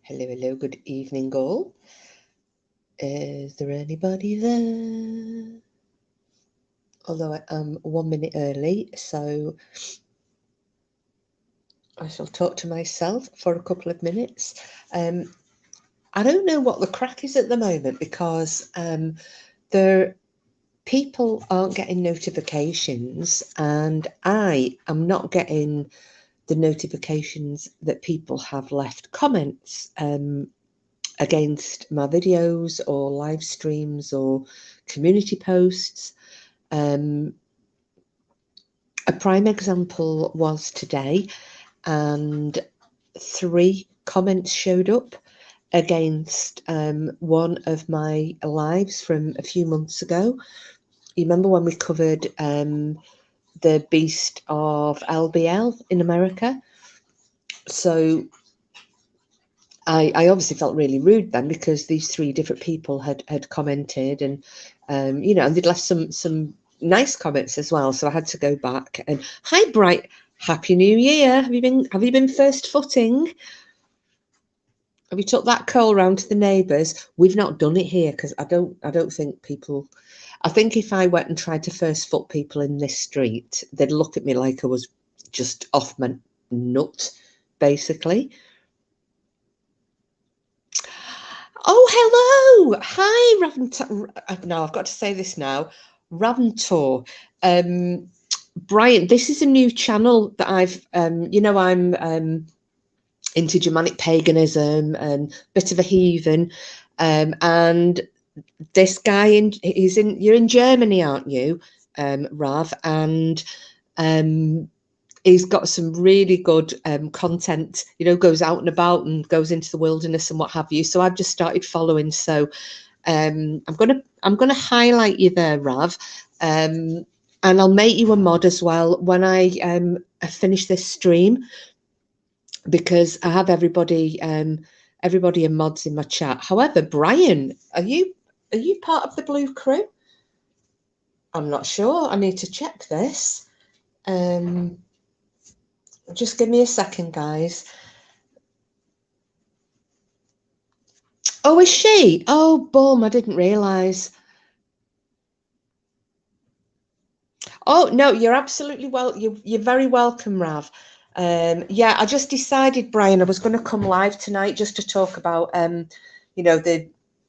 Hello, hello, good evening, all. Is there anybody there? Although I am 1 minute early, so I shall talk to myself for a couple of minutes. I don't know what the crack is at the moment because people aren't getting notifications, and I am not getting the notifications that people have left comments against my videos or live streams or community posts. A prime example was today, and 3 comments showed up against one of my lives from a few months ago. You remember when we covered the beast of LBL in America? So I obviously felt really rude then, because these 3 different people had commented, and and they'd left some nice comments as well. So I had to go back and hi Bright, Happy New Year. Have you been first footing? Have you took that coal round to the neighbours? We've not done it here because I don't think people. I think if I went and tried to first foot people in this street, they'd look at me like I was just off my nut, basically. Oh, hello. Hi, Raventor. No, I've got to say this now. Raventor. Brian, this is a new channel that I've, I'm into Germanic paganism and a bit of a heathen. And this guy, you're in Germany, aren't you, Rav? And he's got some really good content, goes out and about and goes into the wilderness and what have you. So I've just started following. So I'm gonna highlight you there, Rav, and I'll make you a mod as well when I finish this stream, because I have everybody in mods in my chat. However, Brian, are you part of the Blue Crew? I'm not sure. I need to check this. Just give me a second, guys. Oh, is she? Oh, boom, I didn't realise. Oh, no, you're absolutely you're very welcome, Rav. Yeah, I just decided, Brian, I was going to come live tonight just to talk about,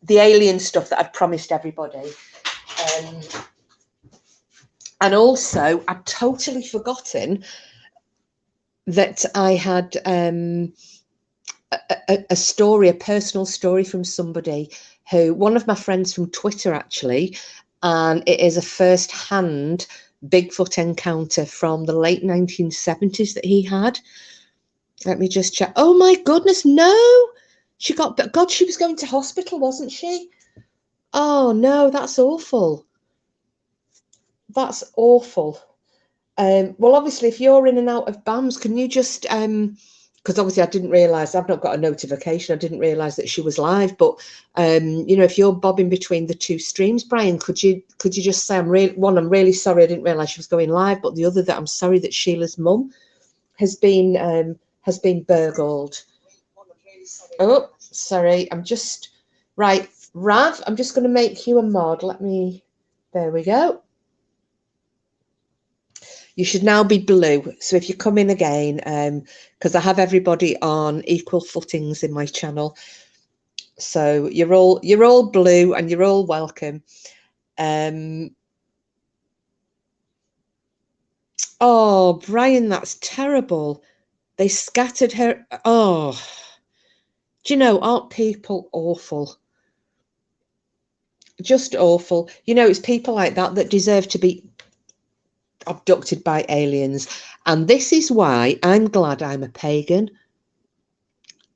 the alien stuff that I'd promised everybody. And also, I'd totally forgotten that I had a story, a personal story from somebody one of my friends from Twitter, actually, and it is a first-hand Bigfoot encounter from the late 1970s that he had. Let me just check. Oh my goodness, no! She was going to hospital, wasn't she? Oh no, that's awful. That's awful. Well, obviously, if you're in and out of BAMS, can you just because obviously I didn't realise, I've not got a notification, I didn't realise that she was live, but if you're bobbing between the 2 streams, Brian, could you just say, I'm really sorry I didn't realise she was going live, but the other, that I'm sorry that Sheila's mum has been burgled. Oh, sorry, I'm just right, Rav, I'm just going to make you a mod. There we go. You should now be blue. So if you come in again, because I have everybody on equal footings in my channel, so you're all blue and you're all welcome. Oh, Brian, that's terrible. They scattered her. Oh, do you know, aren't people awful? Just awful. It's people like that that deserve to be abducted by aliens. And this is why I'm glad I'm a pagan,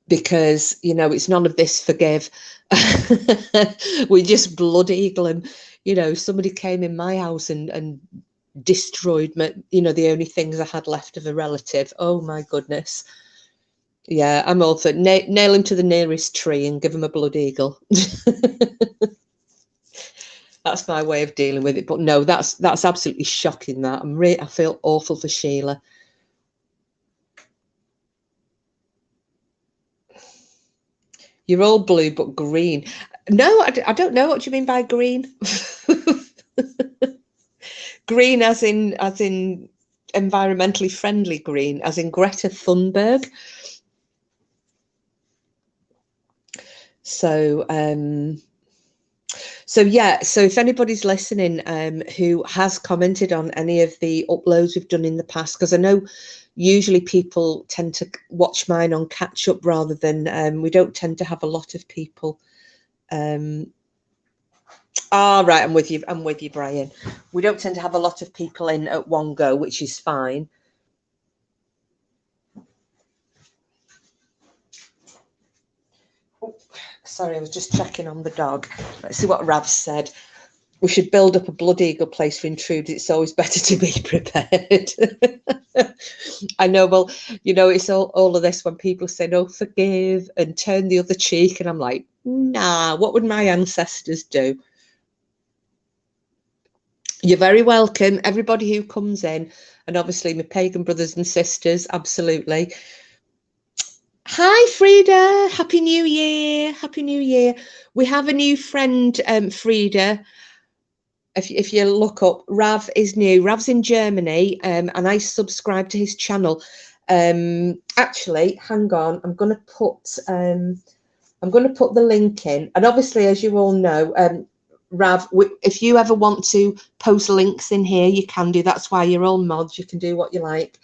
because it's none of this forgive. We just blood eagle them. Somebody came in my house and destroyed my, the only things I had left of a relative. Oh my goodness. Yeah, I'm all for nail him to the nearest tree and give him a blood eagle. That's my way of dealing with it. But no, that's absolutely shocking. That I feel awful for Sheila. You're all blue but green. No, I don't know. What do you mean by green? Green as in environmentally friendly green, as in Greta Thunberg. So yeah, so if anybody's listening who has commented on any of the uploads we've done in the past, because I know usually people tend to watch mine on catch up rather than we don't tend to have a lot of people. Right, I'm with you, Brian. We don't tend to have a lot of people in at one go, which is fine. Oh, sorry, I was just checking on the dog. Let's see what Rav said. We should build up a blood eagle place for intruders. It's always better to be prepared. I know, well, you know, it's all of this when people say, no, forgive and turn the other cheek. And I'm like, nah, what would my ancestors do? You're very welcome, everybody who comes in. And obviously my pagan brothers and sisters, absolutely. Hi, Frida. Happy New Year. Happy New Year. We have a new friend, Frida. If you look up, Rav is new. Rav's in Germany, and I subscribe to his channel. Actually, hang on. I'm going to put the link in, and obviously, as you all know, Rav, if you ever want to post links in here, you can do. That's why you're all mods. You can do what you like.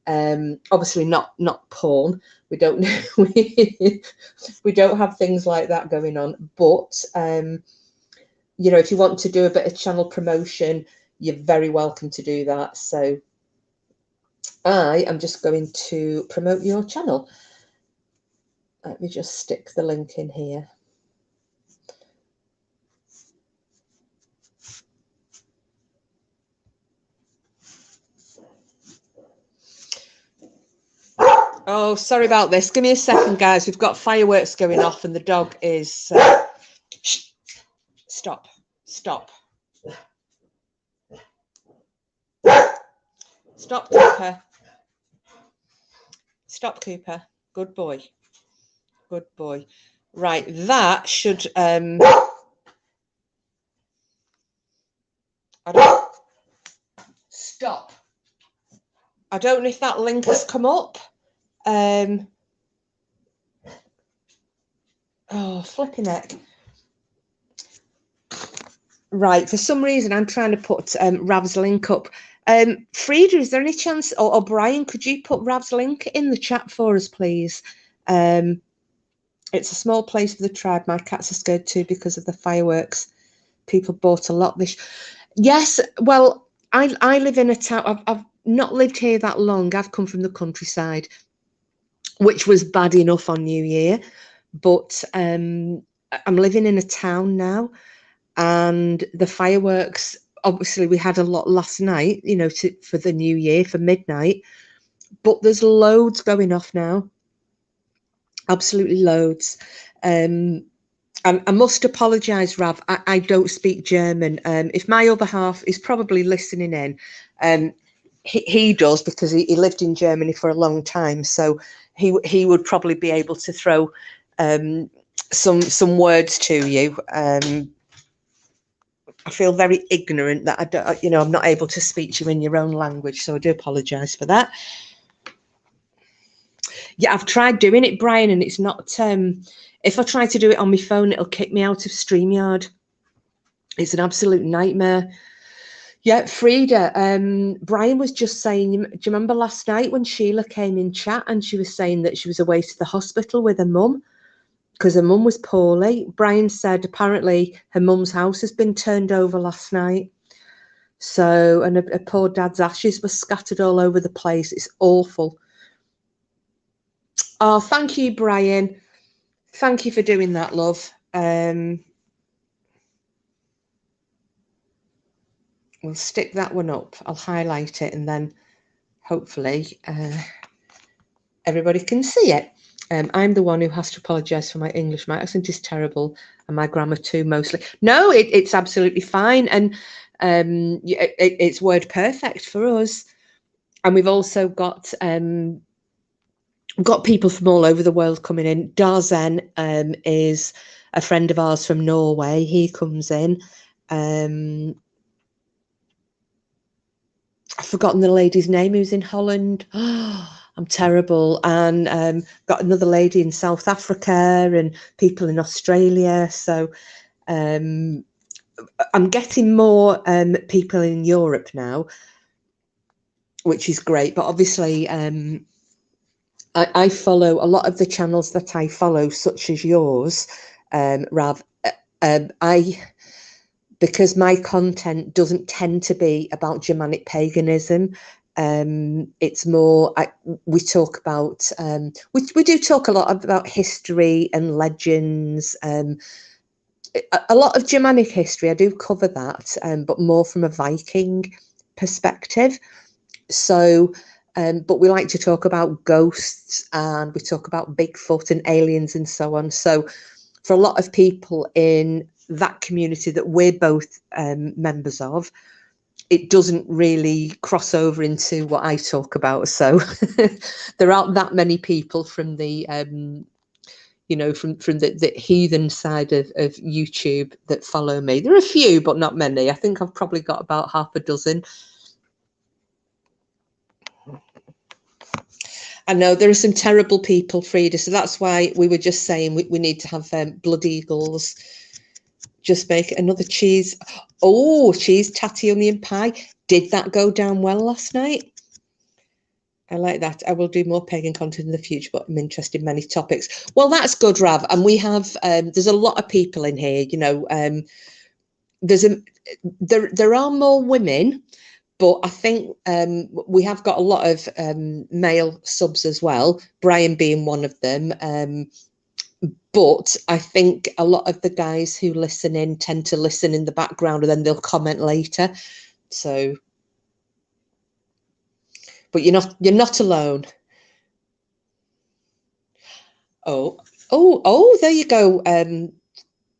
Obviously, not porn. We don't we don't have things like that going on, but you know, if you want to do a bit of channel promotion, you're very welcome to do that. So I am just going to promote your channel. Let me just stick the link in here. Oh, sorry about this. Give me a second, guys. We've got fireworks going off and the dog is... Stop. Stop. Stop, Cooper. Stop, Cooper. Good boy. Good boy. Right, that should... Stop. I don't know if that link has come up. Oh, flipping heck. Right, for some reason, I'm trying to put Rav's link up. Frida, is there any chance, or Brian, could you put Rav's link in the chat for us, please? It's a small place for the tribe. My cats are scared too because of the fireworks. People bought a lot this. Yes, well, I live in a town. I've not lived here that long. I've come from the countryside, which was bad enough on New Year, but I'm living in a town now, and the fireworks, obviously we had a lot last night, you know, for the New Year, for midnight, but there's loads going off now, absolutely loads. And I must apologise, Rav, I don't speak German. If my other half is probably listening in, he does, because he lived in Germany for a long time, so he would probably be able to throw some words to you. I feel very ignorant that I don't, you know, I'm not able to speak to you in your own language, so I do apologise for that. Yeah, I've tried doing it, Brian, and it's not. If I try to do it on my phone, it'll kick me out of StreamYard. It's an absolute nightmare. Yeah, Frida, Brian was just saying, do you remember last night when Sheila came in chat and she was saying that she was away to the hospital with her mum because her mum was poorly? Brian said apparently her mum's house has been turned over last night. So, and her poor dad's ashes were scattered all over the place. It's awful. Oh, thank you, Brian. Thank you for doing that, love. We'll stick that one up. I'll highlight it and then hopefully everybody can see it. I'm the one who has to apologise for my English. My accent is terrible and my grammar too, mostly. No, it's absolutely fine. And it's word perfect for us. And we've also got got people from all over the world coming in. Darzen is a friend of ours from Norway. He comes in. I've forgotten the lady's name who's in Holland. I'm terrible. And got another lady in South Africa and people in Australia. So I'm getting more people in Europe now, which is great. But obviously, I follow a lot of the channels that I follow, such as yours, Rav. Because my content doesn't tend to be about Germanic paganism. It's more, we talk about, we do talk a lot about history and legends. A lot of Germanic history, I do cover that, but more from a Viking perspective. So, but we like to talk about ghosts, and we talk about Bigfoot and aliens and so on. So for a lot of people in that community that we're both members of, it doesn't really cross over into what I talk about. So there aren't that many people from the from the heathen side of YouTube that follow me. There are a few, but not many. I think I've probably got about half a dozen. I know there are some terrible people, Frida, so that's why we were just saying we need to have blood eagles. Just make another cheese. Oh, cheese tatty onion pie. Did that go down well last night? I like that. I will do more pagan content in the future, but I'm interested in many topics. Well, that's good, Rav. And we have, there's a lot of people in here, there are more women, but I think we have got a lot of male subs as well, Brian being one of them. But I think a lot of the guys who listen in tend to listen in the background and then they'll comment later. So, but you're not alone. Oh, there you go.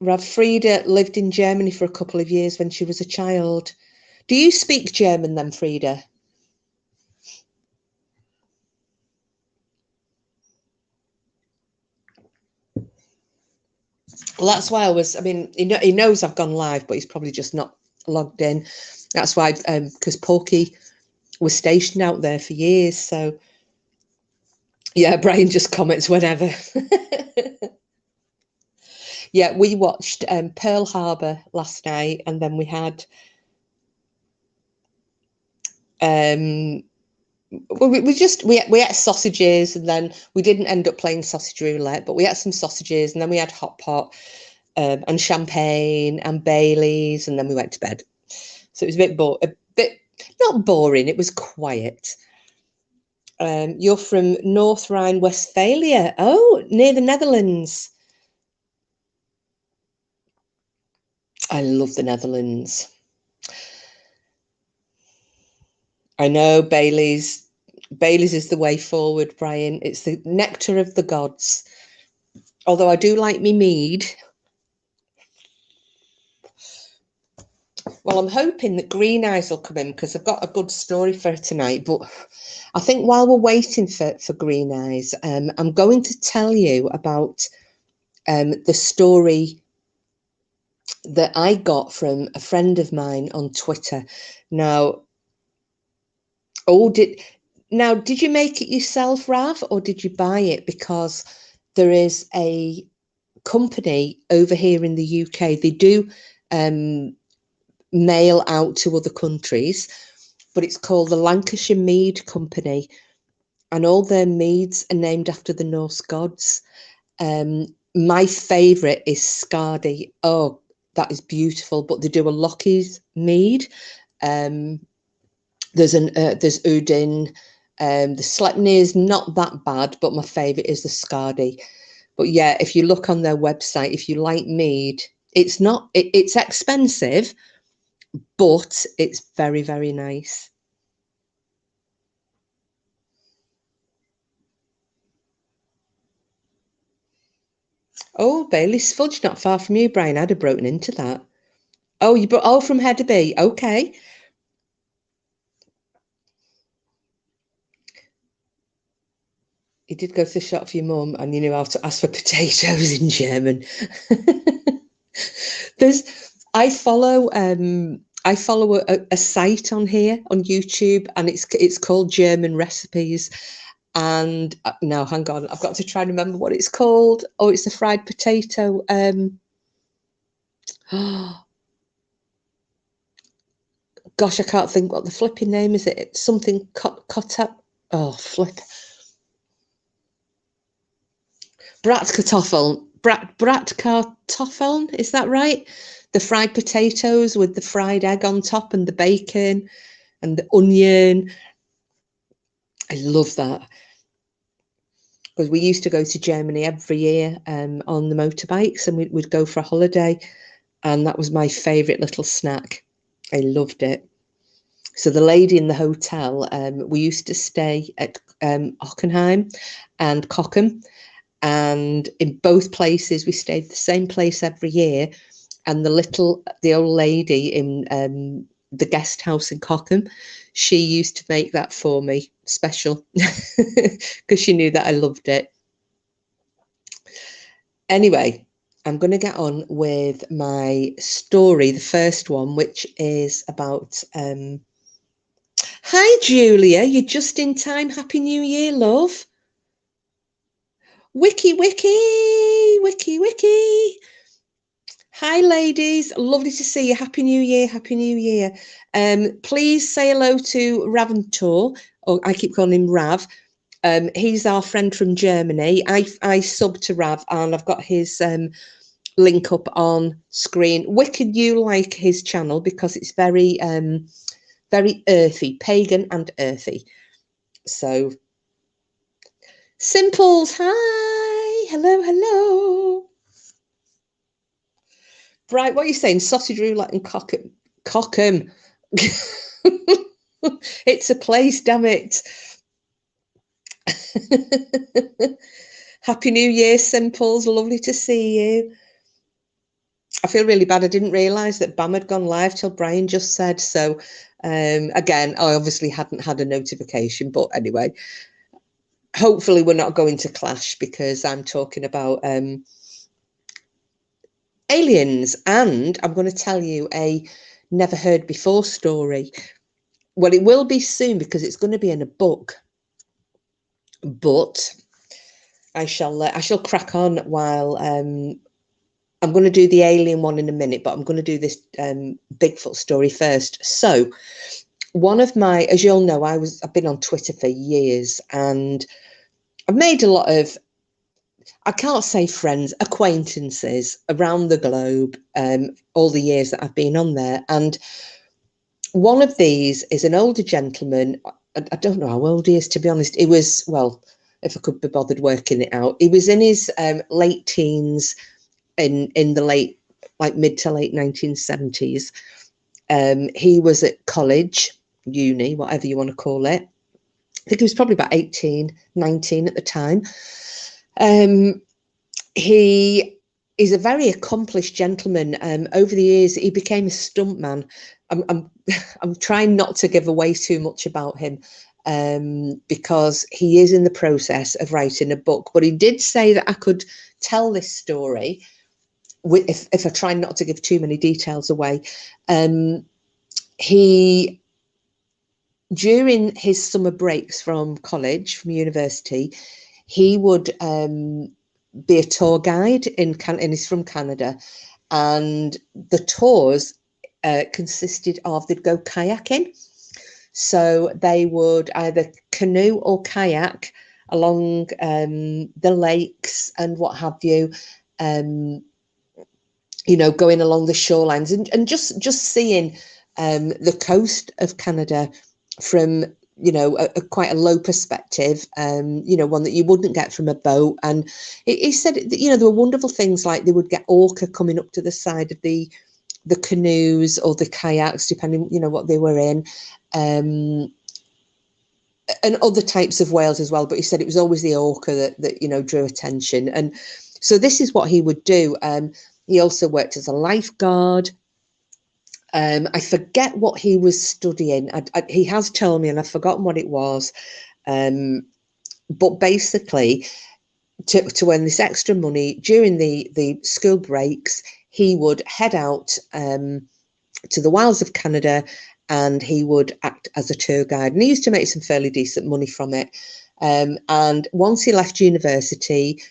Rav, Frida lived in Germany for a couple of years when she was a child. Do you speak German then, Frida? Well, that's why he knows I've gone live, but he's probably just not logged in. That's why, because Porky was stationed out there for years. So, yeah, Brian just comments whenever. Yeah, we watched Pearl Harbor last night, and then we had we ate sausages, and then we didn't end up playing sausage roulette, but we ate some sausages, and then we had hot pot and champagne and Baileys, and then we went to bed. So it was a bit not boring. It was quiet. You're from North Rhine-Westphalia. Oh, near the Netherlands. I love the Netherlands. I know Bailey's is the way forward, Brian. It's the nectar of the gods. Although I do like me mead. Well, I'm hoping that Green Eyes will come in because I've got a good story for her tonight. But I think while we're waiting for Green Eyes, I'm going to tell you about the story that I got from a friend of mine on Twitter. Now, did you make it yourself, Rav, or did you buy it? Because there is a company over here in the UK. They do mail out to other countries, but it's called the Lancashire Mead Company, and all their meads are named after the Norse gods. My favourite is Skadi. Oh, that is beautiful. But they do a Lockie's mead. There's Udin. The Slepny is not that bad, but my favourite is the Skadi. But yeah, if you look on their website, if you like mead, it's not. It's expensive, but it's very, very nice. Oh, Bailey's Fudge, not far from you, Brian. I'd have broken into that. Oh, from Hedderby. Okay. You did go to the shop for your mum, and you knew how to ask for potatoes in German. I follow a site on here on YouTube, and it's called German Recipes. And now, hang on, I've got to try and remember what it's called. Oh, it's a fried potato. Gosh, I can't think what the flipping name is. It's something cut up. Oh, flip. Bratkartoffeln, is that right? The fried potatoes with the fried egg on top and the bacon and the onion. I love that. Because we used to go to Germany every year on the motorbikes, and we'd go for a holiday, and that was my favourite little snack. I loved it. So the lady in the hotel, we used to stay at Hockenheim and Cockham, and in both places we stayed the same place every year. And the old lady in the guest house in Cockham, she used to make that for me special because she knew that I loved it. Anyway, I'm going to get on with my story, the first one, which is about hi Julia, you're just in time. Happy New Year, love. Wiki. Hi ladies, lovely to see you. Happy New Year, Happy New Year. Please say hello to Raventor, or I keep calling him Rav. He's our friend from Germany. I sub to Rav, and I've got his link up on screen. Wicked, you like his channel because it's very very earthy, pagan and earthy. So Simples, hi, hello. Right, what are you saying? Sausage roulette and Cockham. It's a place, damn it. Happy New Year, Simples. Lovely to see you. I feel really bad. I didn't realise that BAM had gone live till Brian just said. So again, I obviously hadn't had a notification. But anyway, hopefully we're not going to clash because I'm talking about aliens, and I'm going to tell you a never heard before story. Well, it will be soon because it's going to be in a book, but I shall crack on while I'm going to do the alien one in a minute, but I'm going to do this Bigfoot story first. So one of my, as you all know, I've been on Twitter for years, and I've made a lot of, I can't say friends, acquaintances around the globe, all the years that I've been on there. And one of these is an older gentleman. I don't know how old he is, to be honest. It was, well, if I could be bothered working it out, he was in his late teens, in the late, like mid to late 1970s. He was at college, uni, whatever you want to call it. I think he was probably about 18, 19 at the time. He is a very accomplished gentleman. Over the years, he became a stuntman. I'm trying not to give away too much about him because he is in the process of writing a book. But he did say that I could tell this story if I try not to give too many details away. He, during his summer breaks from college, from university, he would be a tour guide and he's from Canada, and the tours consisted of, they'd go kayaking, so they would either canoe or kayak along the lakes and what have you, you know, going along the shorelines and just seeing the coast of Canada from, you know, quite a low perspective, you know, one that you wouldn't get from a boat. And he said that, you know, there were wonderful things like they would get orca coming up to the side of the canoes or the kayaks, depending, you know, what they were in, and other types of whales as well. But he said it was always the orca that you know, drew attention. And so this is what he would do. He also worked as a lifeguard. I forget what he was studying. He has told me, and I've forgotten what it was. But basically, to earn this extra money during the school breaks, he would head out to the wilds of Canada, and he would act as a tour guide. And he used to make some fairly decent money from it. And once he left university,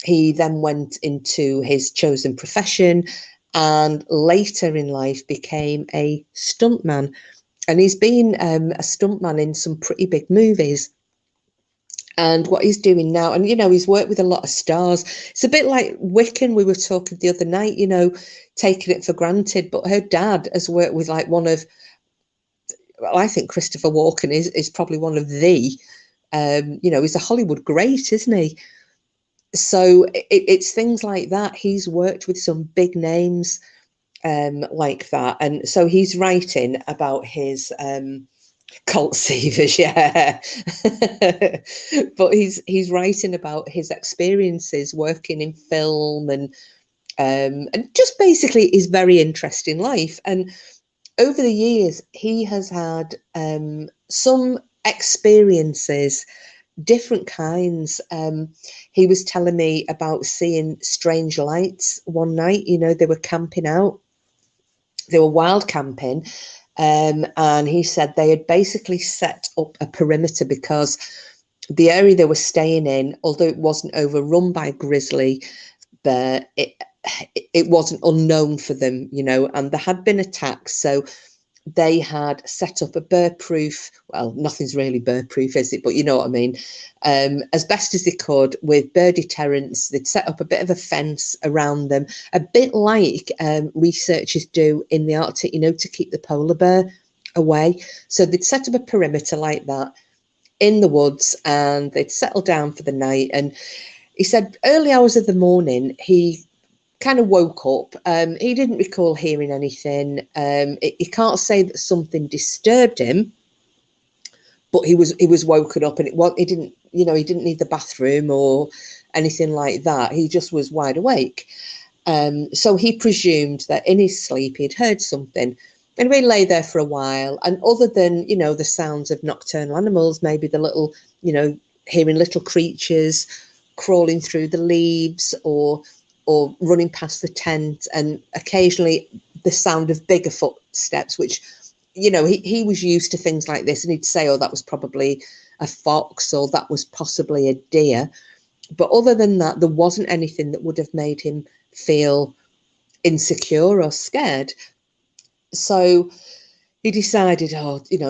he then went into his chosen profession, and later in life became a stuntman. And he's been a stuntman in some pretty big movies. And what he's doing now, and he's worked with a lot of stars. It's a bit like Wiccan, we were talking the other night, taking it for granted. But her dad has worked with like one of, well, I think Christopher Walken is probably one of the, he's a Hollywood great, isn't he? So it's things like that. He's worked with some big names like that. And so he's writing about his cult seivers, yeah. But he's writing about his experiences working in film and just basically his very interesting life. And over the years, he has had some experiences, different kinds. He was telling me about seeing strange lights one night. They were camping out. They were wild camping. And he said they had basically set up a perimeter because the area they were staying in, although it wasn't overrun by grizzly bear, it wasn't unknown for them, and there had been attacks. So they had set up a bear-proof, well, nothing's really bear-proof, is it? But you know what I mean. As best as they could with bear deterrents, they'd set up a bit of a fence around them, a bit like researchers do in the Arctic, to keep the polar bear away. So they'd set up a perimeter like that in the woods, and they'd settle down for the night. And he said early hours of the morning, he kind of woke up. He didn't recall hearing anything. He can't say that something disturbed him, but he was woken up, and he didn't need the bathroom or anything like that. He just was wide awake. So he presumed that in his sleep he'd heard something. And we lay there for a while, and other than the sounds of nocturnal animals, maybe the little hearing little creatures crawling through the leaves or running past the tent, and occasionally the sound of bigger footsteps, which, he was used to things like this, and he'd say, oh, that was probably a fox, or that was possibly a deer. But other than that, there wasn't anything that would have made him feel insecure or scared. So he decided,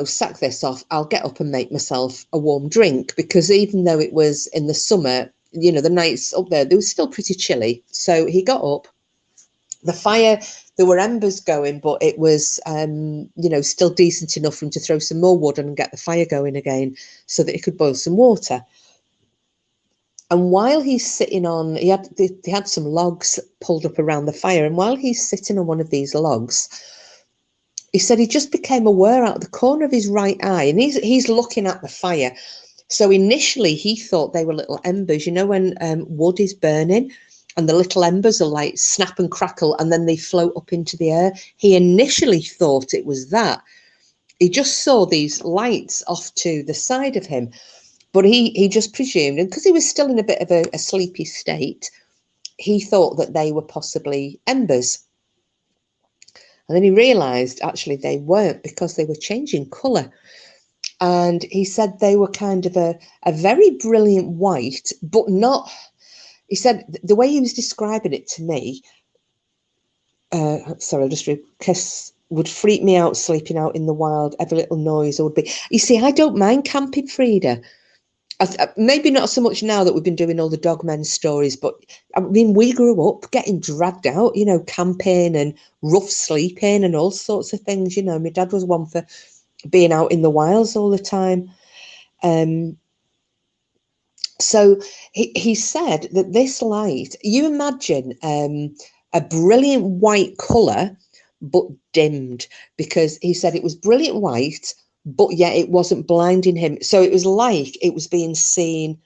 sack this off. I'll get up and make myself a warm drink, because even though it was in the summer, the nights up there, they were still pretty chilly. So he got up. The fire, there were embers going, but it was, still decent enough for him to throw some more wood on and get the fire going again so that he could boil some water. And while he's sitting on, he had some logs pulled up around the fire. And while he's sitting on one of these logs, he said he just became aware out of the corner of his right eye, and he's looking at the fire. So initially he thought they were little embers, when wood is burning and the little embers are like snap and crackle and then they float up into the air. He initially thought it was that. He just saw these lights off to the side of him, but he just presumed, and because he was still in a bit of a sleepy state, he thought that they were possibly embers. And then he realised actually they weren't, because they were changing colour. And he said they were kind of a very brilliant white, but not, he said the way he was describing it to me, because would freak me out sleeping out in the wild, every little noise would be. You see, I don't mind camping, Frida. Maybe not so much now that we've been doing all the dogmen stories, but I mean, we grew up getting dragged out, camping and rough sleeping and all sorts of things. My dad was one for being out in the wilds all the time. So he said that this light, you imagine a brilliant white colour, but dimmed, because he said it was brilliant white, but yet it wasn't blinding him. So it was like it was being seen.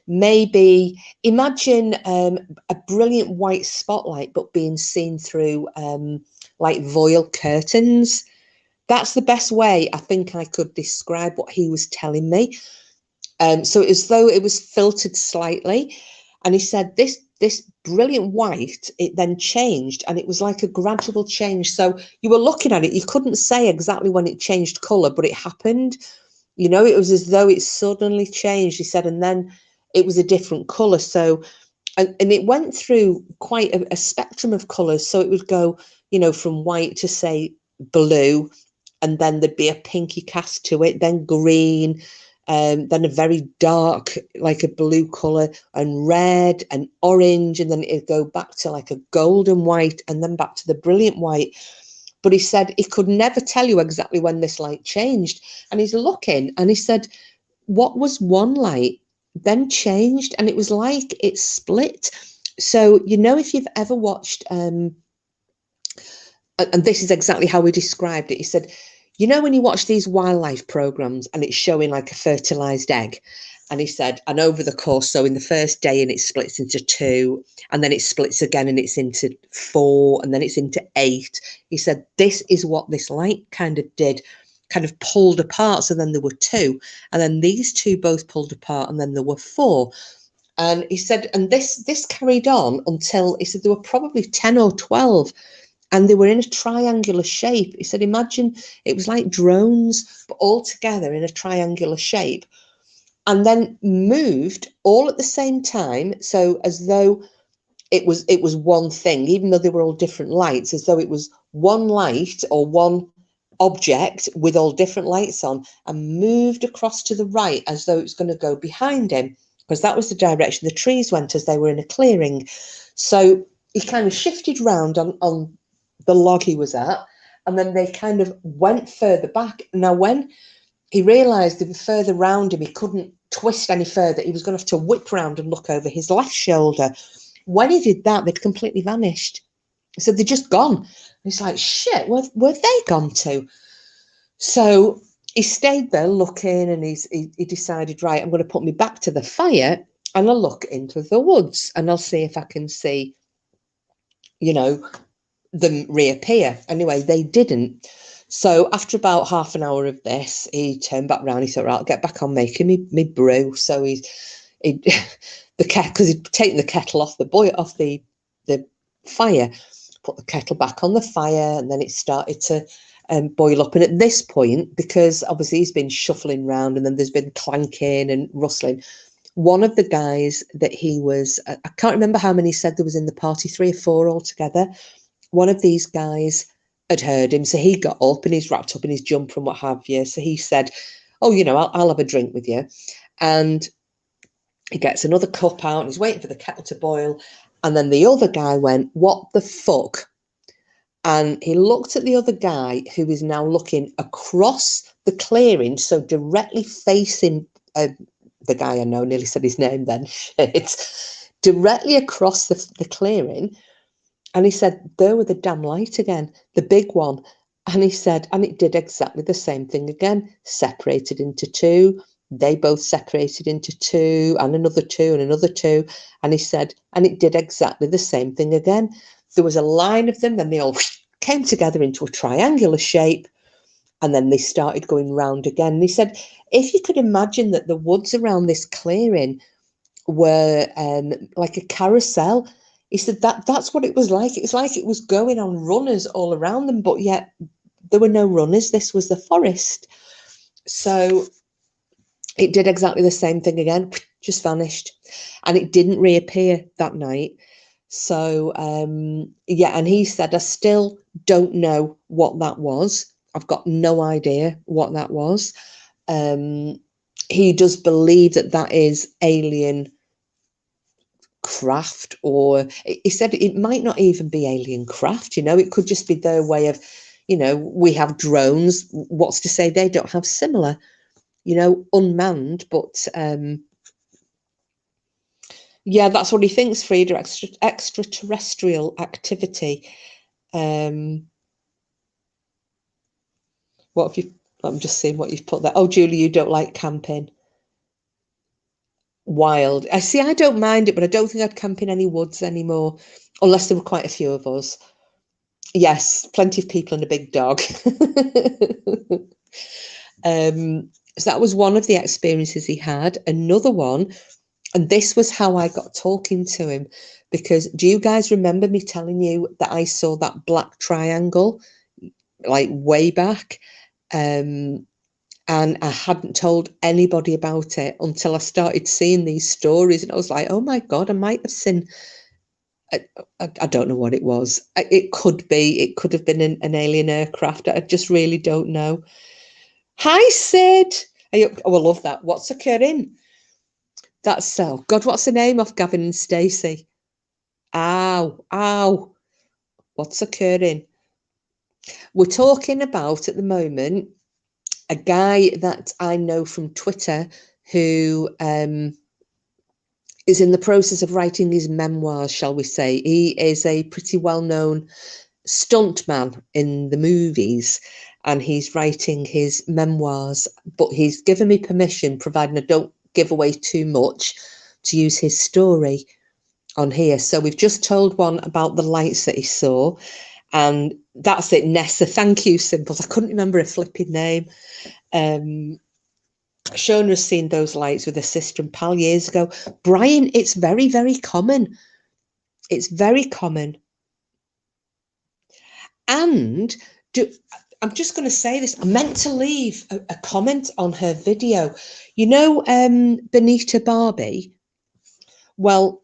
Maybe imagine a brilliant white spotlight, but being seen through like voile curtains. That's the best way I think I could describe what he was telling me. So as though it was filtered slightly. And he said this brilliant white, it then changed, and it was like a gradual change. So you were looking at it, you couldn't say exactly when it changed colour, but it happened. You know, it was as though it suddenly changed, he said, and then it was a different colour. So, and it went through quite a spectrum of colours. So it would go, you know, from white to, say, blue, and then there'd be a pinky cast to it, then green, then a very dark, like a blue colour, and red and orange, and then it'd go back to like a golden white, and then back to the brilliant white. But he said he could never tell you exactly when this light changed. And he's looking, and he said, what was one light then changed, and it was like it split. So, you know, if you've ever watched, and this is exactly how he described it, he said, you know, when you watch these wildlife programs and it's showing like a fertilized egg, and he said, and over the course, so in the first day, and it splits into 2, and then it splits again, and it's into 4, and then it's into 8. He said, this is what this light kind of did, kind of pulled apart. So then there were 2, and then these 2 both pulled apart, and then there were 4. And he said, and this carried on until, he said, there were probably 10 or 12. And they were in a triangular shape. He said, imagine it was like drones, but all together in a triangular shape, and then moved all at the same time. So as though it was one thing, even though they were all different lights, as though it was one light or one object with all different lights on, and moved across to the right as though it was going to go behind him, because that was the direction the trees went as they were in a clearing. So he kind of shifted round on the log he was at, and then they kind of went further back. Now, when he realised they were further round him, he couldn't twist any further. He was going to have to whip round and look over his left shoulder. When he did that, they'd completely vanished. So they'd just gone. He's like, shit, where they gone to? So he stayed there looking, and he decided, right, I'm going to put me back to the fire, and I'll look into the woods, and I'll see if I can see, you know, them reappear. Anyway, they didn't. So after about half an hour of this, he turned back round. He thought, right, I'll get back on making me brew. So he the kettle, because he'd taken the kettle off the fire, put the kettle back on the fire, and then it started to boil up. And at this point, because obviously he's been shuffling round, and then there's been clanking and rustling, one of the guys that he was, I can't remember how many he said there was in the party, 3 or 4 altogether. One of these guys had heard him, so he got up, and he's wrapped up in his jumper and what have you. So he said, oh, you know, I'll have a drink with you. And he gets another cup out, and he's waiting for the kettle to boil. And then the other guy went, what the fuck? And he looked at the other guy, who is now looking across the clearing, so directly facing the guy I know, nearly said his name then, shit, directly across the clearing. And he said, there were the damn light again, the big one. And he said, and it did exactly the same thing again, separated into 2. They both separated into 2, and another 2, and another 2. And he said, and it did exactly the same thing again. There was a line of them, then they all came together into a triangular shape, and then they started going round again. And he said, if you could imagine that the woods around this clearing were like a carousel, he said that's what it was like. It was like it was going on runners all around them, but yet there were no runners. This was the forest. So it did exactly the same thing again, just vanished. And it didn't reappear that night. So, yeah, and he said, I still don't know what that was. I've got no idea what that was. He does believe that is alien craft, or he said it might not even be alien craft, you know, it could just be their way of, you know, we have drones, what's to say they don't have similar, you know, unmanned, but yeah, that's what he thinks, Frida, extraterrestrial activity. What have you, I'm just seeing what you've put there. Oh, Julie, you don't like camping. Wild. I see, I don't mind it, but I don't think I'd camp in any woods anymore, unless there were quite a few of us. Yes, plenty of people and a big dog. So that was one of the experiences he had. Another one, and this was how I got talking to him, because do you guys remember me telling you that I saw that black triangle like way back? And I hadn't told anybody about it until I started seeing these stories. And I was like, oh my God, I might have seen, I don't know what it was. It could have been an alien aircraft. I just really don't know. Hi, Sid. Oh, I love that. What's occurring? That's so. God, what's the name of Gavin and Stacey? Ow, ow. What's occurring? We're talking about at the moment a guy that I know from Twitter who is in the process of writing his memoirs, shall we say. He is a pretty well-known stuntman in the movies, and he's writing his memoirs, but he's given me permission, providing I don't give away too much, to use his story on here. So we've just told one about the lights that he saw, and that's it. Nessa, thank you, Simples. I couldn't remember a flipping name. Shona's seen those lights with her sister and pal years ago. Brian, it's very, very common. It's very common. And I'm just going to say this. I meant to leave a comment on her video. You know, Benita Barbie? Well,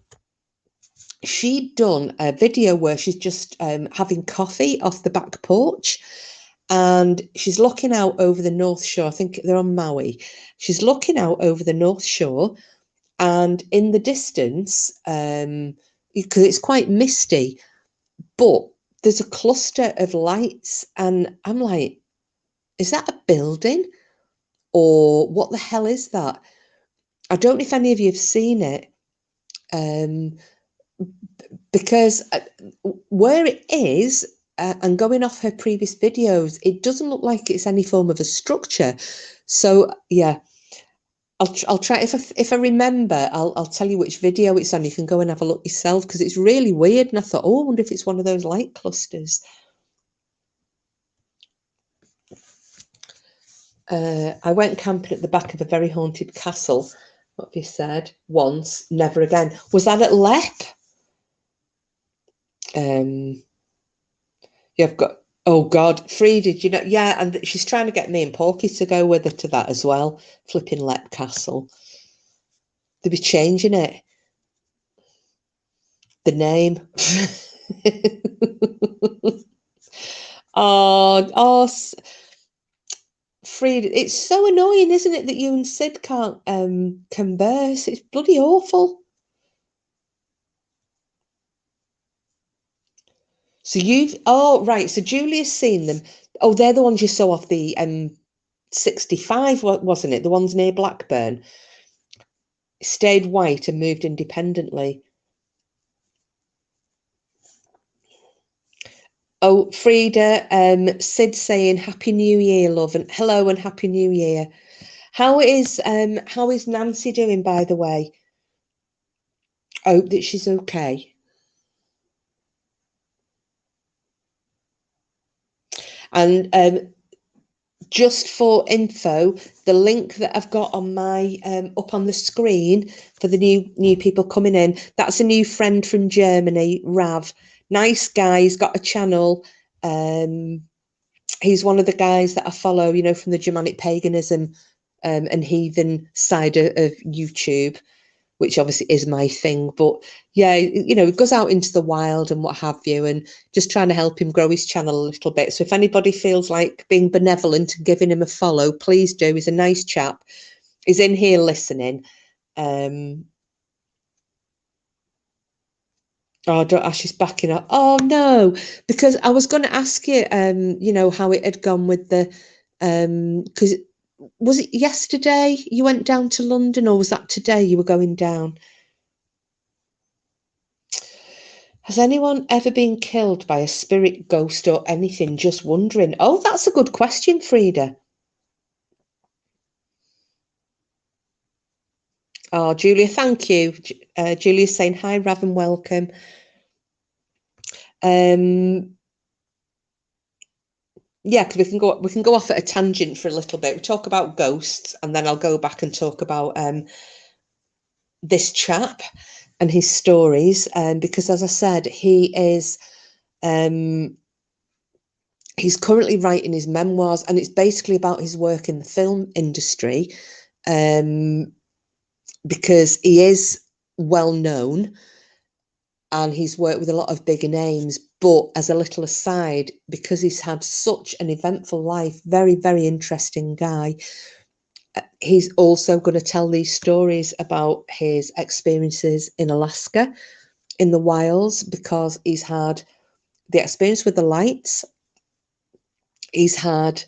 she'd done a video where she's just having coffee off the back porch, and she's looking out over the North Shore. I think they're on Maui. She's looking out over the North Shore, and in the distance, because it's quite misty, but there's a cluster of lights, and I'm like, is that a building? Or what the hell is that? I don't know if any of you have seen it. Because where it is, and going off her previous videos, it doesn't look like it's any form of a structure. So yeah, I'll try, if I remember, I'll tell you which video it's on. You can go and have a look yourself, because it's really weird. And I thought, oh, I wonder if it's one of those light clusters. I went camping at the back of a very haunted castle. What have you said? Once, never again. Was that at Lep? You've got, oh God, Frida, did you know? Yeah, and she's trying to get me and Porky to go with her to that as well. Flipping Lep Castle. They'll be changing it. The name. oh, Frida, it's so annoying, isn't it, that you and Sid can't converse? It's bloody awful. So oh right, so Julia's seen them. Oh, they're the ones you saw off the 65, wasn't it? The ones near Blackburn. Stayed white and moved independently. Oh, Frida, Sid saying Happy New Year, love, and hello and Happy New Year. How is Nancy doing, by the way? I hope that she's okay. And just for info, the link that I've got on my up on the screen for the new people coming in, that's a new friend from Germany, Rav. Nice guy. He's got a channel. He's one of the guys that I follow, you know, from the Germanic paganism and heathen side of YouTube, which obviously is my thing. But yeah, you know, it goes out into the wild and what have you, and just trying to help him grow his channel a little bit. So if anybody feels like being benevolent and giving him a follow, please do. He's a nice chap. He's in here listening. Oh, don't ask, she's backing up. Oh no, because I was going to ask you, you know, how it had gone with the, because was it yesterday you went down to London, or was that today you were going down? Has anyone ever been killed by a spirit, ghost, or anything? Just wondering. Oh, that's a good question, Frida. Oh, Julia, thank you. Julia's saying hi, Rav, and welcome. Yeah, because we can go off at a tangent for a little bit. We talk about ghosts, and then I'll go back and talk about this chap and his stories. Because as I said, um, he's currently writing his memoirs, and it's basically about his work in the film industry. Because he is well known and he's worked with a lot of bigger names. But as a little aside, because he's had such an eventful life, very, very interesting guy, he's also going to tell these stories about his experiences in Alaska, in the wilds, because he's had the experience with the lights. He's had,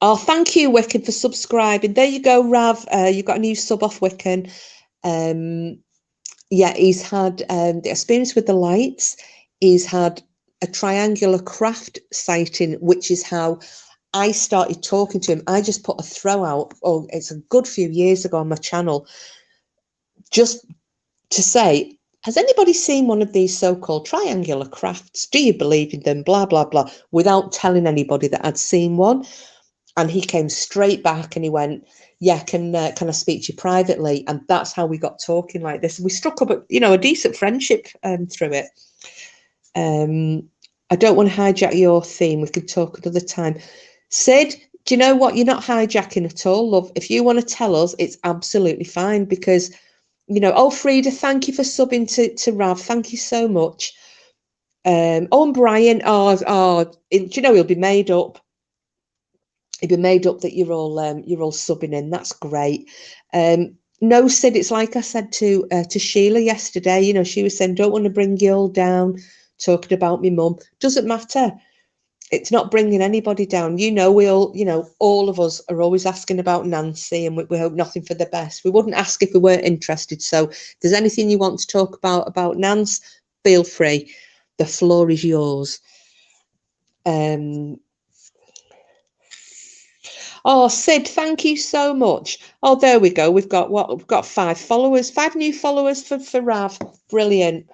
oh, thank you, Wiccan, for subscribing. There you go, Rav. You got a new sub off Wiccan. Yeah, he's had the experience with the lights. He's had a triangular craft sighting, which is how I started talking to him. I just put a throw out, oh, it's a good few years ago on my channel, just to say, has anybody seen one of these so-called triangular crafts? Do you believe in them? Blah, blah, blah, without telling anybody that I'd seen one. And he came straight back and he went, yeah, can I speak to you privately? And that's how we got talking like this. We struck up a decent friendship through it. I don't want to hijack your theme. We could talk another time. Sid, do you know what? You're not hijacking at all, love. If you want to tell us, it's absolutely fine, because, oh, Frida, thank you for subbing to Rav. Thank you so much. And Brian, do you know, he'll be made up. He'll be made up that you're all subbing in. That's great. No, Sid, it's like I said to Sheila yesterday. She was saying, don't want to bring you all down, talking about my mum. Doesn't matter. It's not bringing anybody down. We all of us are always asking about Nancy, and we hope nothing for the best. We wouldn't ask if we weren't interested. So if there's anything you want to talk about Nance, feel free. The floor is yours. Oh, Sid, thank you so much. Oh, there we go. We've got 5 followers, 5 new followers for Rav. Brilliant.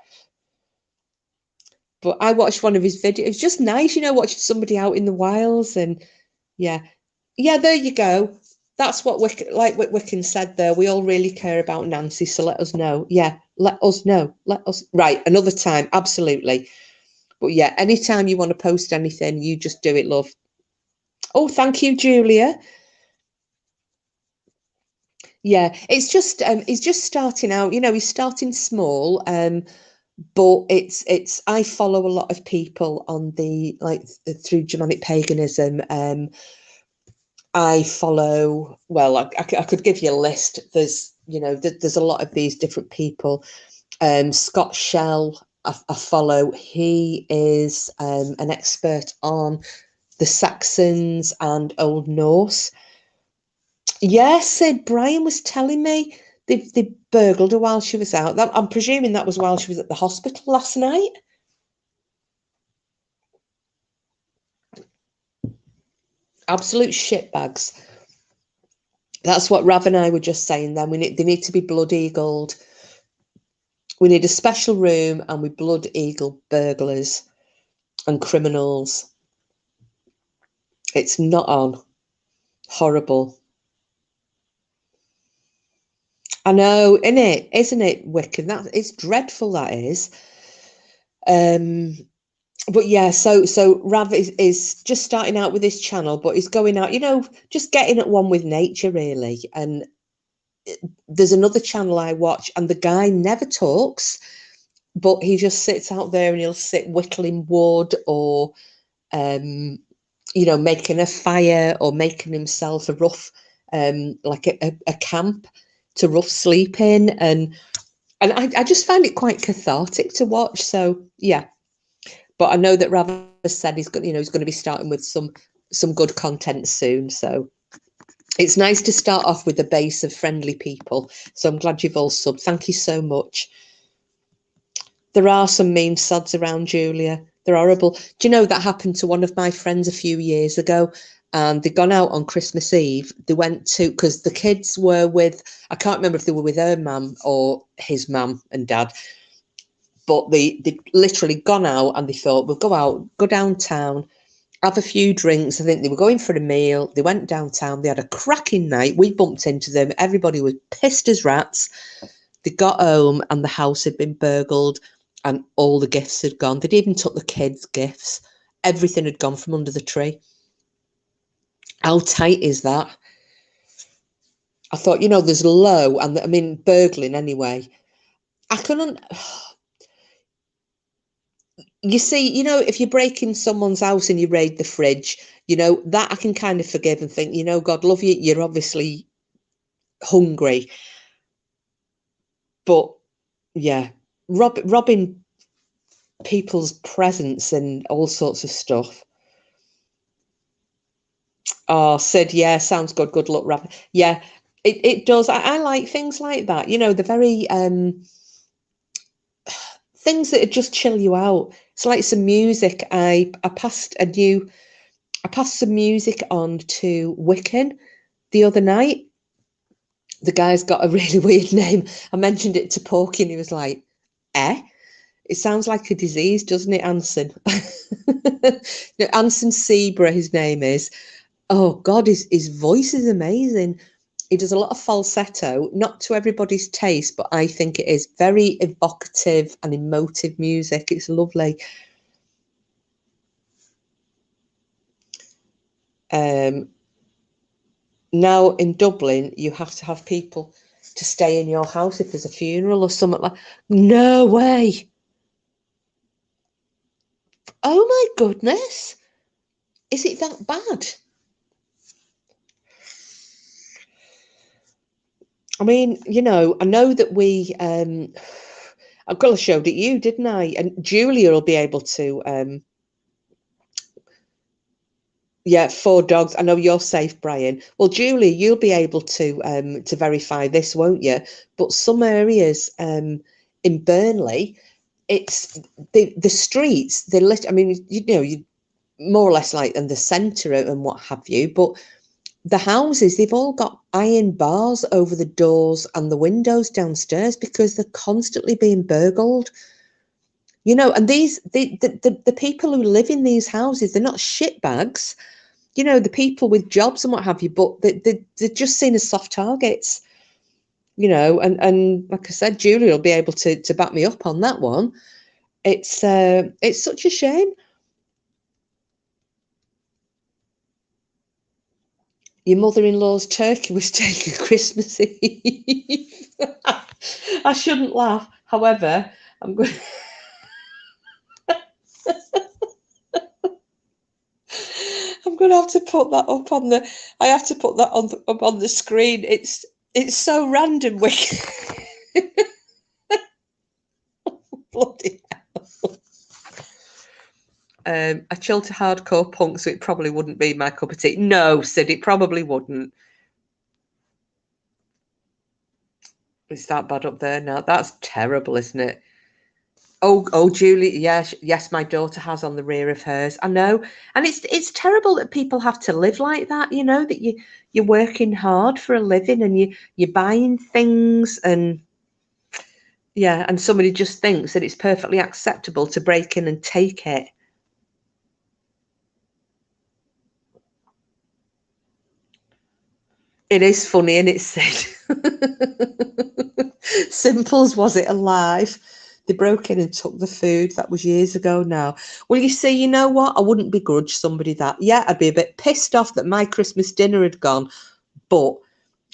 But I watched one of his videos. It's just nice, watching somebody out in the wilds, and yeah, there you go. That's what Wiccan said there. We all really care about Nancy, so let us know. Yeah, let us know. Right, another time, absolutely. But yeah, anytime you want to post anything, you just do it, love. Oh, thank you, Julia. Yeah, it's just he's just starting out. He's starting small. But it's I follow a lot of people on the through Germanic paganism. I follow, well, I could give you a list. There's there's a lot of these different people. Scott Shell, I follow. He is an expert on the Saxons and Old Norse. Yes, Sid, Brian was telling me they burgled her while she was out. I'm presuming that was while she was at the hospital last night. Absolute shitbags. That's what Rav and I were just saying then. They need to be blood eagled. We need a special room, and we blood eagle burglars and criminals. It's not on. Horrible. I know, isn't it, Wiccan? It's dreadful, that is. But yeah, so Rav is just starting out with his channel, but he's going out, just getting at one with nature, really. And there's another channel I watch, and the guy never talks, but he just sits out there and he'll sit whittling wood, or making a fire, or making himself a rough like a camp to rough sleep in, and I just find it quite cathartic to watch. So yeah, but I know that Rav has said he's going to be starting with some good content soon. So it's nice to start off with a base of friendly people. So I'm glad you've all subbed. Thank you so much. There are some mean sods around, Julia. They're horrible. Do you know that happened to one of my friends a few years ago? And they'd gone out on Christmas Eve. They went to, because the kids were with, I can't remember if they were with her mum or his mum and dad, but they'd literally gone out, and they thought, we'll go downtown have a few drinks. I think they were going for a meal. They went downtown. They had a cracking night. We bumped into them. Everybody was pissed as rats. They got home and the house had been burgled and all the gifts had gone. They'd even took the kids' gifts. Everything had gone from under the tree. How tight is that? I thought, there's low, and I mean, burgling anyway. I couldn't. You see, if you break in someone's house and you raid the fridge, that I can kind of forgive and think, God love you, you're obviously hungry. But yeah, robbing people's presents and all sorts of stuff. Oh, Sid, yeah, sounds good. Good luck, Rav. Yeah, it does. I like things like that. The very things that just chill you out. It's like some music. I passed some music on to Wiccan the other night. The guy's got a really weird name. I mentioned it to Porky and he was like, eh? It sounds like a disease, doesn't it, Anson? Anson Sebra, his name is. Oh, God, his voice is amazing. He does a lot of falsetto, not to everybody's taste, but I think it is very evocative and emotive music. It's lovely. Now in Dublin, you have to have people to stay in your house if there's a funeral or something like. No way. Oh my goodness. Is it that bad? I mean, I know that we I've got to showed it you, didn't I? And Julia will be able to yeah, 4 dogs. I know you're safe, Brian. Well, Julie, you'll be able to verify this, won't you? But some areas in Burnley, it's the streets. They lit. I mean, you more or less like in the centre and what have you. But the houses, they've all got iron bars over the doors and the windows downstairs because they're constantly being burgled. And the people who live in these houses, they're not shitbags. The people with jobs and what have you, but they're just seen as soft targets. And like I said, Julie will be able to back me up on that one. It's such a shame. Your mother-in-law's turkey was taken Christmas Eve. I shouldn't laugh. However, I'm going. I'm going to have to put that up on the. I have to put that up on the screen. It's so random. Bloody hell. A chill to hardcore punk, so it probably wouldn't be my cup of tea. No, Sid, it probably wouldn't. It's that bad up there now. That's terrible, isn't it? Oh, Julie, yes, my daughter has on the rear of hers. I know, and it's terrible that people have to live like that. That you're working hard for a living and you're buying things and yeah, and somebody just thinks that it's perfectly acceptable to break in and take it. It is funny, and it's said. Simples, was it alive? They broke in and took the food. That was years ago now. Well, you see, you know what? I wouldn't begrudge somebody that. Yeah, I'd be a bit pissed off that my Christmas dinner had gone. But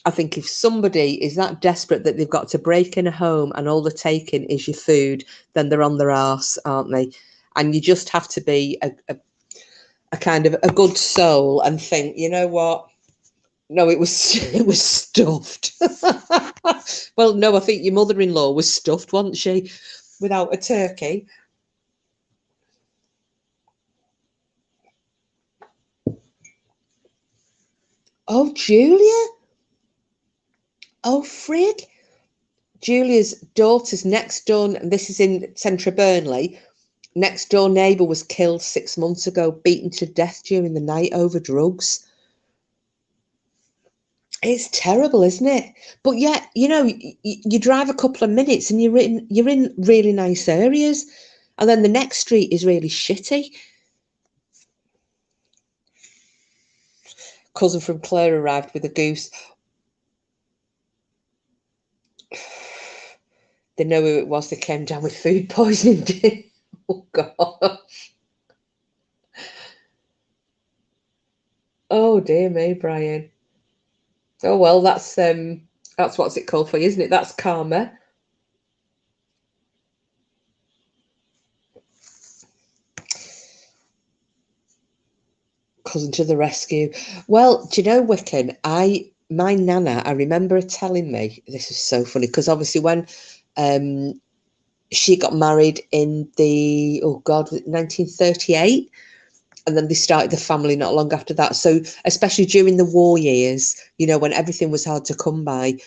I think if somebody is that desperate that they've got to break in a home and all they're taking is your food, then they're on their arse, aren't they? And you just have to be a kind of a good soul and think, you know what? No, it was stuffed. Well, no, I think your mother-in-law was stuffed, wasn't she? Without a turkey. Oh, Julia. Oh, frig. Julia's daughter's next door, and this is in central Burnley. Next door neighbour was killed 6 months ago, beaten to death during the night over drugs. It's terrible, isn't it? But yet, you drive a couple of minutes and you're in really nice areas, and then the next street is really shitty. cousin from Clare arrived with a goose. They know who it was that came down with food poisoning. Oh, God. Oh, dear me, Brian. Oh, well, that's what's it called for you, isn't it? That's karma. Cousin to the rescue. Well, do you know, Wiccan, my nana, I remember her telling me, this is so funny, because obviously when she got married in the, oh God, 1938, and then they started the family not long after that. So especially during the war years, when everything was hard to come by,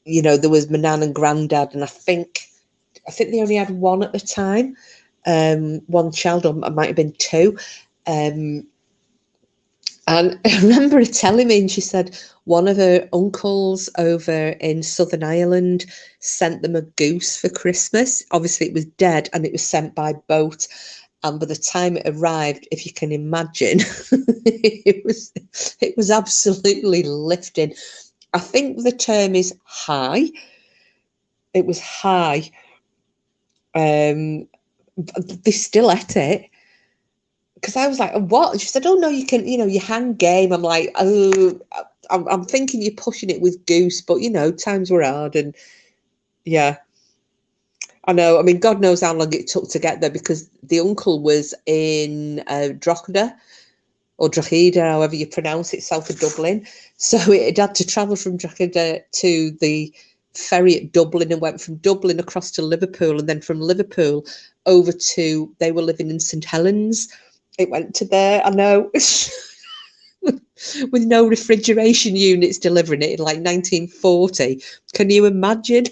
there was my nan and granddad, and I think they only had one at the time, one child, or it might have been two. And I remember her telling me, and she said one of her uncles over in Southern Ireland sent them a goose for Christmas. Obviously, it was dead, and it was sent by boat. And by the time it arrived, if you can imagine, it was absolutely lifting. I think the term is high. It was high. They still ate it. Because I was like, what? She said, oh, no, you can, you hang game. I'm like, oh, I'm thinking you're pushing it with goose, but, times were hard. And yeah, I know. I mean, God knows how long it took to get there, because the uncle was in Drogheda, or Drogheda, however you pronounce it, south of Dublin. So it had to travel from Drogheda to the ferry at Dublin, and went from Dublin across to Liverpool, and then from Liverpool over to, they were living in St Helens. It went to there, I know, with no refrigeration units delivering it in like 1940. Can you imagine?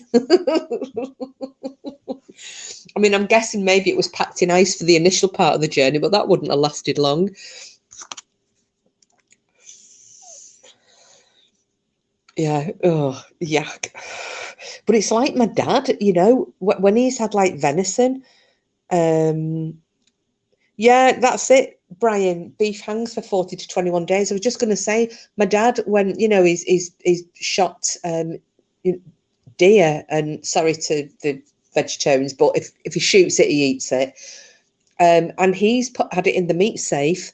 I mean, I'm guessing maybe it was packed in ice for the initial part of the journey, but that wouldn't have lasted long. Yeah. Oh, yuck. But it's like my dad, when he's had like venison. Yeah, that's it, Brian. Beef hangs for 40 to 21 days. I was just going to say, my dad, when he's shot deer, and sorry to the vegetarians, but if he shoots it, he eats it. And he's had it in the meat safe,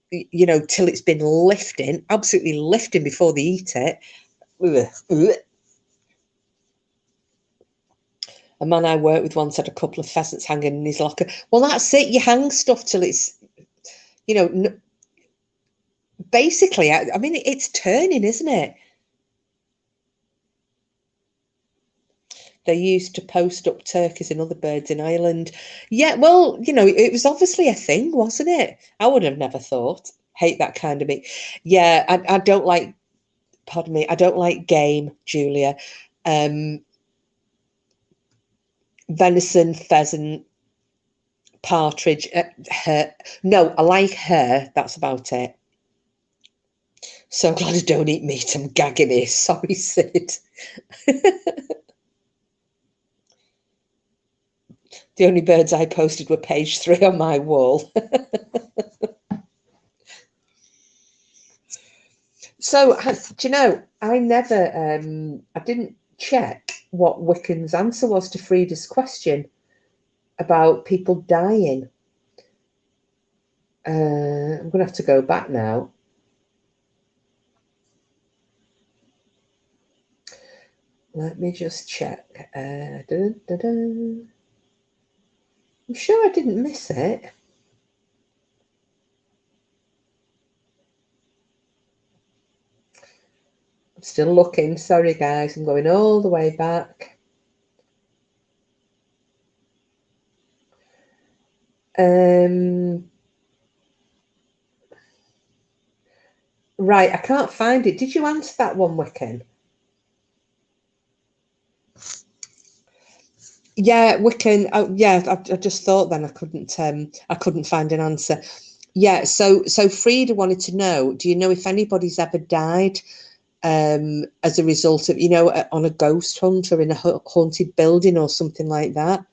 till it's been lifting, absolutely lifting before they eat it. A man I worked with once had a couple of pheasants hanging in his locker. Well, that's it. You hang stuff till it's, basically, I mean, it's turning, isn't it? They used to post up turkeys and other birds in Ireland. Yeah, well, it was obviously a thing, wasn't it? I would have never thought. Hate that kind of meat. Yeah, I don't like, pardon me, I don't like game, Julia. Venison, pheasant, partridge, hare. No, I like hare. That's about it. So glad I don't eat meat. I'm gagging here. Sorry, Sid. The only birds I posted were page 3 on my wall. So, do you know, I didn't check what Wiccan's answer was to Frida's question about people dying. I'm going to have to go back now. Let me just check. I'm sure I didn't miss it. I'm still looking. Sorry, guys. I'm going all the way back. Right, I can't find it. Did you answer that one, Wiccan? Yeah, Wiccan. Oh, yeah, I just thought then I couldn't find an answer. Yeah, so Frida wanted to know, do you know if anybody's ever died as a result of, on a ghost hunt or in a haunted building or something like that?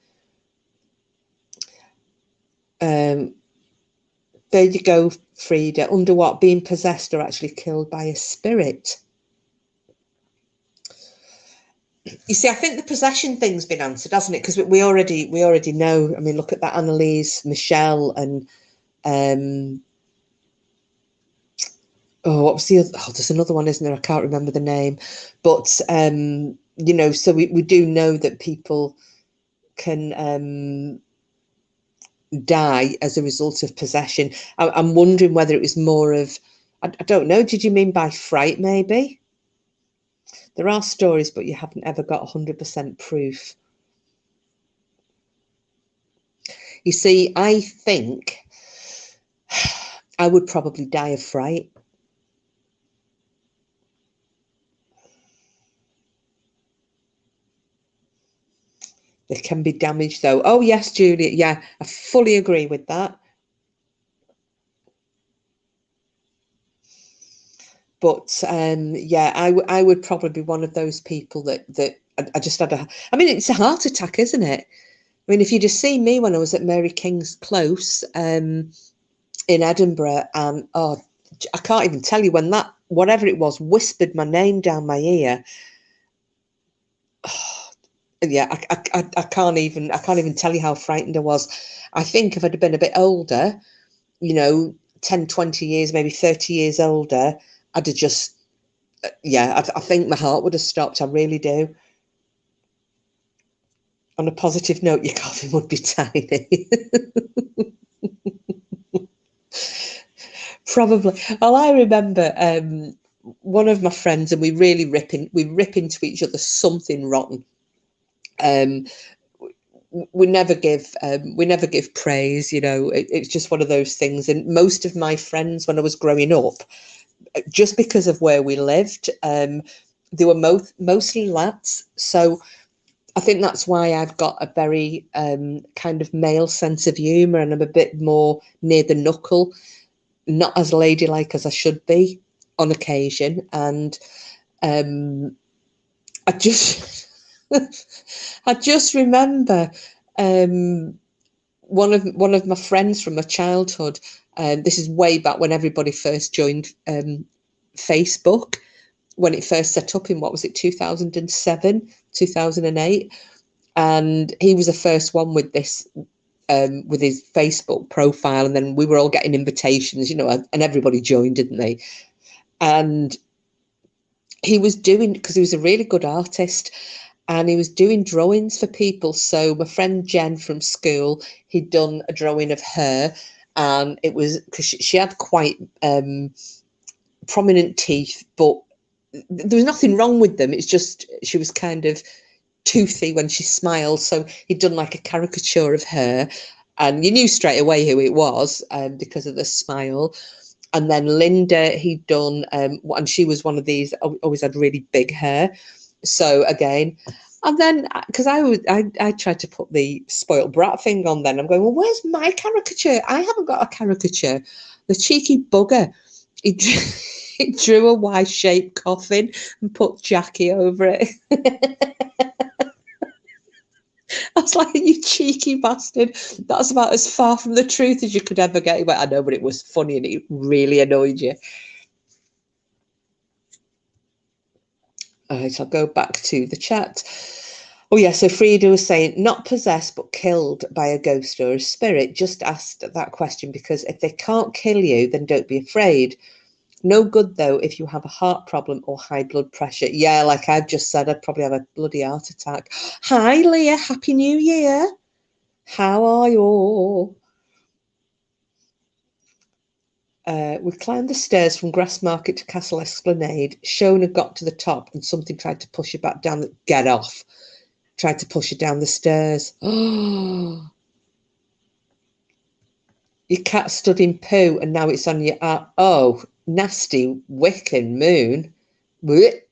there you go, Frida. Under what? Being possessed or actually killed by a spirit. You see, I think the possession thing's been answered, hasn't it? Because we already know. I mean, look at that Annalise, Michelle, and what was the other? Oh, there's another one, isn't there? I can't remember the name. But you know, so we do know that people can die as a result of possession. I'm wondering whether it was more of, I don't know. Did you mean by fright? Maybe. There are stories, but you haven't ever got 100% proof. You see, I think I would probably die of fright. There can be damage, though. Oh, yes, Juliet. Yeah, I fully agree with that. But yeah, I would probably be one of those people that I just had a. I mean, it's a heart attack, isn't it? I mean, if you'd have seen me when I was at Mary King's Close in Edinburgh, and oh, I can't even tell you when that whatever it was whispered my name down my ear. Oh, yeah, I can't even tell you how frightened I was. I think if I'd have been a bit older, you know, 10, 20 years, maybe 30 years older, I'd have just, yeah, I think my heart would have stopped. I really do. On a positive note, your coffin would be tiny. Probably. Well, I remember one of my friends, and we rip into each other something rotten. Um, we never give praise, you know. It's just one of those things. And most of my friends, when I was growing up, just because of where we lived, they were mostly lads. So I think that's why I've got a very kind of male sense of humour, and I'm a bit more near the knuckle, not as ladylike as I should be on occasion. And I just I just remember one of my friends from my childhood. This is way back when everybody first joined Facebook, when it first set up in, what was it, 2007, 2008, and he was the first one with this. With his Facebook profile, and then we were all getting invitations, you know, and everybody joined, didn't they? And he was doing, because he was a really good artist, and he was doing drawings for people. So my friend Jen from school, he'd done a drawing of her, and it was because she had quite prominent teeth, but there was nothing wrong with them. It's just she was kind of toothy when she smiled. So he'd done like a caricature of her, and you knew straight away who it was because of the smile. And then Linda, he'd done, and she was one of these, always had really big hair. So again, and then because I tried to put the spoiled brat thing on, then I'm going, well, where's my caricature? I haven't got a caricature. The cheeky bugger. He drew a Y-shaped coffin and put Jackie over it. I was like, you cheeky bastard. That's about as far from the truth as you could ever get. He went, I know, but it was funny and it really annoyed you. All right, I'll go back to the chat. Oh, yeah, so Frida was saying, not possessed, but killed by a ghost or a spirit. Just asked that question because if they can't kill you, then don't be afraid. No good, though, if you have a heart problem or high blood pressure. Yeah, like I've just said, I'd probably have a bloody heart attack. Hi, Leah. Happy New Year. How are you? We climbed the stairs from Grassmarket to Castle Esplanade. Shona got to the top and something tried to push her back down. Get off. Tried to push her down the stairs. Oh, your cat stood in poo and now it's on your arm. Oh, nasty Wiccan moon. Blech.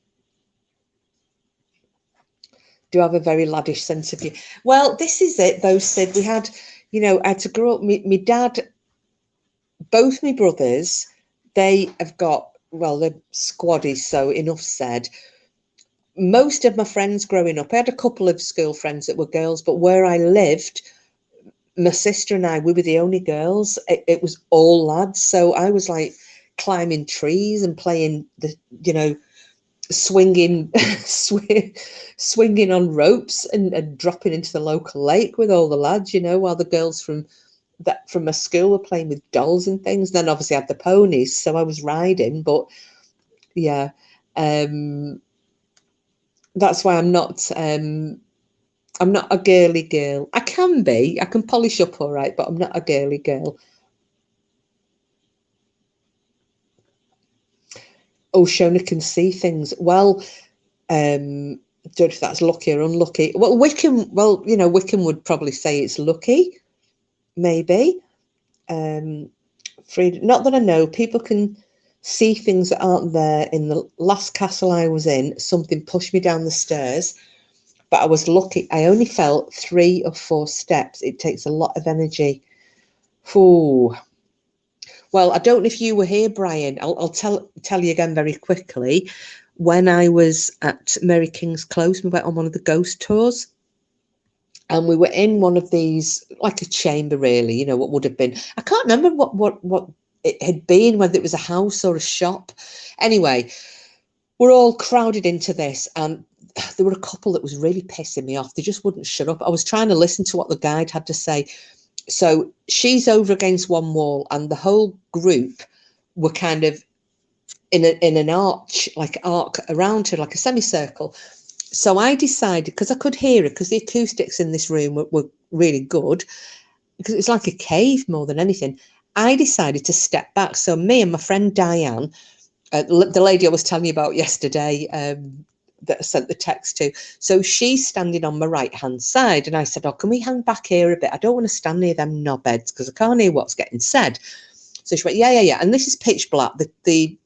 Do have a very laddish sense of you. Well, this is it, though, Sid. We had, you know, I had to grow up. My dad, both my brothers, they have got, well, they're squaddies, so enough said. Most of my friends growing up, I had a couple of school friends that were girls, but where I lived, my sister and I, we were the only girls. It was all lads. So I was like climbing trees and playing the, swinging, swinging on ropes and dropping into the local lake with all the lads, while the girls from my school were playing with dolls and things. Then obviously I had the ponies, so I was riding. But yeah, that's why I'm not a girly girl. I can be. I can polish up all right, but I'm not a girly girl. Oh, Shona can see things. Well, don't know if that's lucky or unlucky. Well, Wickham would probably say it's lucky, maybe. Not that I know. People can see things that aren't there. In the last castle I was in, something pushed me down the stairs, but I was lucky. I only fell 3 or 4 steps. It takes a lot of energy. Ooh. Well, I don't know if you were here, Brian. I'll tell you again very quickly. When I was at Mary King's Close, we went on one of the ghost tours. And we were in one of these, like a chamber, really, what would have been. I can't remember what it had been, whether it was a house or a shop. Anyway, we're all crowded into this, and there were a couple that was really pissing me off. They just wouldn't shut up. I was trying to listen to what the guide had to say. So she's over against one wall, and the whole group were kind of in an arc around her, like a semicircle. So I decided, because I could hear her, because the acoustics in this room were really good, because it's like a cave more than anything. I decided to step back. So me and my friend Diane, the lady I was telling you about yesterday, that I sent the text to. So she's standing on my right-hand side. And I said, oh, can we hang back here a bit? I don't want to stand near them knobheads because I can't hear what's getting said. So she went, yeah. And this is pitch black. The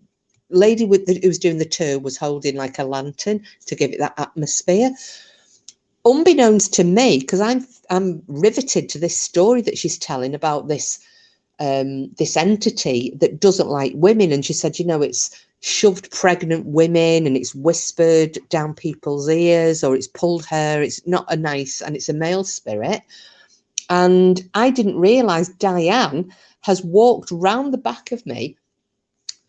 lady who was doing the tour was holding like a lantern to give it that atmosphere. Unbeknownst to me, because I'm riveted to this story that she's telling about this entity that doesn't like women. And she said, it's shoved pregnant women and it's whispered down people's ears, or it's pulled hair. It's not a nice, and it's a male spirit. And I didn't realize Diane has walked round the back of me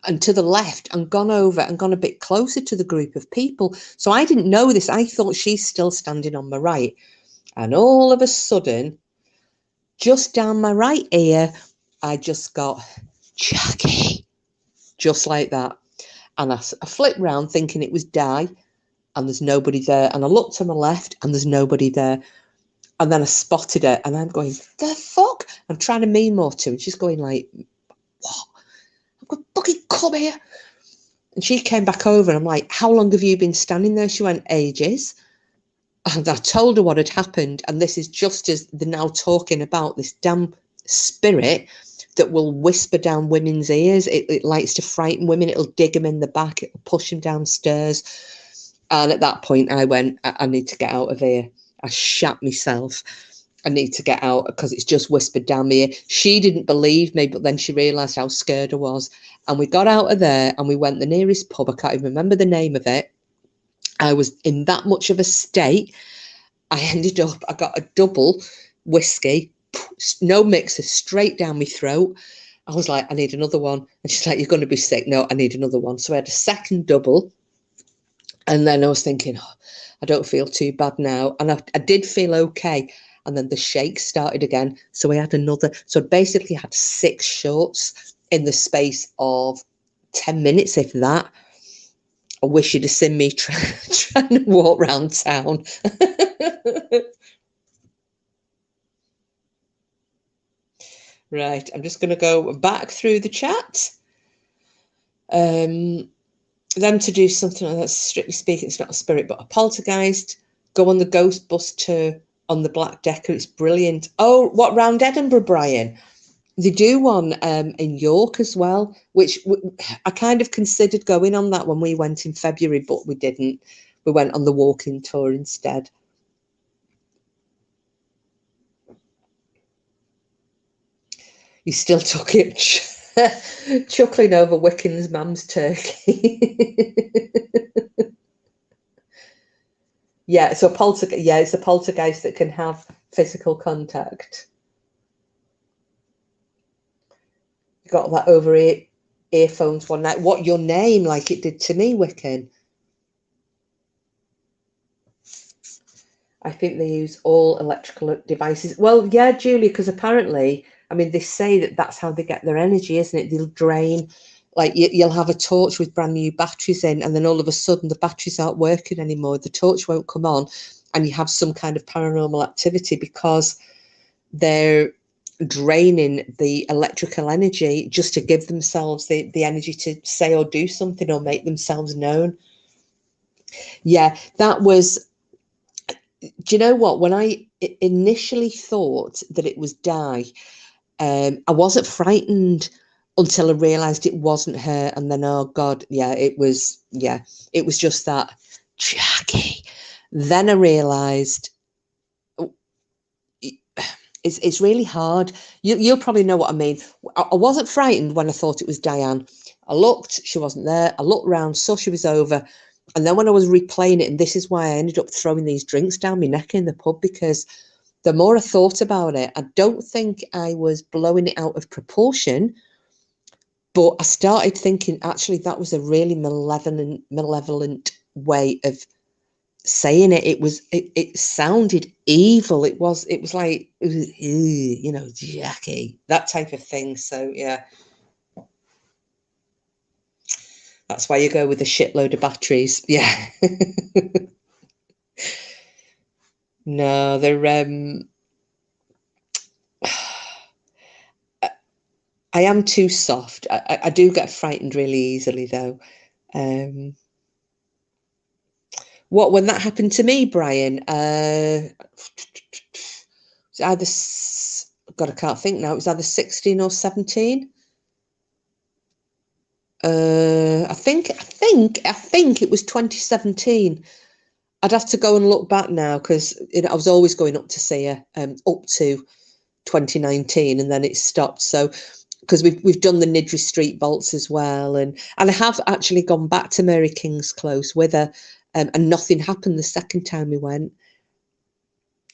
and to the left and gone over and gone a bit closer to the group of people. So I didn't know this. I thought she's still standing on my right. And all of a sudden, just down my right ear, I just got Jackie, just like that. And I flipped round thinking it was Di, and there's nobody there. And I looked to my left and there's nobody there. And then I spotted her and I'm going, the fuck? I'm trying to mean more to her. And she's going like, what? I'm going, fucking come here. And she came back over and I'm like, how long have you been standing there? She went, ages. And I told her what had happened. And this is just as they're now talking about this damn spirit that will whisper down women's ears. It likes to frighten women. It'll dig them in the back. It'll push them downstairs. And at that point, I went, I need to get out of here. I shat myself. I need to get out because it's just whispered down my ear. She didn't believe me, but then she realised how scared I was. And we got out of there and we went the nearest pub. I can't even remember the name of it. I was in that much of a state. I got a double whiskey, no mixer, straight down my throat. I was like, I need another one. And she's like, you're going to be sick. No, I need another one. So I had a second double. And then I was thinking, oh, I don't feel too bad now. And I did feel okay. And then the shake started again. So we had another. So I basically had 6 shots in the space of 10 minutes, if that. I wish you'd have seen me trying to walk around town. Right, I'm just going to go back through the chat. Them to do something like that, strictly speaking, it's not a spirit, but a poltergeist. Go on the ghost bus tour on the Black Decker. It's brilliant. Oh, what, round Edinburgh, Brian? They do one in York as well, which I kind of considered going on that when we went in February, but we didn't. We went on the walking tour instead. You still took it, chuckling over Wickham's mum's turkey. Yeah, so it's a poltergeist that can have physical contact. got that over earphones one night. What your name, like it did to me, Wiccan. I think they use all electrical devices. Well, yeah, Julie, because apparently, I mean, they say that that's how they get their energy, isn't it? They'll drain, like you'll have a torch with brand new batteries in, and then all of a sudden the batteries aren't working anymore. The torch won't come on, and you have some kind of paranormal activity because they're draining the electrical energy just to give themselves the energy to say or do something or make themselves known. Yeah, that was. Do you know what? When I initially thought that it was Di, I wasn't frightened until I realised it wasn't her. And then, oh God, yeah, it was just that Jackie. Then I realised it's really hard. You'll probably know what I mean. I wasn't frightened when I thought it was Diane. I looked, she wasn't there. I looked round, saw she was over. And then when I was replaying it, and this is why I ended up throwing these drinks down my neck in the pub, because the more I thought about it, I don't think I was blowing it out of proportion, but I started thinking, actually, that was a really malevolent way of saying it. It sounded evil. It was like, you know, Jackie, that type of thing. So yeah. That's why you go with a shitload of batteries. Yeah. No, they're I am too soft. I do get frightened really easily though. When that happened to me, Brian, it's either God, I can't think now. It was either 16 or 17. I think it was 2017. I'd have to go and look back now because I was always going up to see her up to 2019, and then it stopped. So because we've done the Nidri Street vaults as well, and I have actually gone back to Mary King's Close with her, and nothing happened the second time we went.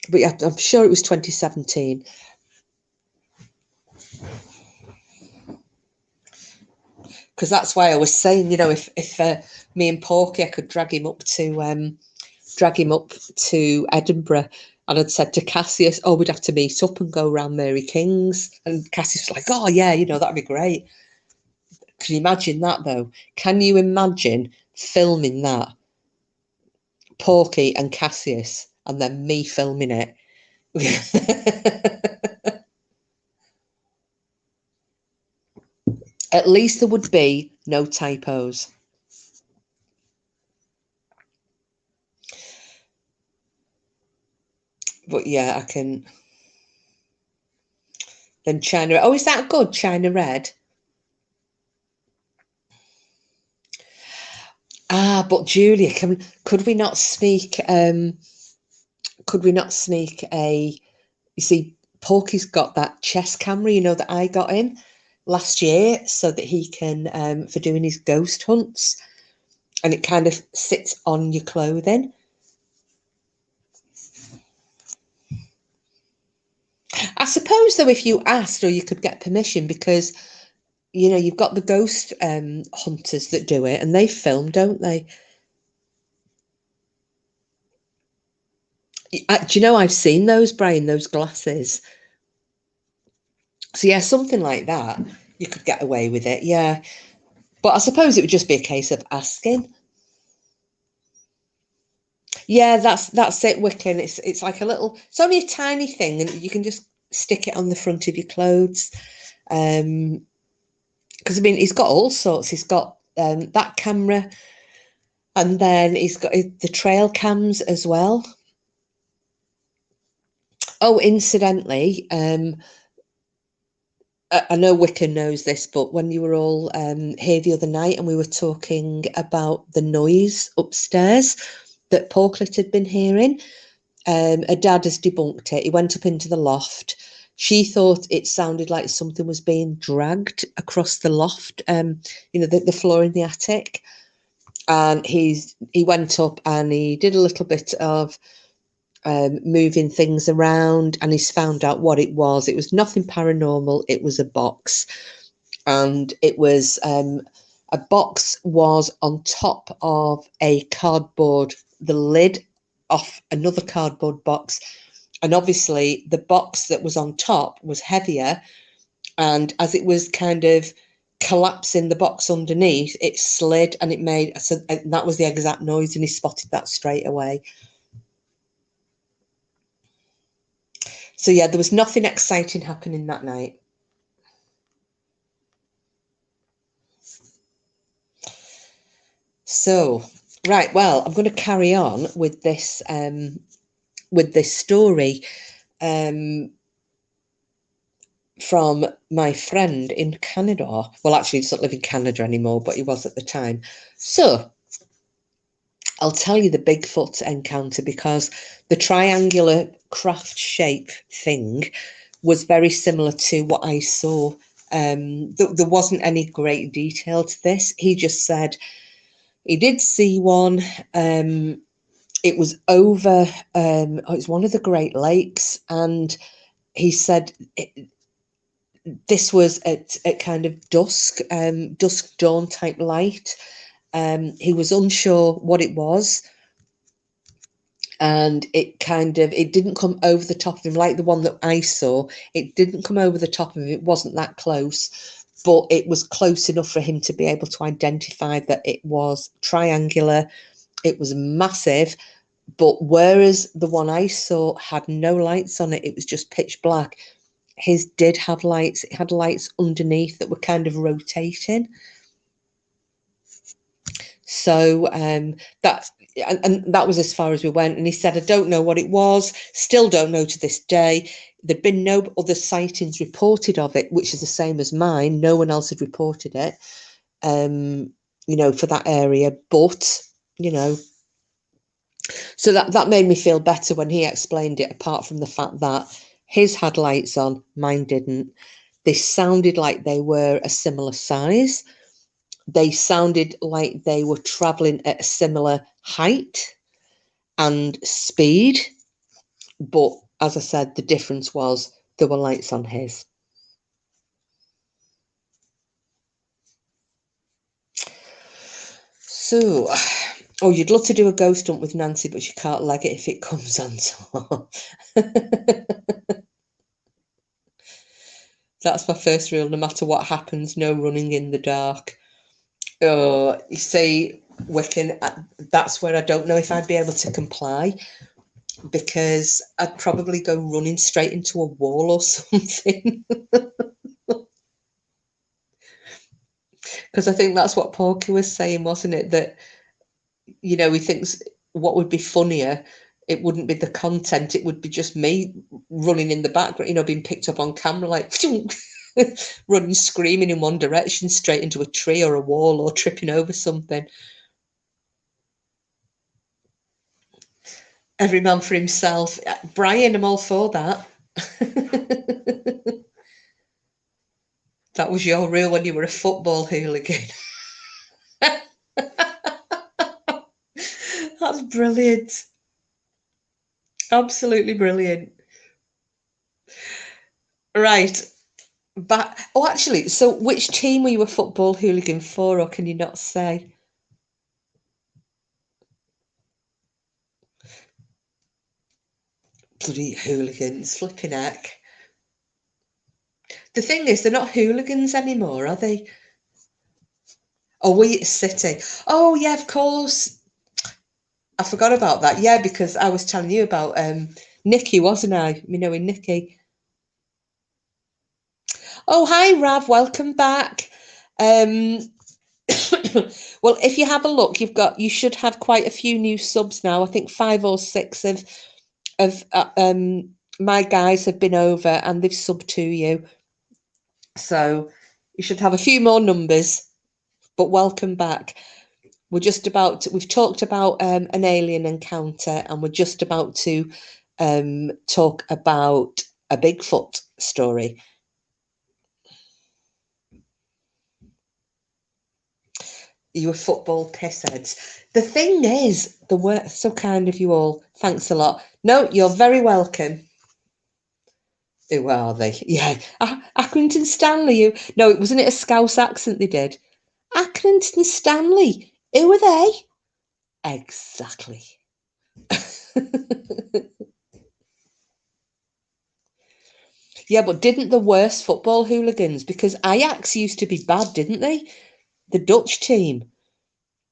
But yeah, I'm sure it was 2017. Because that's why I was saying, you know, if me and Porky, I could drag him up to Edinburgh, and I'd said to Cassius, oh, we'd have to meet up and go around Mary King's, and Cassius was like, oh yeah, you know, that'd be great. Can you imagine that though? Can you imagine filming that, Porky and Cassius, and then me filming it? At least there would be no typos. But yeah, I can. Then China. Oh, is that good? China Red. But Julia, could we not sneak? Could we not sneak a? You see, Porky's got that chest camera, you know, that I got him last year, so that he can for doing his ghost hunts, and it kind of sits on your clothing. I suppose though, if you asked, or you could get permission, because you know you've got the ghost hunters that do it, and they film, don't they? Do you know I've seen those, Brian? Those glasses. So yeah, something like that, you could get away with it. Yeah, but I suppose it would just be a case of asking. Yeah, that's it, Wiccan. It's like a little. It's only a tiny thing, and you can just stick it on the front of your clothes. Because I mean, he's got all sorts. He's got that camera, and then he's got the trail cams as well. Oh, incidentally, I know Wiccan knows this, but when you were all here the other night, and we were talking about the noise upstairs that Porklet had been hearing, her dad has debunked it. He went up into the loft. She thought it sounded like something was being dragged across the loft, you know, the floor in the attic. And he went up and he did a little bit of moving things around, and he's found out what it was. It was nothing paranormal. It was a box. and it was a box was on top of a cardboard, the lid off another cardboard box, and obviously the box that was on top was heavier, and as it was kind of collapsing the box underneath, it slid and it made, so that was the exact noise, and he spotted that straight away. So yeah, there was nothing exciting happening that night. So, right, well, I'm going to carry on with this story from my friend in Canada. Well, actually, he doesn't live in Canada anymore, but he was at the time. So, I'll tell you the Bigfoot encounter, because the triangular craft shape thing was very similar to what I saw. There wasn't any great detail to this. He just said he did see one. It was over, it's one of the Great Lakes, and he said this was at kind of dusk dawn type light. He was unsure what it was, and it didn't come over the top of him like the one that I saw. It didn't come over the top of him. It wasn't that close, but it was close enough for him to be able to identify that it was triangular. It was massive, but whereas the one I saw had no lights on it, it was just pitch black. His did have lights. It had lights underneath that were kind of rotating. So that was as far as we went. And he said, I don't know what it was. Still don't know to this day. There'd been no other sightings reported of it, which is the same as mine. No one else had reported it, for that area. But, so that made me feel better when he explained it, apart from the fact that his had lights on, mine didn't. They sounded like they were a similar size. They sounded like they were traveling at a similar height and speed. But as I said, the difference was there were lights on his. So, you'd love to do a ghost hunt with Nancy, but you can't leg it if it comes on top. That's my first rule. No matter what happens, no running in the dark. Oh, you see, Wiccan, that's where I don't know if I'd be able to comply, because I'd probably go running straight into a wall or something. Because I think that's what Porky was saying, wasn't it? That, he thinks what would be funnier, it wouldn't be the content, it would be just me running in the background, being picked up on camera, like running, screaming in one direction straight into a tree or a wall, or tripping over something. Every man for himself. Brian, I'm all for that. That was your rule when you were a football hooligan. That's brilliant. Absolutely brilliant. Right. But actually, so which team were you a football hooligan for, or can you not say? Bloody hooligans, flipping heck. The thing is, they're not hooligans anymore, are they? Oh, we City. Oh, yeah, of course. I forgot about that. Yeah, because I was telling you about Nikki, wasn't I? In Nikki. Oh, hi, Rav. Welcome back. Well, if you have a look, you should have quite a few new subs now. I think 5 or 6 of my guys have been over and they've subbed to you. So you should have a few more numbers, but welcome back. We've talked about an alien encounter, and we're just about to talk about a Bigfoot story. You were football pissheads. The thing is, the word, so kind of you all. Thanks a lot. No, you're very welcome. Who are they? Yeah, Accrington Stanley. No, it wasn't it a Scouse accent they did. Accrington Stanley. Who are they? Exactly. Yeah, but didn't the worst football hooligans, because Ajax used to be bad, didn't they? The Dutch team,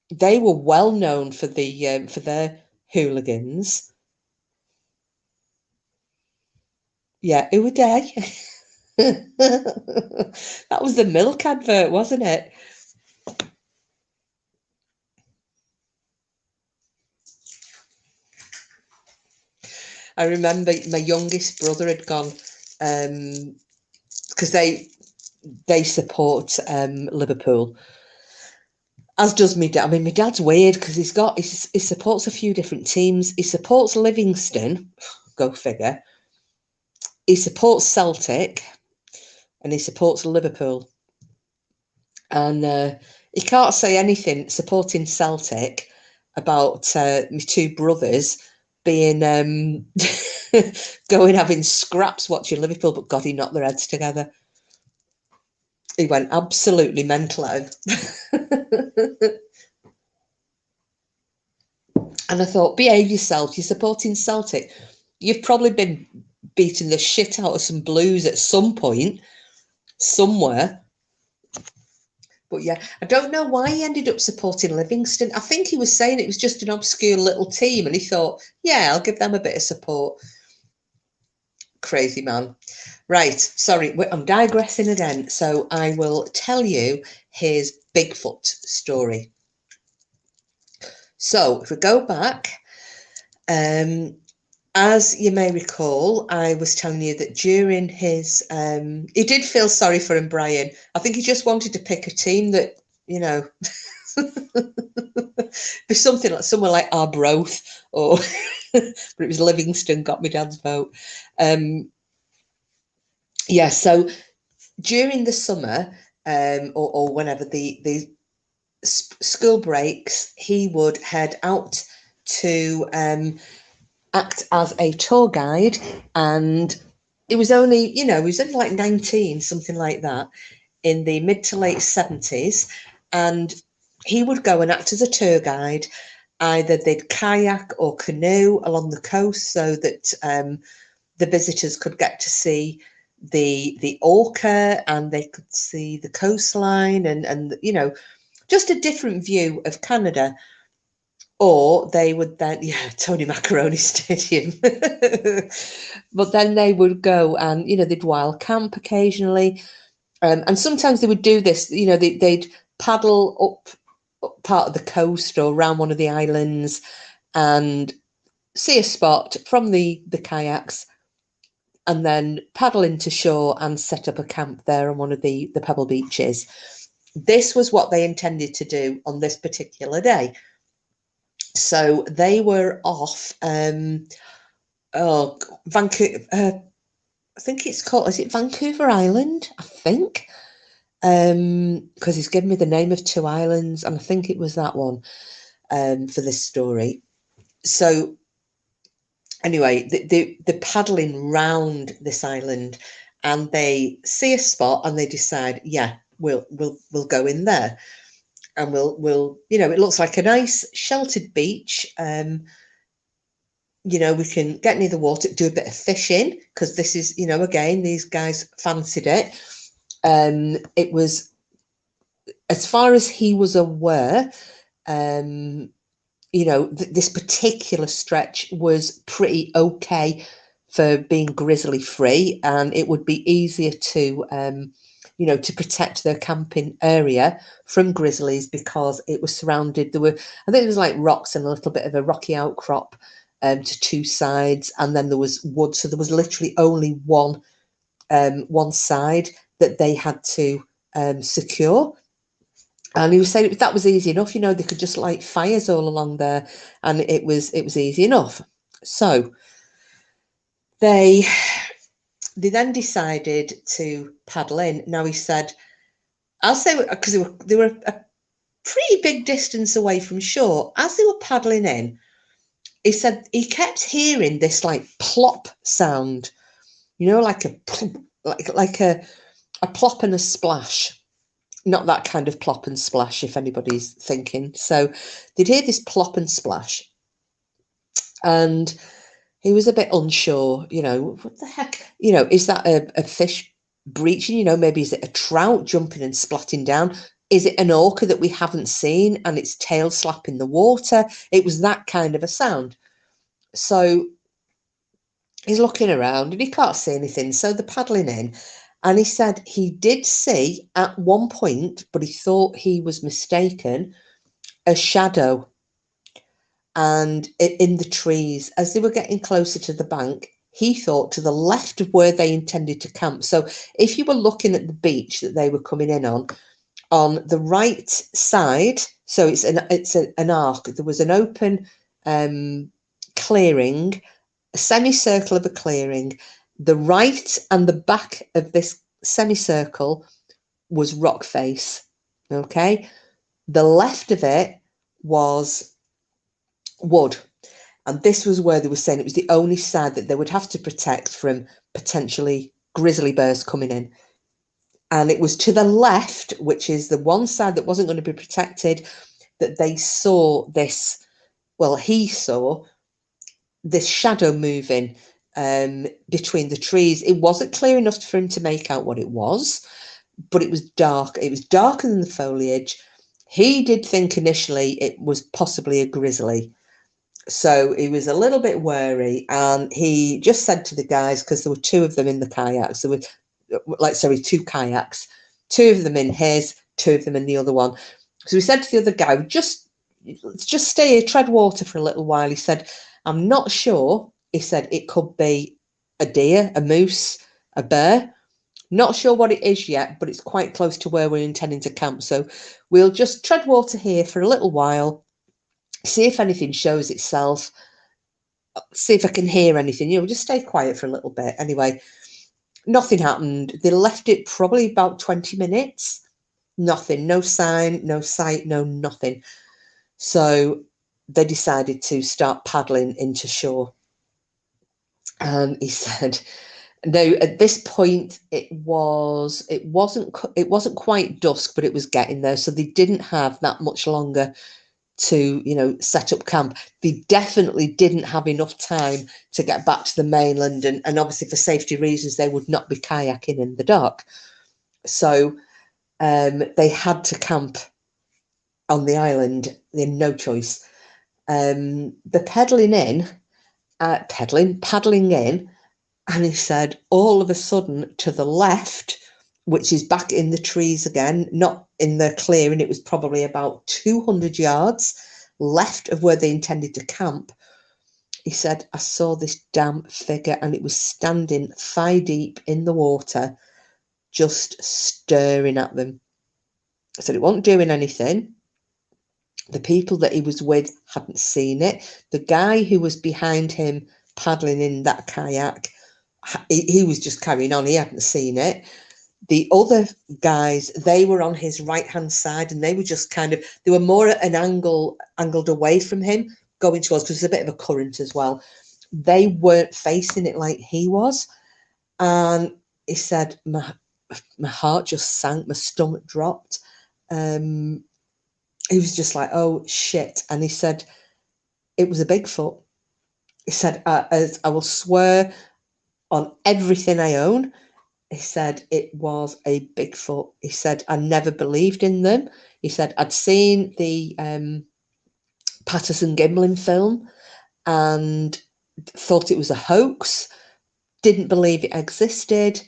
they were well known for their hooligans. Yeah, who were they? That was the milk advert, wasn't it? I remember my youngest brother had gone because they support Liverpool, as does my dad. I mean, my dad's weird because he supports a few different teams. He supports Livingston, go figure. He supports Celtic, and he supports Liverpool. And he can't say anything supporting Celtic about my two brothers being going having scraps watching Liverpool, but God, he knocked their heads together. He went absolutely mental at him. And I thought, behave yourself. You're supporting Celtic. You've probably been beating the shit out of some Blues at some point, somewhere. But yeah, I don't know why he ended up supporting Livingston. I think he was saying it was just an obscure little team, and he thought, yeah, I'll give them a bit of support. Crazy man. Right, sorry, I'm digressing again. So I will tell you his Bigfoot story. So if we go back, as you may recall, I was telling you that during his, he did feel sorry for him, Brian. I think he just wanted to pick a team that, you know, be something like somewhere like Arbroath, or but it was Livingston got my dad's vote. Yeah, so during the summer, or whenever the school breaks, he would head out to act as a tour guide, and it was only, he was only like 19, something like that, in the mid to late 70s, and he would go and act as a tour guide. Either they'd kayak or canoe along the coast so that the visitors could get to see the orca, and they could see the coastline, and just a different view of Canada. Or they would then, yeah, Tony Macaroni Stadium. But then they would go and, they'd wild camp occasionally. And sometimes they would do this, they'd paddle up part of the coast or around one of the islands and see a spot from the kayaks, and then paddle into shore and set up a camp there on one of the pebble beaches. This was what they intended to do on this particular day. So they were off Vancouver, I think it's called, is it Vancouver Island, I think, because he's given me the name of two islands, and I think it was that one for this story. So anyway, they're paddling round this island, and they see a spot, and they decide, yeah, we'll go in there, and we'll it looks like a nice sheltered beach. We can get near the water, do a bit of fishing, because this is, again, these guys fancied it. It was, as far as he was aware, this particular stretch was pretty okay for being grizzly free, and it would be easier to, to protect their camping area from grizzlies, because it was surrounded. I think it was like rocks and a little bit of a rocky outcrop to two sides, and then there was wood. So there was literally only one side that they had to secure. And he was saying that was easy enough. They could just light fires all along there, and it was easy enough. So they then decided to paddle in. Now he said, I'll say, because they were a pretty big distance away from shore. As they were paddling in, he said he kept hearing this like plop sound, you know, like a plop and a splash. Not that kind of plop and splash, if anybody's thinking. So they'd hear this plop and splash, and he was a bit unsure, you know, what the heck, you know, is that a fish breaching? You know, maybe is it a trout jumping and splatting down? Is it an orca that we haven't seen and its tail slapping the water? It was that kind of a sound. So he's looking around and he can't see anything. So they're paddling in. And he said he did see at one point, but he thought he was mistaken, a shadow. And in the trees, as they were getting closer to the bank, he thought to the left of where they intended to camp. So if you were looking at the beach that they were coming in on the right side, so it's an arc. There was an open clearing, a semicircle of a clearing. The right and the back of this semicircle was rock face. Okay, the left of it was wood. And this was where they were saying it was the only side that they would have to protect from potentially grizzly bears coming in. And it was to the left, which is the one side that wasn't going to be protected, that they saw this. Well, he saw this shadow moving between the trees. It wasn't clear enough for him to make out what it was, but it was dark. It was darker than the foliage. He did think initially it was possibly a grizzly. So he was a little bit wary, and he just said to the guys, because there were two of them in the kayaks, there were two kayaks, two of them in his, two of them in the other one. So he said to the other guy, just stay here, tread water for a little while. He said, I'm not sure. He said it could be a deer, a moose, a bear. Not sure what it is yet, but it's quite close to where we're intending to camp. So we'll just tread water here for a little while, see if anything shows itself, see if I can hear anything, you know, just stay quiet for a little bit. Anyway, nothing happened. They left it probably about 20 minutes. Nothing, no sign, no sight, no nothing. So they decided to start paddling into shore. He said, no, at this point it wasn't quite dusk, but it was getting there. So they didn't have that much longer to, you know, set up camp. They definitely didn't have enough time to get back to the mainland, and obviously for safety reasons they would not be kayaking in the dark. So they had to camp on the island. They had no choice. The paddling in, and he said all of a sudden to the left, which is back in the trees again, not in the clearing, it was probably about 200 yards left of where they intended to camp. He said, I saw this damn figure, and it was standing thigh deep in the water, just staring at them. I said, it wasn't doing anything. The people that he was with hadn't seen it. The guy who was behind him paddling in that kayak, he was just carrying on. He hadn't seen it. The other guys, they were on his right-hand side, and they were just they were more at an angled away from him, going towards, because there's a bit of a current as well. They weren't facing it like he was. And he said, my heart just sank, my stomach dropped. He was just like, oh, shit. And he said, it was a Bigfoot. He said, I will swear on everything I own. He said it was a Bigfoot. He said, I never believed in them. He said, I'd seen the Patterson-Gimlin film and thought it was a hoax, didn't believe it existed.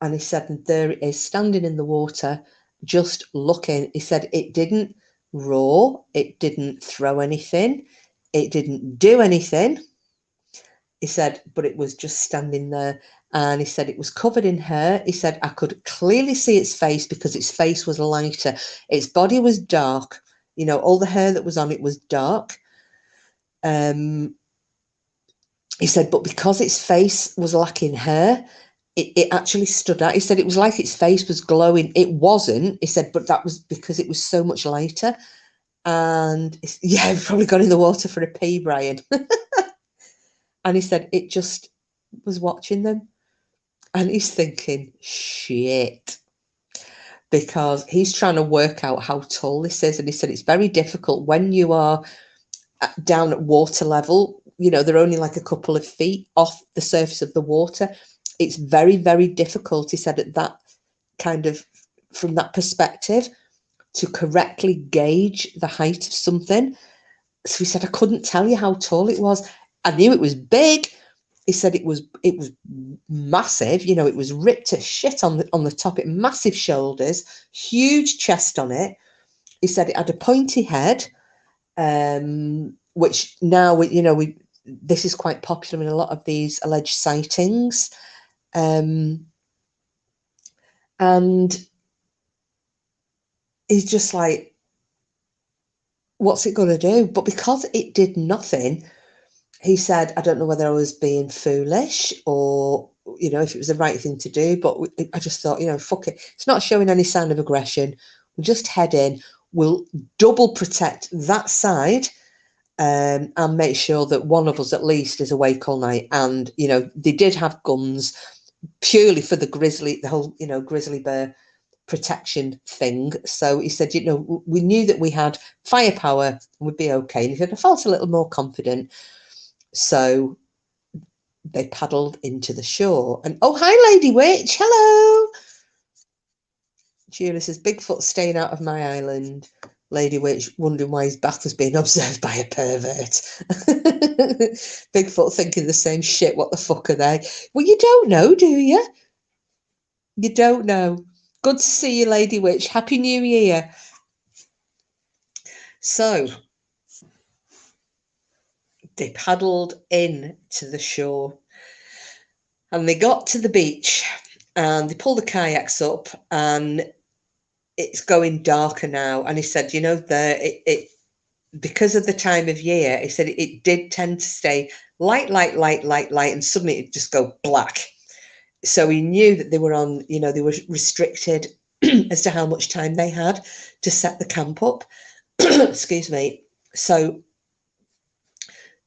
And he said, and there it is, standing in the water, just looking. He said, it didn't roar, it didn't throw anything, it didn't do anything. He said, but it was just standing there. And he said it was covered in hair. He said, I could clearly see its face because its face was lighter. Its body was dark. You know, all the hair that was on it was dark. He said, but because its face was lacking hair, it actually stood out. He said it was like its face was glowing. It wasn't. He said, but that was because it was so much lighter. And yeah, I've probably gone in the water for a pee, Brian. And he said it just was watching them. And he's thinking, shit, because he's trying to work out how tall this is. And he said it's very difficult when you are down at water level. You know, they're only like a couple of feet off the surface of the water. It's very, very difficult, he said, at that kind of, from that perspective, to correctly gauge the height of something. So he said, I couldn't tell you how tall it was. I knew it was big. He said it was massive. You know, it was ripped to shit on the top. It massive shoulders, huge chest on it. He said it had a pointy head, which now this is quite popular in a lot of these alleged sightings, and he's just like, what's it going to do? But because it did nothing, he said, I don't know whether I was being foolish or, you know, if it was the right thing to do, but I just thought, you know, fuck it. It's not showing any sign of aggression. We'll just head in. We'll double protect that side, and make sure that one of us at least is awake all night. And, you know, they did have guns purely for the whole, you know, grizzly bear protection thing. So he said, you know, we knew that we had firepower and would be okay. And he said, I felt a little more confident. So they paddled into the shore. And oh, hi, Lady Witch. Hello. Julia says, Bigfoot staying out of my island. Lady Witch wondering why his bath was being observed by a pervert. Bigfoot thinking the same shit. What the fuck are they? Well, you don't know, do you? You don't know. Good to see you, Lady Witch. Happy New Year. So they paddled in to the shore and they got to the beach and they pulled the kayaks up and it's going darker now. And he said, you know, because of the time of year, he said it did tend to stay light, and suddenly it'd just go black. So he knew that they were on, you know, they were restricted as to how much time they had to set the camp up. Excuse me. So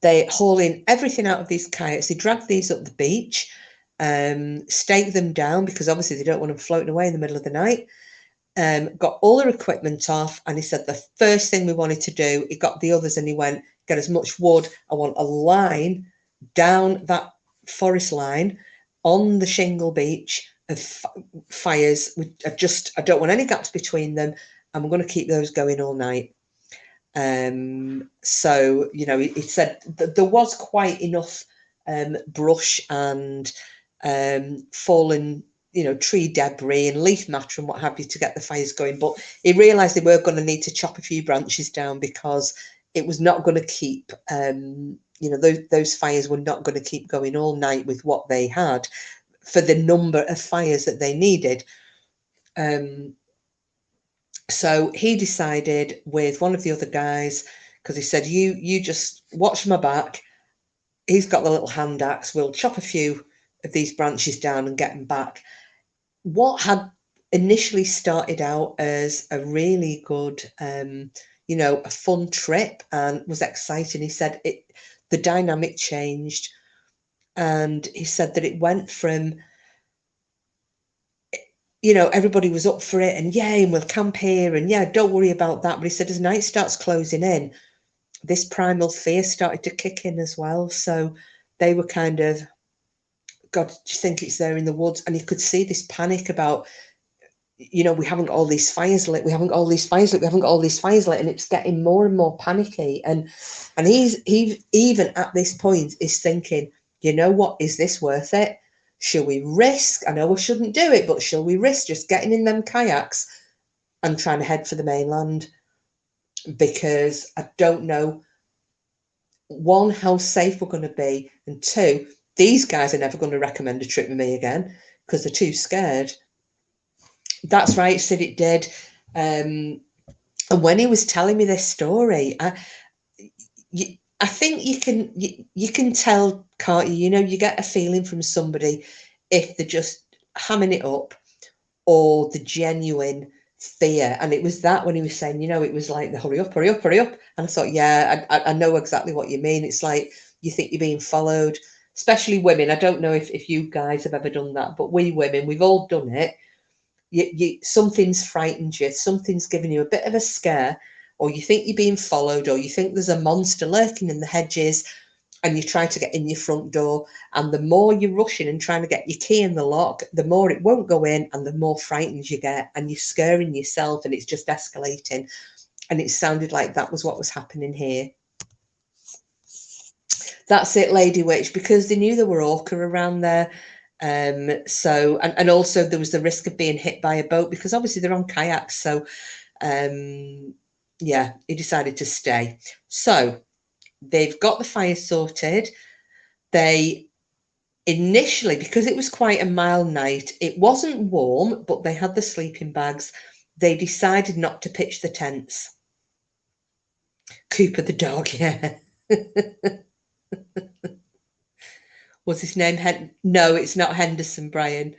they haul in everything out of these kayaks. They drag these up the beach, stake them down because obviously they don't want them floating away in the middle of the night. Got all their equipment off, and he said the first thing we wanted to do, he got the others and he went, get as much wood. I want a line down that forest line on the shingle beach of fires. I don't want any gaps between them, and we're going to keep those going all night. So, you know, he said that there was quite enough brush and fallen, you know, tree debris and leaf matter and what have you to get the fires going. But he realised they were going to need to chop a few branches down because it was not going to keep, you know, those fires were not going to keep going all night with what they had for the number of fires that they needed. So he decided with one of the other guys, because he said, you just watch my back. He's got the little hand axe. We'll chop a few of these branches down and get them back. What had initially started out as a really good, you know, a fun trip and was exciting. He said the dynamic changed, and he said that it went from, you know, everybody was up for it and yay, and we'll camp here and yeah, don't worry about that. But he said as night starts closing in, this primal fear started to kick in as well. So they were kind of, God, do you think it's there in the woods? And you could see this panic about, you know, we haven't got all these fires lit. We haven't got all these fires lit. We haven't got all these fires lit. And it's getting more and more panicky. And he even at this point is thinking, you know what, is this worth it? Shall we risk? I know we shouldn't do it, but shall we risk just getting in them kayaks and trying to head for the mainland? Because I don't know, one, how safe we're going to be, and two, these guys are never going to recommend a trip with me again because they're too scared. That's right, Sid, it did. And when he was telling me this story, I think you can tell, can't you? You know, you get a feeling from somebody if they're just hamming it up or the genuine fear. And it was that when he was saying, you know, it was like the hurry up, hurry up, hurry up. And I thought, yeah, I know exactly what you mean. It's like you think you're being followed. especially women. I don't know if you guys have ever done that, but we women, we've all done it. Something's frightened you, something's given you a bit of a scare, or you think you're being followed, or you think there's a monster lurking in the hedges, and you try to get in your front door, and the more you're rushing and trying to get your key in the lock, the more it won't go in, and the more frightened you get, and you're scaring yourself, and it's just escalating. And it sounded like that was what was happening here. That's it, Lady Witch, because they knew there were orca around there. So, and also there was the risk of being hit by a boat, because obviously they're on kayaks. So, yeah, he decided to stay. So they've got the fire sorted. They initially, because it was quite a mild night, it wasn't warm, but they had the sleeping bags. They decided not to pitch the tents. Cooper the dog, yeah. Was his name No, it's not Henderson, Brian.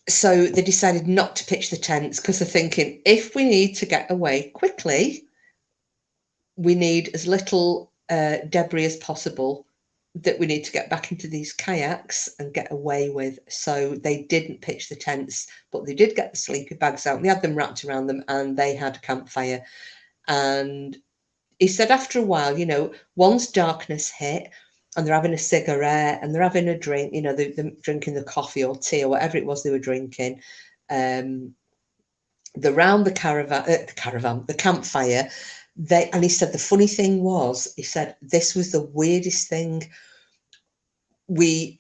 So they decided not to pitch the tents, because they're thinking, if we need to get away quickly, we need as little debris as possible that we need to get back into these kayaks and get away with. So they didn't pitch the tents, but they did get the sleeping bags out. They had them wrapped around them, and they had a campfire. And he said after a while, you know, once darkness hit and they're having a cigarette and they're having a drink, you know, they're drinking the coffee or tea or whatever it was they were drinking, the campfire, and he said the funny thing was, he said, this was the weirdest thing. They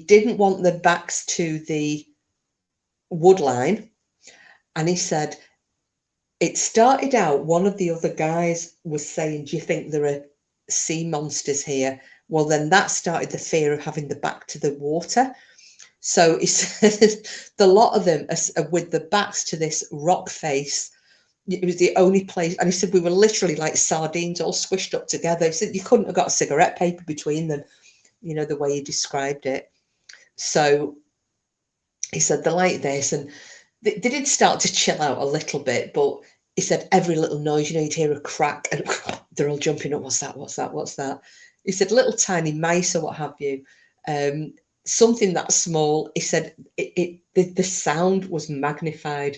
didn't want their backs to the wood line, and he said it started out, one of the other guys was saying, do you think there are sea monsters here? Well, then that started the fear of having the back to the water. So he said the lot of them are with the backs to this rock face. It was the only place, and he said we were literally like sardines all squished up together. He said you couldn't have got cigarette paper between them, you know, the way he described it. So he said they're like this, and they did start to chill out a little bit, but he said every little noise, you know, you'd hear a crack and they're all jumping up. What's that? What's that? What's that? He said little tiny mice or what have you. Something that small. He said the sound was magnified.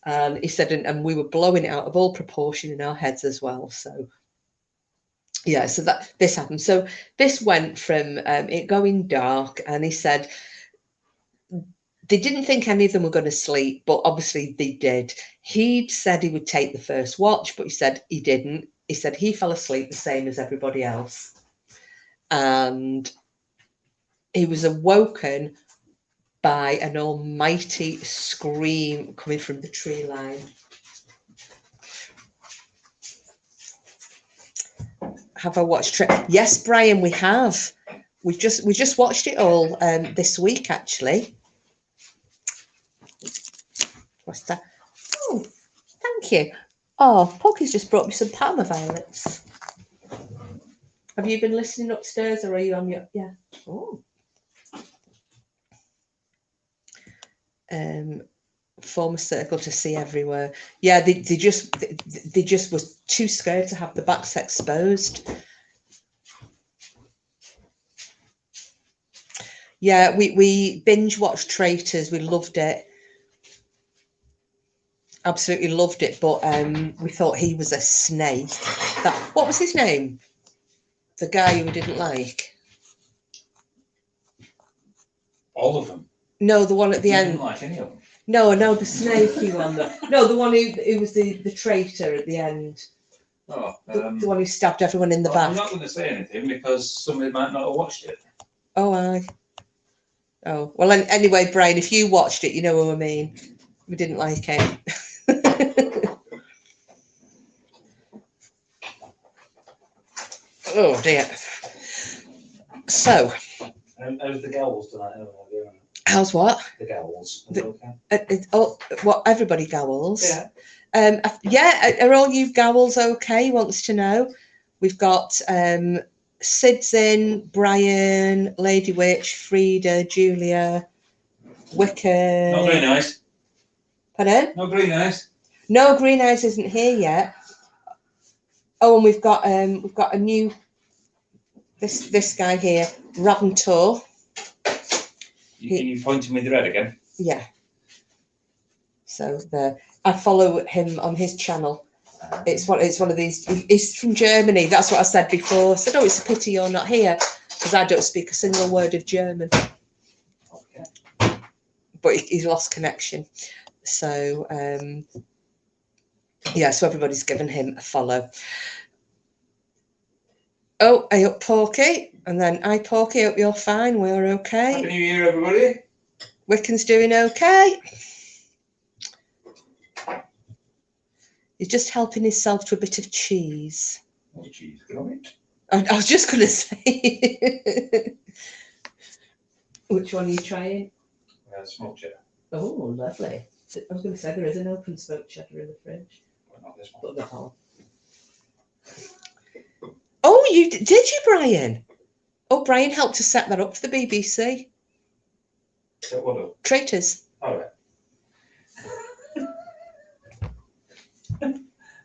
And he said, and we were blowing it out of all proportion in our heads as well. So yeah, so that this happened. So this went from it going dark, and he said they didn't think any of them were going to sleep, but obviously they did. He'd said he would take the first watch, but he said he didn't. He said he fell asleep the same as everybody else. And he was awoken by an almighty scream coming from the tree line. Have I watched it? Yes, Brian, we have. We just watched it all this week, actually. What's that? Oh, thank you. Oh, Pocky's just brought me some Parma violets. Have you been listening upstairs, or are you on your... Yeah. Oh. Form a circle to see everywhere. Yeah, they just was too scared to have the backs exposed. Yeah, we binge watched Traitors. We loved it. Absolutely loved it, but we thought he was a snake. What was his name? The guy who we didn't like. All of them. No, the one at the end. Didn't like any of them. No, the snaky one. No, the one who was the traitor at the end. Oh, the one who stabbed everyone in the back. I'm not going to say anything because somebody might not have watched it. Oh, aye. Oh, well, anyway, Brian, if you watched it, you know what I mean. We didn't like it. Oh, dear. So. How's the gals tonight? How's what? The gals. What, everybody gowls? Yeah. Yeah, are all you gowls okay? Wants to know. We've got Sid's in, Brian, Lady Witch, Frida, Julia, Wicked. Not green eyes. Pardon? No green eyes. No, Green Eyes isn't here yet. Oh, and we've got a new this guy here, Raventor. You pointing with the red again? Yeah. So I follow him on his channel. It's one of these. He's from Germany. That's what I said before. I said, "Oh, it's a pity you're not here because I don't speak a single word of German." Okay. But he's lost connection. So yeah. So everybody's given him a follow. Oh, hey up, Porky, and then hi, Porky. Hope you're fine. We're okay. Happy New Year, everybody. Wiccan's doing okay. He's just helping himself to a bit of cheese. Oh, cheese, good on it. I was just going to say. Which one are you trying? Smoked cheddar. Oh, lovely. I was going to say there is an open smoked cheddar in the fridge. But not this one. But not all. Oh, did you, Brian? Oh, Brian helped to set that up for the BBC. Set what up? Traitors. All right.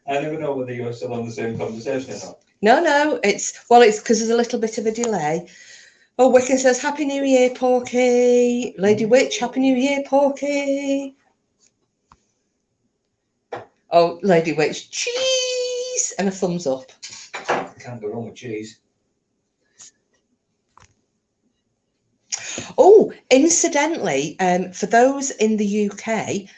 I never know whether you're still on the same conversation or not. No, it's because there's a little bit of a delay. Oh, Wiccan says, Happy New Year, Porky. Lady Witch, Happy New Year, Porky. Oh, Lady Witch, cheese! And a thumbs up. Can't go wrong with cheese. Oh, incidentally, for those in the UK,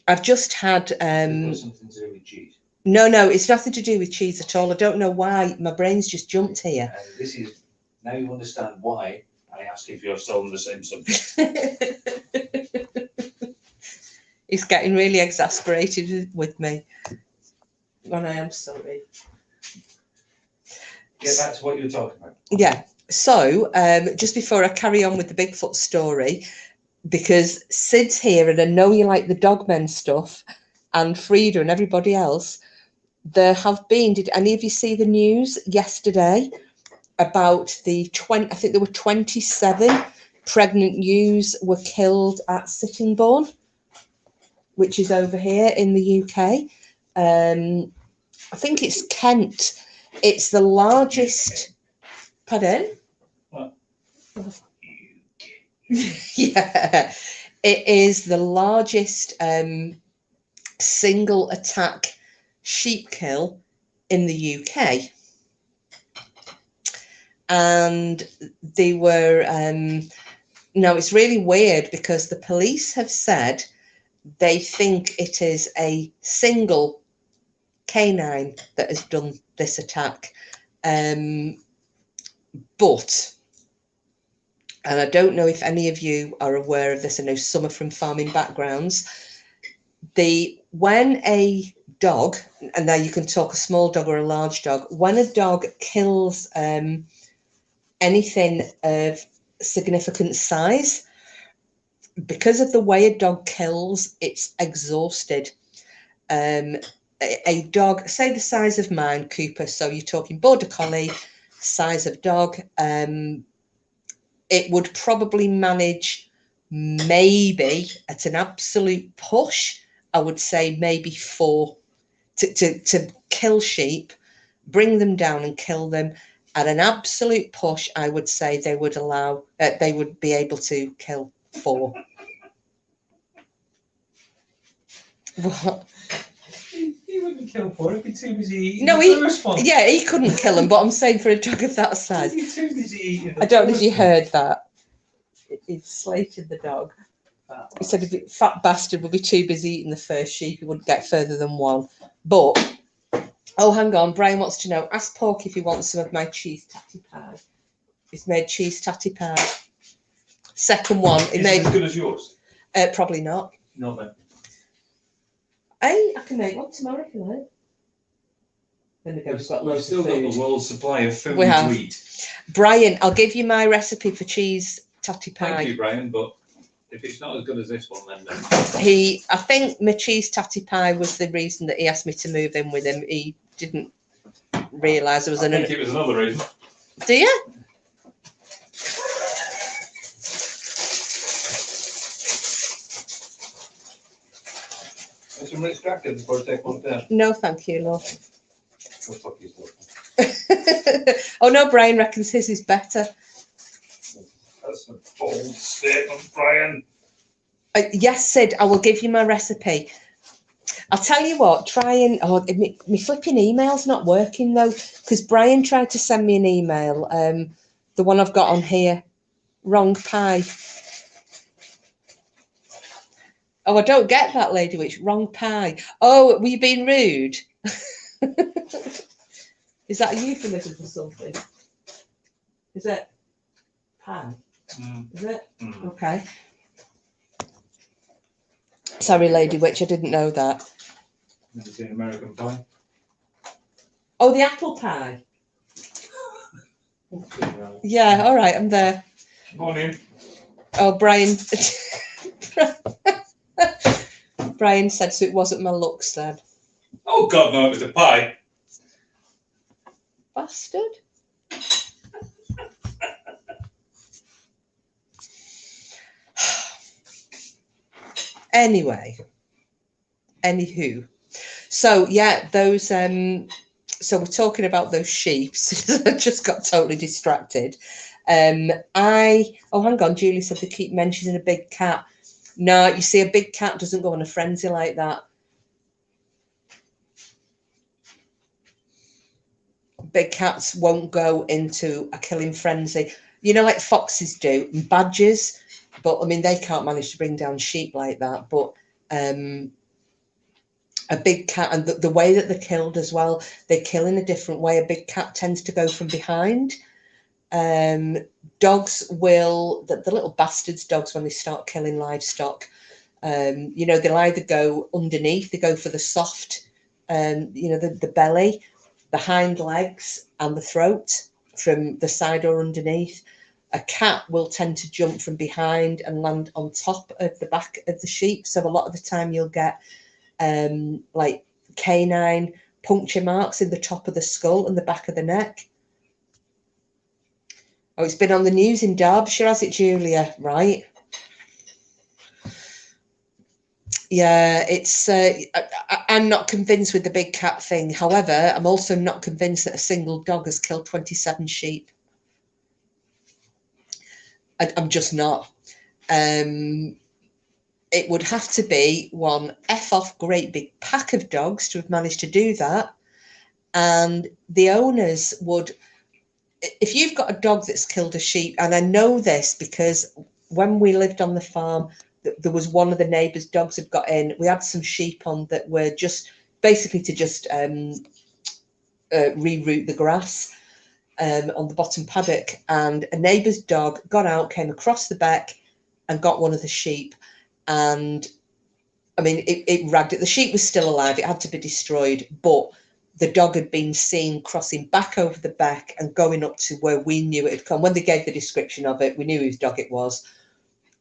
I've just had... something to do with cheese. No, it's nothing to do with cheese at all. I don't know why. My brain's just jumped here. And this is, now you understand why I ask if you're still on the same subject. He's getting really exasperated with me. And I am sorry. Get back to what you were talking about. Yeah. So, just before I carry on with the Bigfoot story, because Sid's here and I know you like the Dogmen stuff, and Frida and everybody else, there have been, did any of you see the news yesterday about I think there were 27 pregnant ewes were killed at Sittingbourne, which is over here in the UK. I think it's Kent. It's the largest. Pardon? What? Yeah, it is the largest single attack sheep kill in the UK. And they were now it's really weird because the police have said they think it is a single canine that has done this attack, but, and I don't know if any of you are aware of this, I know some are from farming backgrounds, when a dog, and now you can talk a small dog or a large dog, when a dog kills anything of significant size, because of the way a dog kills, it's exhausted. A dog, say the size of mine, Cooper, so you're talking border collie size of dog, it would probably manage, maybe at an absolute push, I would say maybe 4 to kill sheep, bring them down and kill them. At an absolute push, I would say they would be able to kill 4. What? He wouldn't kill 4, he'd be too busy eating No, the first one. Yeah, he couldn't kill them, but I'm saying for a dog of that size. He'd be too busy eating I don't know if you heard that. He slated the dog. He said if fat bastard would be too busy eating the first sheep, he wouldn't get further than 1. But, oh, hang on, Brian wants to know, ask Porky if he wants some of my cheese tatty pie. He's made cheese tatty pie. Second one, he Is made... it as good as yours? Probably not. No, then. I can make one tomorrow if you like. Then again, we've got We've loads still of got food. the world's supply of food We have. to eat. Brian, I'll give you my recipe for cheese tatty pie. Thank you, Brian, but if it's not as good as this one, then I think my cheese tatty pie was the reason that he asked me to move in with him. He didn't realise there was I think it was another reason. Do you? Want some extracted before I take one down? No, thank you, love. Oh, fuck you, stuff. Oh no, Brian reckons his is better. That's a bold statement, Brian. Yes, Sid, I will give you my recipe. I'll tell you what, try and, oh, my flipping email's not working though, because Brian tried to send me an email, the one I've got on here, wrong pie. Oh, I don't get that, Lady Witch, wrong pie. Oh, were you being rude? Is that a euphemism for something? Is it pie? Is it? Okay. Sorry, Lady Witch, I didn't know that. Never seen American Pie? Oh, the apple pie. Yeah, all right, I'm there. Morning. Oh, Brian. Brian said so. It wasn't my looks then. Oh God, no! It was a pie. Bastard. Anyway, anywho, so yeah, those so we're talking about those sheep. I just got totally distracted. Oh, hang on, Julie said they keep mentioning a big cat. No, you see, a big cat doesn't go on a frenzy like that. Big cats won't go into a killing frenzy, you know, like foxes do, and badgers. But I mean, they can't manage to bring down sheep like that. But a big cat, and the way that they're killed as well, they kill in a different way. A big cat tends to go from behind. Dogs will, the little bastards dogs, when they start killing livestock, you know, they'll either go underneath, they go for the soft, you know, the belly, the hind legs and the throat from the side or underneath. A cat will tend to jump from behind and land on top of the back of the sheep. So a lot of the time you'll get like canine puncture marks in the top of the skull and the back of the neck. Oh, it's been on the news in Derbyshire, has it, Julia? Right. Yeah, it's. I'm not convinced with the big cat thing. However, I'm also not convinced that a single dog has killed 27 sheep. I'm just not. It would have to be one F-off great big pack of dogs to have managed to do that. And the owners would, if you've got a dog that's killed a sheep, and I know this because when we lived on the farm, there was one of the neighbours' dogs had got in. We had some sheep on that were just basically to just reroute the grass on the bottom paddock, and a neighbour's dog got out, came across the beck and got one of the sheep. And I mean, it ragged it. The sheep was still alive. It had to be destroyed, but the dog had been seen crossing back over the beck and going up to where we knew it had come. When they gave the description of it, we knew whose dog it was.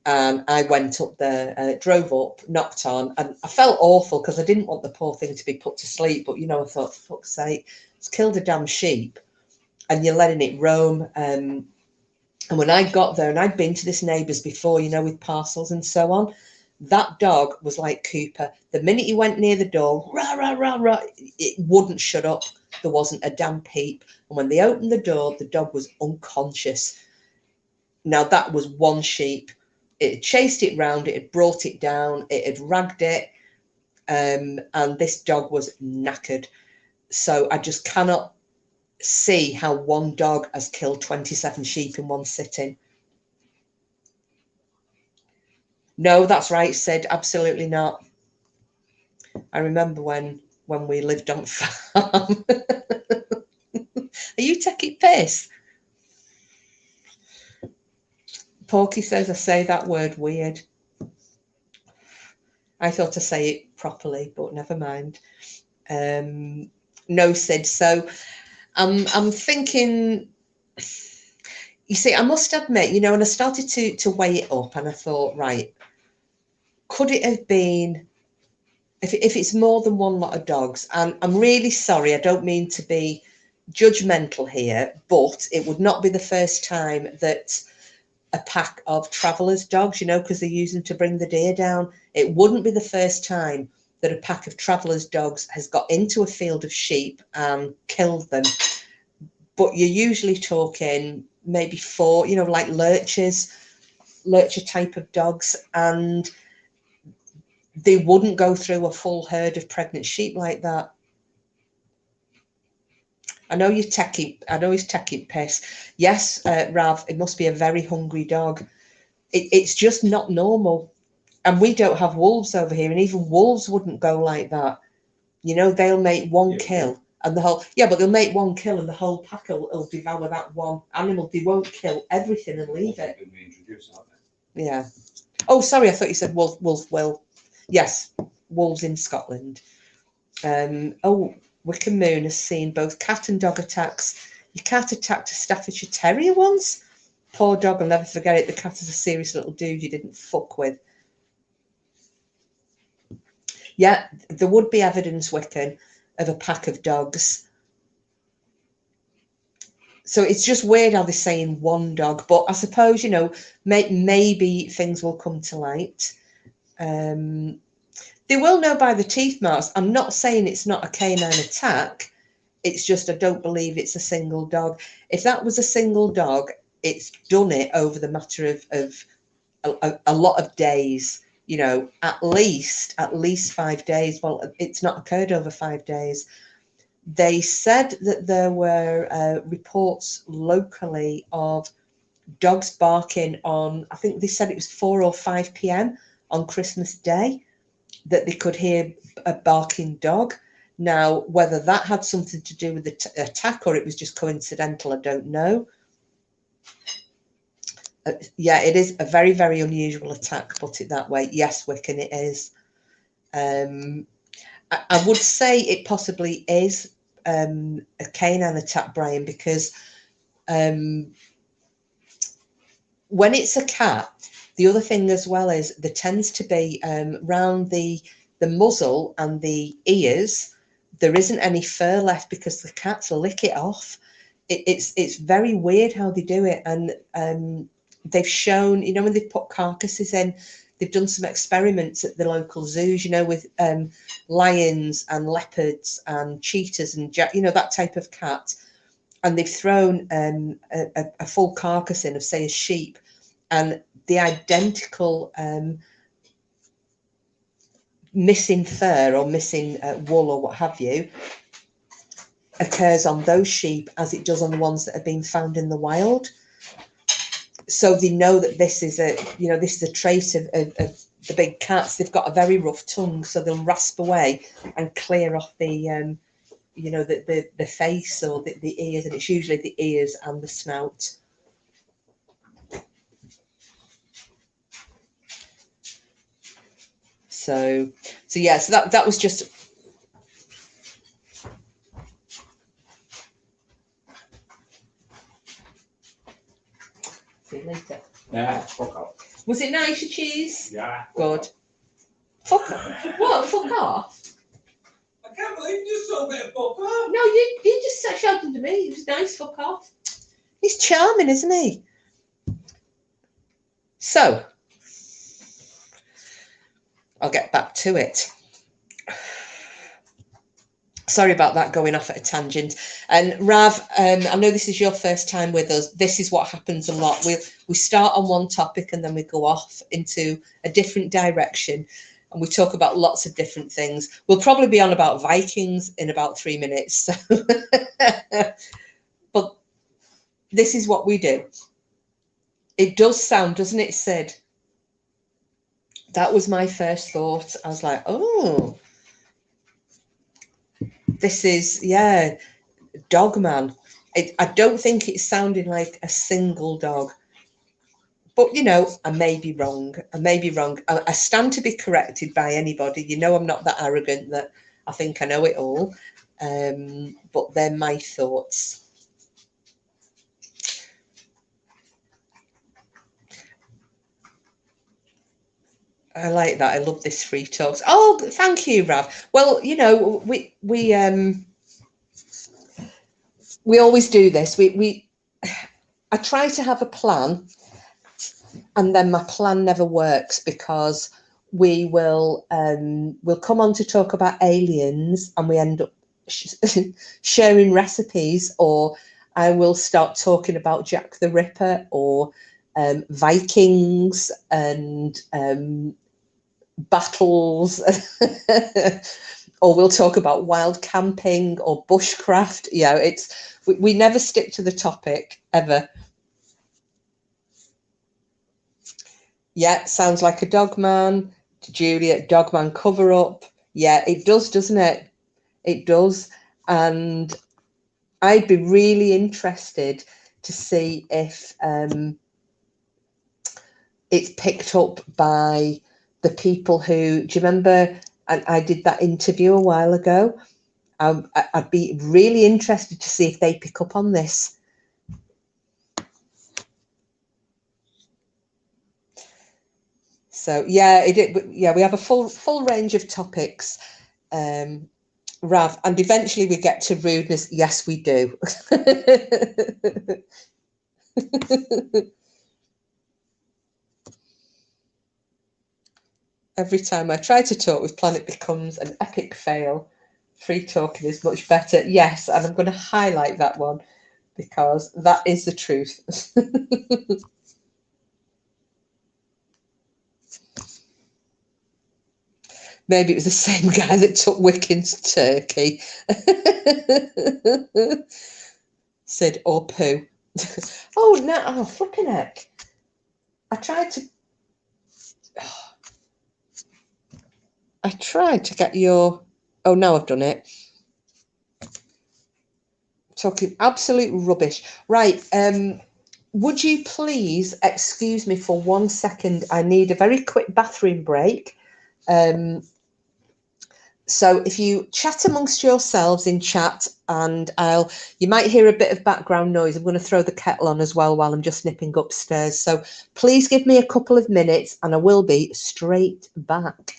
And I went up there, drove up, knocked on, and I felt awful because I didn't want the poor thing to be put to sleep. But, you know, I thought, for fuck's sake, it's killed a damn sheep and you're letting it roam. And when I got there, and I'd been to this neighbour's before, you know, with parcels and so on, that dog was like Cooper. The minute you went near the door, rah, rah, rah, rah, it wouldn't shut up. There wasn't a damn peep. And when they opened the door, the dog was unconscious. Now, that was one sheep. It had chased it round, it had brought it down, it had ragged it, and this dog was knackered. So I just cannot see how one dog has killed 27 sheep in one sitting. No, that's right, Sid. Absolutely not. I remember when we lived on farm. Are you taking piss? Porky says I say that word weird. I thought I say it properly, but never mind. No, Sid. So I'm thinking. You see, I must admit, you know, and I started to weigh it up, and I thought, right, could it have been? If it's more than one lot of dogs, and I'm really sorry, I don't mean to be judgmental here, but it would not be the first time that a pack of travellers' dogs, you know, because they use them to bring the deer down. It wouldn't be the first time that a pack of travellers' dogs has got into a field of sheep and killed them. But you're usually talking maybe 4, you know, like lurcher type of dogs, and they wouldn't go through a full herd of pregnant sheep like that. I know he's taking piss. Yes, Rav, it must be a very hungry dog. It's just not normal. And we don't have wolves over here, and even wolves wouldn't go like that. You know, they'll make one kill and the whole, but they'll make one kill and the whole pack will devour that one animal. They won't kill everything and leave it. Yeah. Oh, sorry, I thought you said wolf. Well, yes, wolves in Scotland. Oh, Wickham Moon has seen both cat and dog attacks. Your cat attacked a Staffordshire Terrier once. Poor dog, I'll never forget it. The cat is a serious little dude you didn't fuck with. Yeah, there would be evidence, Wickham, of a pack of dogs. So it's just weird how they're saying one dog, but I suppose, you know, maybe things will come to light. They will know by the teeth marks. I'm not saying it's not a canine attack. It's just I don't believe it's a single dog. If that was a single dog, it's done it over the matter of a lot of days. You know, at least 5 days. Well, it's not occurred over 5 days. They said that there were reports locally of dogs barking on, I think they said it was 4 or 5 p.m. on Christmas Day, that they could hear a barking dog. Now, whether that had something to do with the attack or it was just coincidental, I don't know. Yeah, it is a very, very unusual attack, put it that way. Yes, Wiccan, it is. I would say it possibly is a canine attack, Brian, because when it's a cat, the other thing as well is there tends to be round the muzzle and the ears, there isn't any fur left because the cats lick it off. It's very weird how they do it, and they've shown, you know, when they put carcasses in, they've done some experiments at the local zoos, you know, with lions and leopards and cheetahs and, you know, that type of cat, and they've thrown a full carcass in of, say, a sheep, and the identical missing fur or missing wool or what have you occurs on those sheep as it does on the ones that have been found in the wild. So they know that this is a, you know, this is a trait of the big cats. They've got a very rough tongue, so they'll rasp away and clear off the, you know, the face or the ears, and it's usually the ears and the snout. So yeah, so that was just. See you later. Yeah, fuck off. Was it nice, your cheese? Yeah. Good. Fuck off. What? Fuck off? I can't believe you just told me to fuck off. No, you just shouted to me. It was nice. Fuck off. He's charming, isn't he? So, I'll get back to it. Sorry about that, going off at a tangent. And Rav, I know this is your first time with us. This is what happens a lot. We start on one topic and then we go off into a different direction, and we talk about lots of different things. We'll probably be on about Vikings in about 3 minutes. So but this is what we do. It does sound, doesn't it, Sid? That was my first thought. I was like, oh, this is, yeah, dog man. I don't think it's sounding like a single dog. But, you know, I may be wrong. I stand to be corrected by anybody. You know, I'm not that arrogant that I think I know it all. But they're my thoughts. I like that. I love this free talks. Oh, thank you, Rav. Well, you know, we always do this. I try to have a plan, and then my plan never works because we will we'll come on to talk about aliens, and we end up sharing recipes, or I will start talking about Jack the Ripper or Vikings and battles, or we'll talk about wild camping or bushcraft. Yeah, we never stick to the topic ever. Yeah, sounds like a dog man. Julia, dog man cover up. Yeah, it does, doesn't it? It does. And I'd be really interested to see if it's picked up by the people who, do you remember I did that interview a while ago? I'd be really interested to see if they pick up on this. So yeah, we have a full range of topics, Rav, and eventually we get to rudeness. Yes, we do. Every time I try to talk with Plan, it becomes an epic fail. Free talking is much better. Yes, and I'm going to highlight that one because that is the truth. Maybe it was the same guy that took Wickens turkey. Said, or poo. Oh, no, oh, flipping heck. I tried to get your, oh, now I've done it. Talking absolute rubbish. Right, would you please excuse me for 1 second? I need a very quick bathroom break. So if you chat amongst yourselves in chat, and you might hear a bit of background noise. I'm going to throw the kettle on as well while I'm just nipping upstairs. So please give me a couple of minutes and I will be straight back.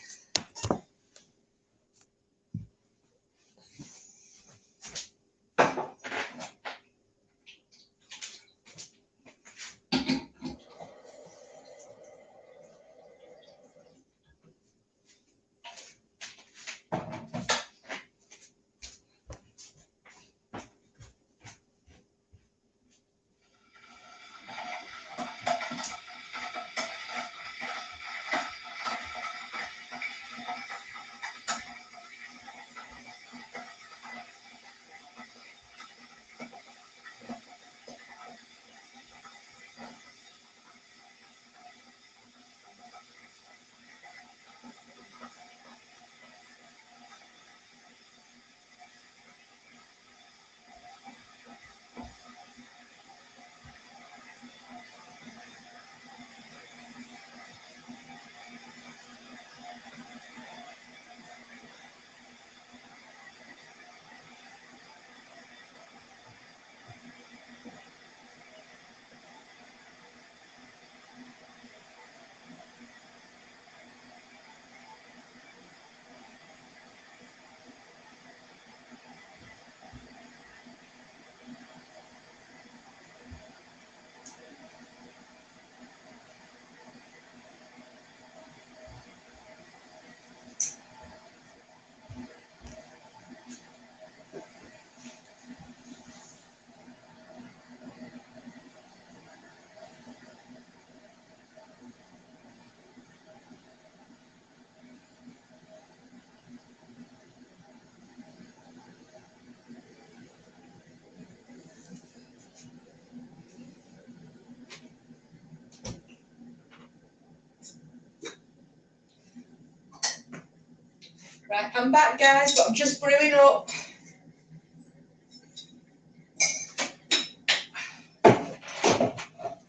Right, I'm back, guys, but I'm just brewing up.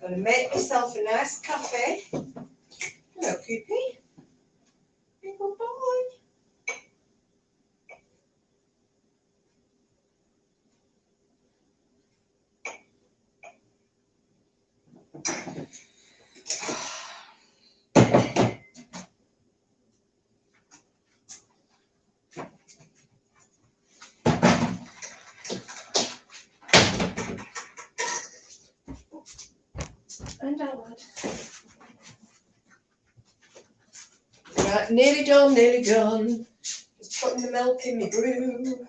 Gonna make myself a nice coffee. Hello, Coopy. Hey, good boy. And outward. Right, nearly done, nearly done. Just putting the milk in my brew.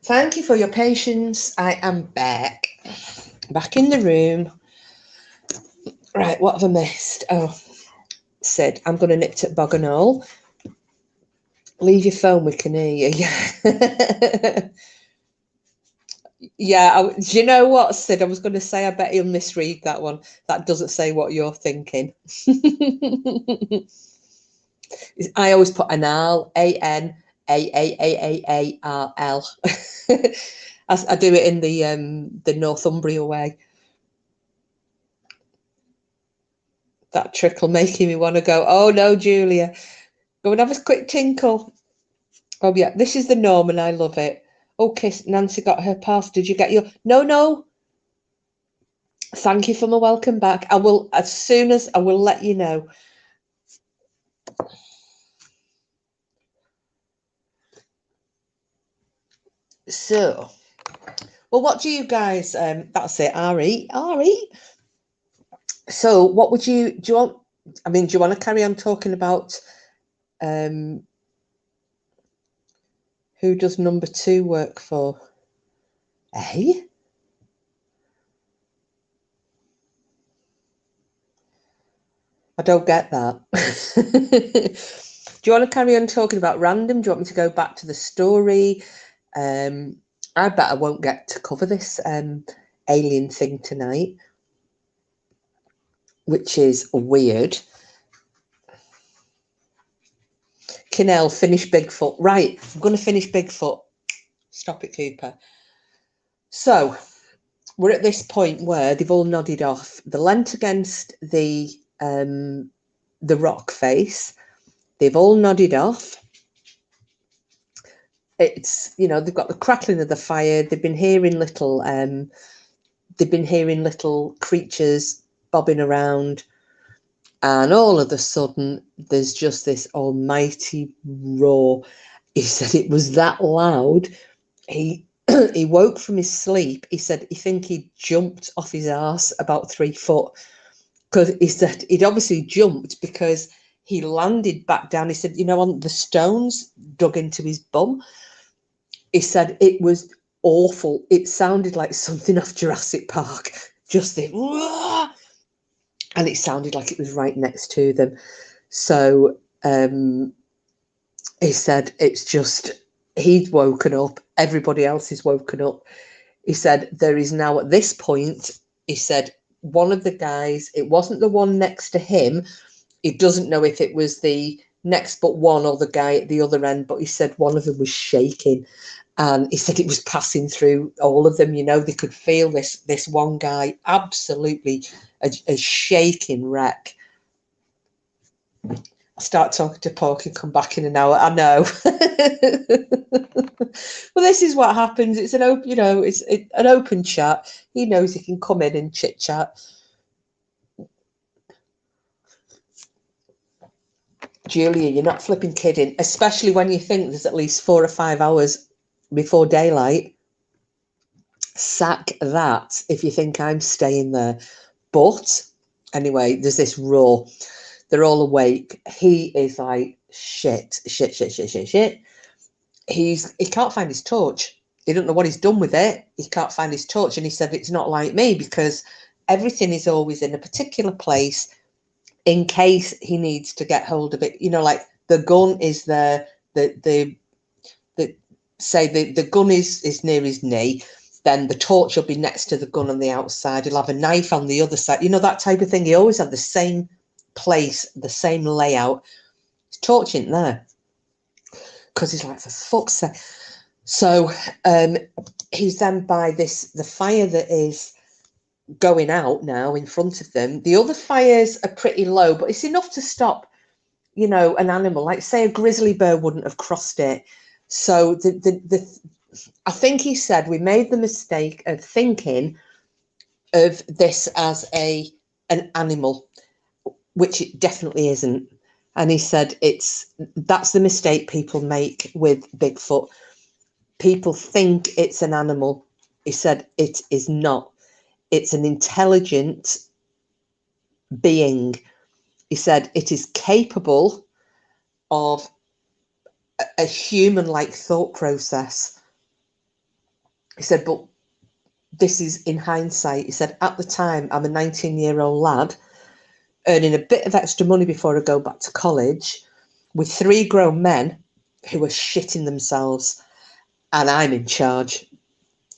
Thank you for your patience. I am back in the room. Right, what have I missed? Oh, Sid, I'm going to nip to Bog and All. Leave your phone, we can hear you. Yeah, do you know what, Sid? I was going to say, I bet he'll misread that one. That doesn't say what you're thinking. I always put Anal, Anaaaaarl. I do it in the Northumbria way. That trickle making me want to go, oh no, Julia, go and have a quick tinkle. Oh yeah, this is the norm and I love it. Okay, Nancy got her pass. Did you get your? No. Thank you for my welcome back. I will, as soon as I will let you know. So, well, what do you guys, that's it, Ari. So what would do you want, I mean, do you want to carry on talking about who does number 2 work for? Eh? I don't get that. Do you want to carry on talking about random? Do you want me to go back to the story? I bet I won't get to cover this alien thing tonight, which is weird. Kinnell, finish Bigfoot. Right, I'm going to finish Bigfoot. Stop it, Cooper. So, we're at this point where they've all nodded off. They're leant against the rock face. They've all nodded off. It's, you know, they've got the crackling of the fire. They've been hearing little creatures bobbing around, and all of a sudden there's just this almighty roar. He said it was that loud. He woke from his sleep. He said he think he jumped off his arse about 3 foot, because he said he'd obviously jumped because he landed back down. He said, you know, on the stones dug into his bum. He said it was awful. It sounded like something off Jurassic Park. Just the, and it sounded like it was right next to them. So he said it's just, he'd woken up, everybody else is woken up. He said there is now at this point, he said one of the guys, it wasn't the one next to him. He doesn't know if it was the next but one or the guy at the other end, but he said one of them was shaking. And he said it was passing through all of them. You know, they could feel this one guy absolutely a shaking wreck. I'll start talking to Pork and come back in an hour. I know. Well, this is what happens. It's an open, you know, it's an open chat. He knows he can come in and chit chat. Julia, you're not flipping kidding, especially when you think there's at least 4 or 5 hours before daylight. Sack that if you think I'm staying there. But anyway, there's this roar. They're all awake. He is like, shit. He can't find his torch. He don't know what he's done with it. He can't find his torch. And he said, it's not like me, because everything is always in a particular place in case he needs to get hold of it. You know, like the gun is there, the gun is near his knee, then the torch will be next to the gun on the outside. He'll have a knife on the other side. You know, that type of thing. He always had the same place, the same layout. His torch isn't there, because he's like, for fuck's sake. So he's then by the fire that is going out now in front of them. The other fires are pretty low, but it's enough to stop, you know, an animal. Like, say, a grizzly bear wouldn't have crossed it. So I think he said we made the mistake of thinking of this as an animal. which it definitely isn't. And he said that's the mistake people make with Bigfoot. People think it's an animal. He said it is not. It's an intelligent being. He said it is capable of a human-like thought process. He said, but this is in hindsight. He said, at the time, I'm a 19-year-old lad earning a bit of extra money before I go back to college with 3 grown men who are shitting themselves, and I'm in charge.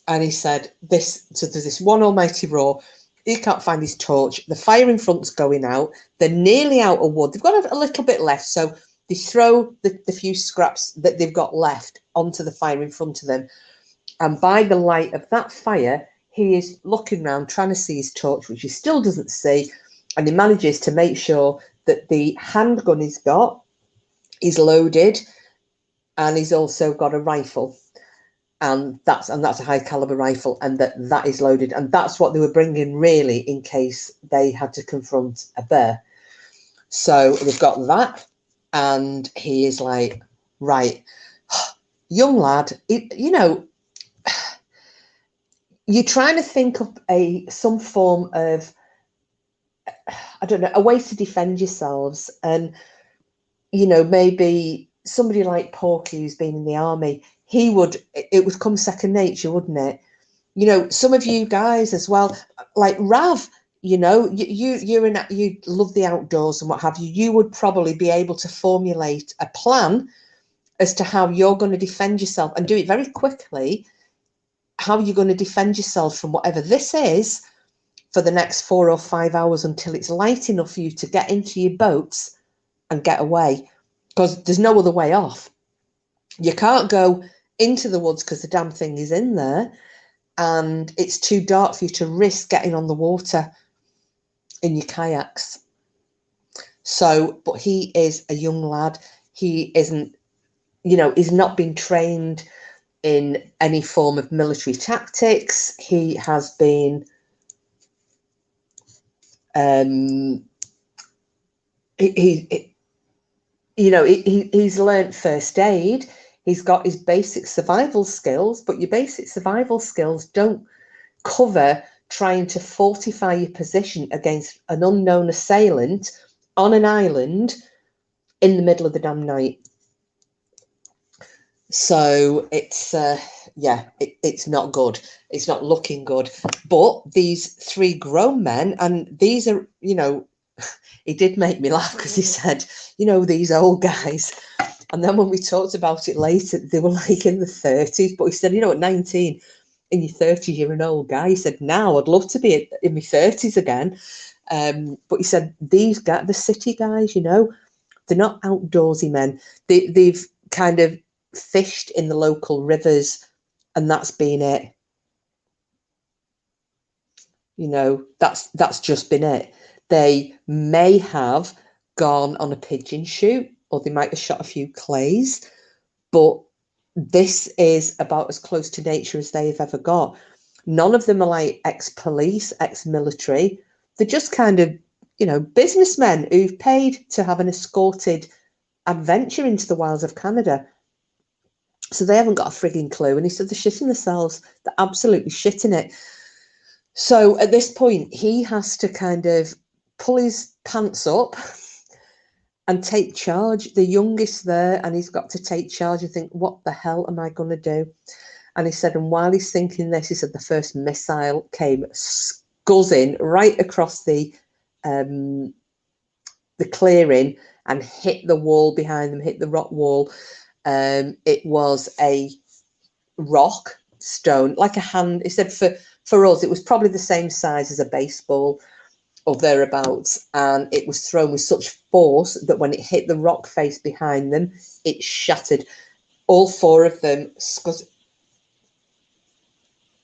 And he said, so there's this one almighty roar. He can't find his torch. The fire in front's going out. They're nearly out of wood. They've got a little bit left. So they throw the few scraps that they've got left onto the fire in front of them. And by the light of that fire, he is looking around, trying to see his torch, which he still doesn't see. And he manages to make sure that the handgun he's got is loaded, and he's also got a rifle. And that's a high caliber rifle, and that is loaded. And that's what they were bringing, really, in case they had to confront a bear. So they've got that, and he is like, right, young lad, you're trying to think of some form of, I don't know, a way to defend yourselves. And, maybe somebody like Porky, who's been in the army, it would come second nature, wouldn't it? Some of you guys as well, like Rav, you love the outdoors and what have you. You would probably be able to formulate a plan as to how you're going to defend yourself, and do it very quickly, how you're going to defend yourself from whatever this is for the next 4 or 5 hours until it's light enough for you to get into your boats and get away, because there's no other way off. You can't go into the woods because the damn thing is in there, and it's too dark for you to risk getting on the water in your kayaks. So, but he is a young lad. He isn't, he's not been trained in any form of military tactics. He has been he's learned first aid. He's got his basic survival skills, but your basic survival skills don't cover trying to fortify your position against an unknown assailant on an island in the middle of the damn night. So it's it's not good. It's not looking good. But these 3 grown men, and these are, he did make me laugh because he said, these old guys. And then when we talked about it later, they were like in the 30s. But he said, at 19, in your 30s, you're an old guy. He said, now I'd love to be in my 30s again. But he said, these guys, the city guys, they're not outdoorsy men. They've kind of fished in the local rivers, and that's been it. That's just been it. They may have gone on a pigeon shoot, or they might have shot a few clays, but this is about as close to nature as they've ever got. None of them are like ex-police, ex-military. They're just kind of, businessmen who've paid to have an escorted adventure into the wilds of Canada. So they haven't got a frigging clue. And he said they're shitting themselves. They're absolutely shitting it. So at this point, he has to kind of pull his pants up and take charge. The youngest there, and he's got to take charge and think, what the hell am I going to do? And he said, and while he's thinking this, he said the first missile came scuzzing right across the clearing and hit the wall behind them, hit the rock wall. It was a rock stone, like a hand. He said for us, it was probably the same size as a baseball or thereabouts, and it was thrown with such force that when it hit the rock face behind them, it shattered. All 4 of them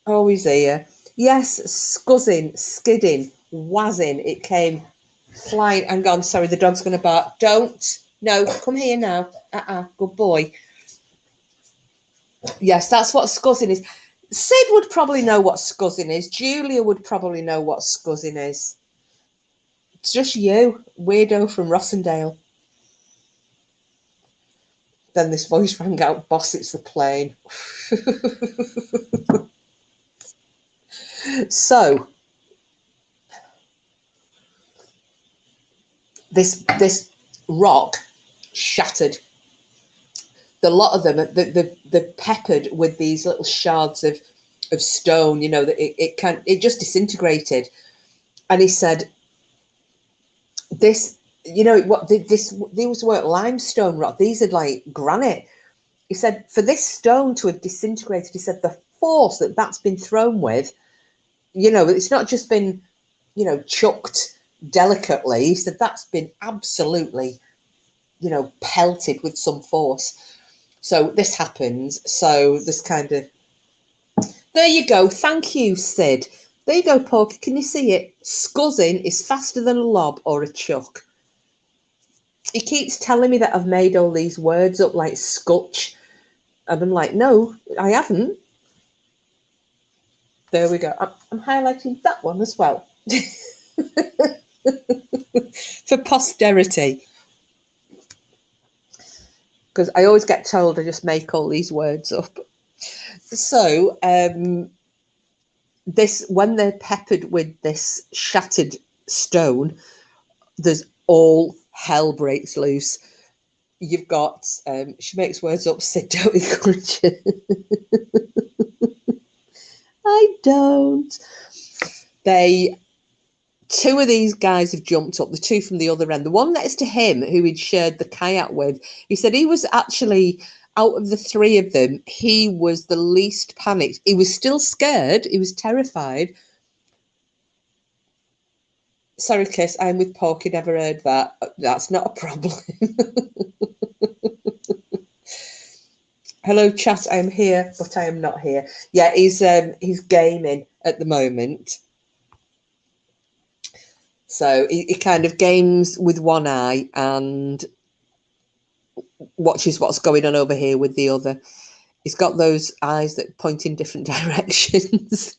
oh, he's here. Yes, scuzzing, skidding, wazzing. It came flying and gone. Sorry, the dog's going to bark. Don't. No, come here now. Good boy. Yes, that's what scuzzing is. Sid would probably know what scuzzing is. Julia would probably know what scuzzing is. It's just you, weirdo from Rossendale. Then this voice rang out, boss, it's the plane. So this rock shattered. The lot of them, they're peppered with these little shards of stone, you know, that it just disintegrated. And he said, this, you know, these weren't limestone rock, these are like granite. He said, for this stone to have disintegrated, he said, the force that's been thrown with, you know, it's not just been, you know, chucked delicately. He said, that's been absolutely, you know, pelted with some force. So this happens. So this kind of, there you go. Thank you, Sid. There you go, Porky. Can you see it? Scuzzing is faster than a lob or a chuck. He keeps telling me that I've made all these words up like scutch. And I'm like, no, I haven't. There we go. I'm highlighting that one as well. For posterity. Because I always get told I just make all these words up. So, this, when they're peppered with this shattered stone, there's all hell breaks loose. You've got, she makes words up, Sid, don't encourage it. I don't. Two of these guys have jumped up, the two from the other end. The one next to him, who he'd shared the kayak with, he said he was actually, out of the three of them, he was the least panicked. He was still scared. He was terrified. Sorry, Kiss, I'm with Porky, never heard that. That's not a problem. Hello, chat, I'm here, but I am not here. Yeah, he's gaming at the moment. So he kind of games with one eye and watches what's going on over here with the other. He's got those eyes that point in different directions.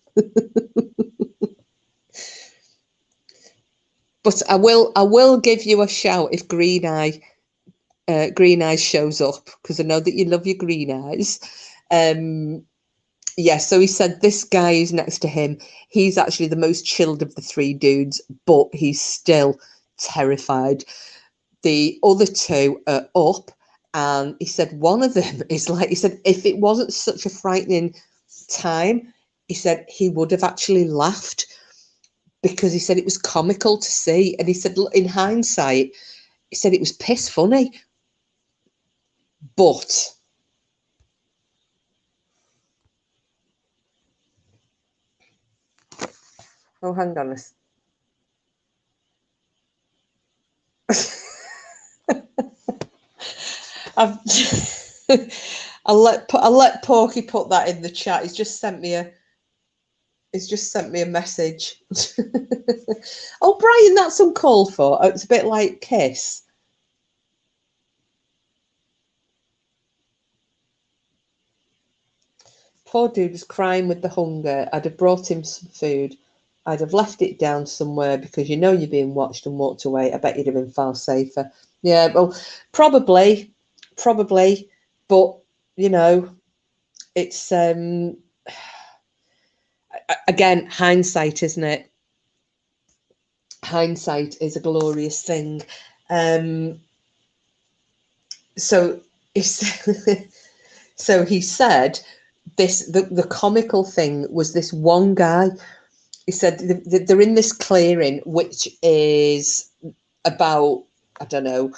But I will give you a shout if Green Eyes shows up, because I know that you love your green eyes. Yeah, so he said this guy who's next to him, he's actually the most chilled of the three dudes, but he's still terrified. The other two are up, and he said one of them is like, he said, if it wasn't such a frightening time, he said he would have actually laughed, because he said it was comical to see. And he said, in hindsight, he said it was piss funny. But oh, hang on I'll let Porky put that in the chat. He's just sent me a message. Oh, Brian, that's uncalled for. It's a bit like Kiss. Poor dude was crying with the hunger. I'd have brought him some food. I'd have left it down somewhere, because you know you're being watched, and walked away. I bet you'd have been far safer. Yeah, well, probably. But, you know, it's, again, hindsight, isn't it? Hindsight is a glorious thing. So he said this, the comical thing was this one guy. He said they're in this clearing, which is about, I don't know,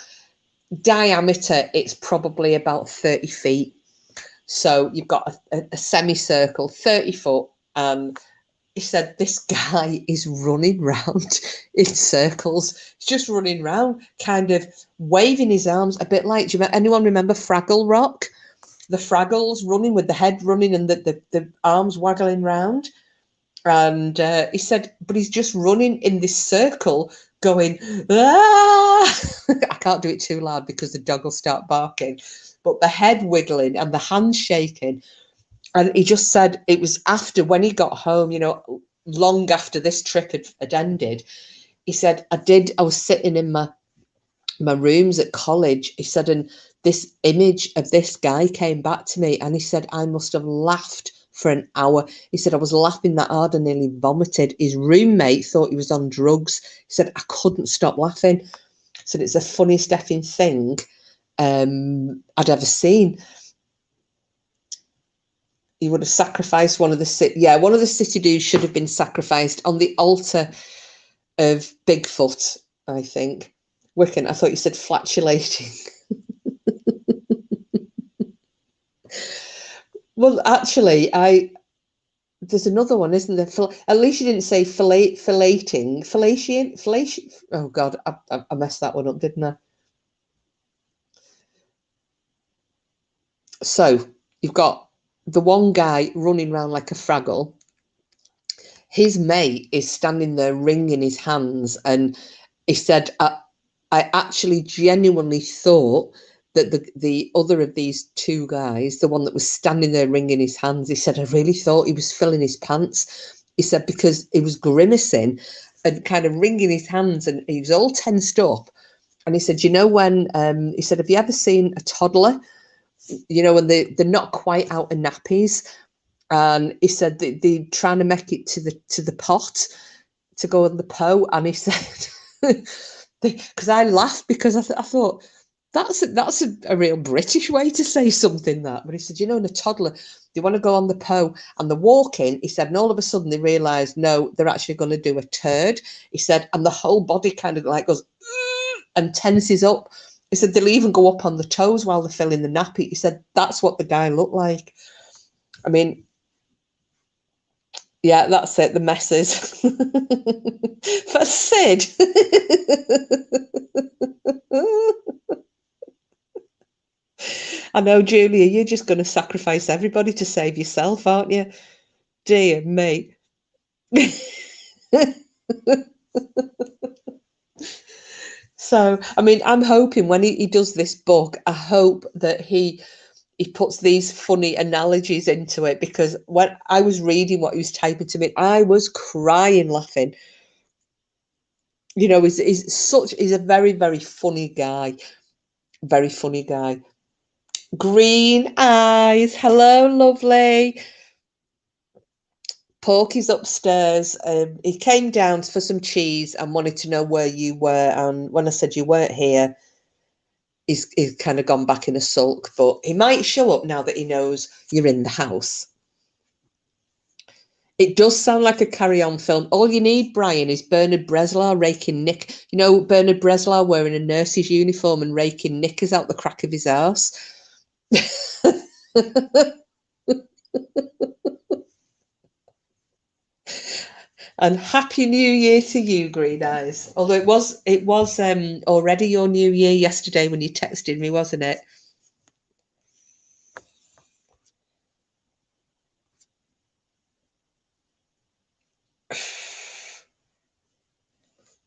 diameter, it's probably about 30 feet. So you've got a semicircle, 30 foot. And he said this guy is running round in circles. He's just running round, kind of waving his arms, a bit like, anyone remember Fraggle Rock? The Fraggles running with the head running and the arms waggling round. And he said, but he's just running in this circle going, ah! I can't do it too loud because the dog will start barking. But the head wiggling and the hands shaking. And he just said it was after, when he got home, you know, long after this trip had ended, he said, I was sitting in my rooms at college. He said, and this image of this guy came back to me, and he said, I must have laughed for an hour. He said, I was laughing that hard and nearly vomited. His roommate thought he was on drugs. He said, I couldn't stop laughing. He said, it's the funniest effing thing I'd ever seen. He would have sacrificed one of the city dudes should have been sacrificed on the altar of Bigfoot, I think. Wiccan, I thought you said flatulating. Well, actually, there's another one, isn't there? At least you didn't say filleting. Fellation. Oh God, I messed that one up, didn't I? So you've got the one guy running around like a Fraggle. His mate is standing there wringing his hands, and he said, I actually genuinely thought that the other of these two guys, the one that was standing there wringing his hands, he said, I really thought he was filling his pants. He said, because he was grimacing and kind of wringing his hands, and he was all tensed up. And he said, you know, when he said, have you ever seen a toddler, you know, when they're not quite out of nappies? And he said that they're trying to make it to the pot to go in the po. And he said, because I laughed because I thought that's a real British way to say something, that. But he said, you know, in a toddler, they want to go on the po and they're walking. He said, and all of a sudden they realise, no, they're actually going to do a turd. He said, and the whole body kind of like goes and tenses up. He said, they'll even go up on the toes while they're filling the nappy. He said, that's what the guy looked like. I mean, yeah, that's it. The messes for Sid. I know, Julia, you're just going to sacrifice everybody to save yourself, aren't you? Dear me. So, I mean, I'm hoping when he does this book, I hope that he puts these funny analogies into it, because when I was reading what he was typing to me, I was crying laughing. You know, he's a very, very funny guy. Very funny guy. Green eyes. Hello, lovely. Porky's upstairs. He came down for some cheese and wanted to know where you were. And when I said you weren't here, he's kind of gone back in a sulk. But he might show up now that he knows you're in the house. It does sound like a carry-on film. All you need, Brian, is Bernard Breslau raking Nick. You know, Bernard Breslau wearing a nurse's uniform and raking knickers out the crack of his arse. And Happy New Year to you, Green Eyes. Although it was already your New Year yesterday when you texted me, wasn't it?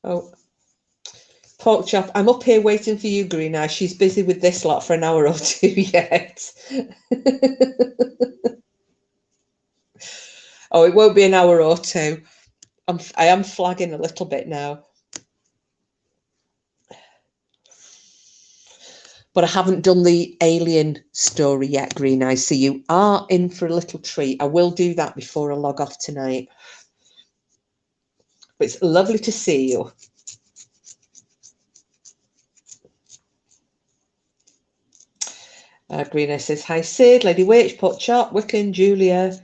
Oh, pork chop. I'm up here waiting for you, Green Eyes. She's busy with this lot for an hour or two yet. Oh, it won't be an hour or two. I am flagging a little bit now. But I haven't done the alien story yet, Green Eyes. So you are in for a little treat. I will do that before I log off tonight. But it's lovely to see you. Green Eyes says, hi, Sid, Lady Witch, Pot Chop, Wiccan, Julia,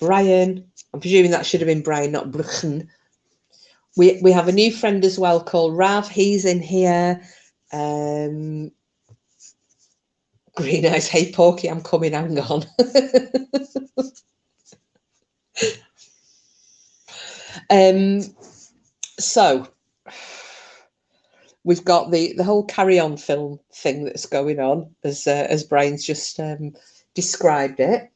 Brian. I'm presuming that should have been Brian, not Bruchen. We have a new friend as well called Rav. He's in here. Green Eyes, hey, Porky, I'm coming, hang on. So we've got the whole carry-on film thing that's going on, as Brian's just described it.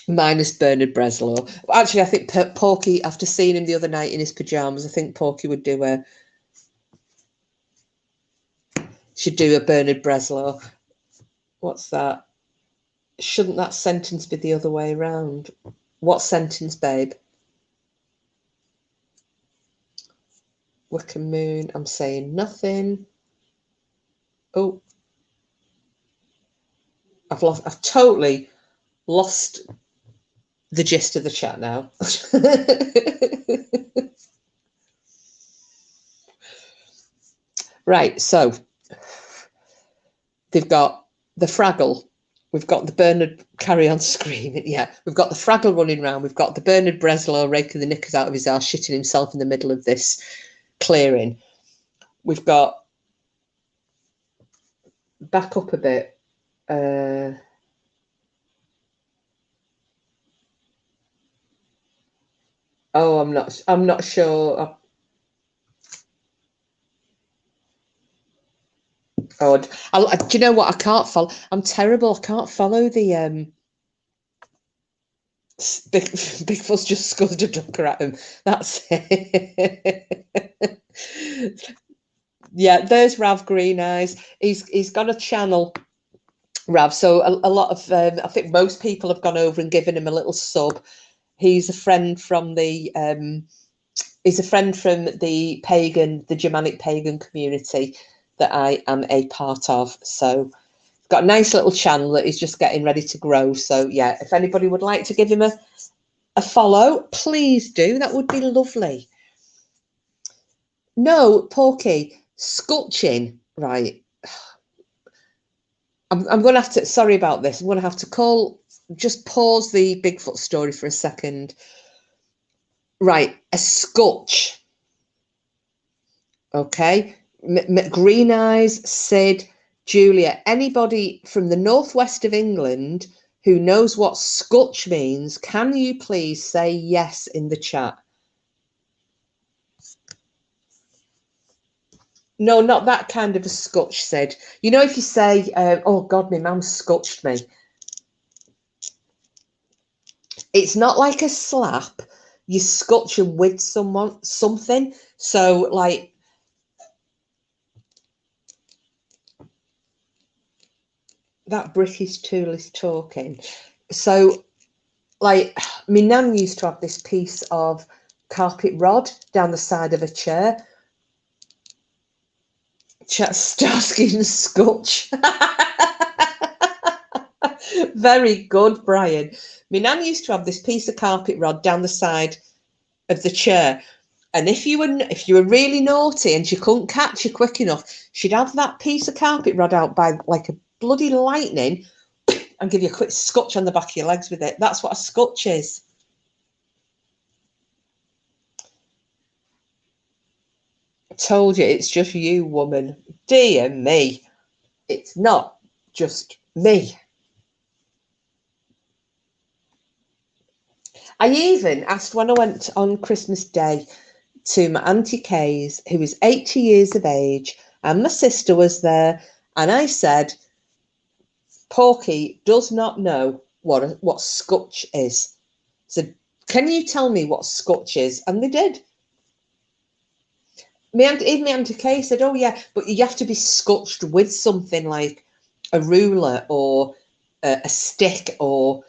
Minus Bernard Breslau. Actually, I think Porky, after seeing him the other night in his pajamas, I think Porky should do a Bernard Breslau. What's that? Shouldn't that sentence be the other way around? What sentence, babe? Wicker Moon, I'm saying nothing. Oh, I've totally lost the gist of the chat now. Right, so they've got the Fraggle, we've got the Bernard carry on screaming, yeah, we've got the Fraggle running around, we've got the Bernard Breslow raking the knickers out of his ass, shitting himself in the middle of this clearing. We've got, back up a bit, oh, I'm not sure. Oh, do you know what? I can't follow. I'm terrible. I can't follow the Bigfoot's just scudded a ducker at him. That's it. Yeah, there's Rav Green Eyes. He's got a channel, Rav. So a lot of I think most people have gone over and given him a little sub. He's a friend from the the Germanic pagan community that I am a part of. So got a nice little channel that he's just getting ready to grow. So yeah, if anybody would like to give him a follow, please do. That would be lovely. No, Porky, sculching, right. I'm going to have to, sorry about this, I'm going to have to just pause the Bigfoot story for a second. Right, a scutch. Okay, Green Eyes, Sid, Julia, anybody from the northwest of England who knows what scutch means, can you please say yes in the chat? No, not that kind of a scotch, Sid. You know, if you say, oh God, my mum scotched me. It's not like a slap. You scotch them with something. So like, that British tool is talking. So like, my nan used to have this piece of carpet rod down the side of a chair. Starsky and Scotch. Very good, Brian. My nan used to have this piece of carpet rod down the side of the chair, and if you were really naughty and she couldn't catch you quick enough, she'd have that piece of carpet rod out by like a bloody lightning and give you a quick scotch on the back of your legs with it. That's what a scotch is. I told you, it's just you, woman. Dear me, it's not just me. I even asked when I went on Christmas Day to my Auntie Kay's, who was 80 years of age, and my sister was there, and I said, Porky does not know what scotch is. So can you tell me what scotch is? And they did. Even my Auntie Kay said, oh yeah, but you have to be scotched with something like a ruler or a stick or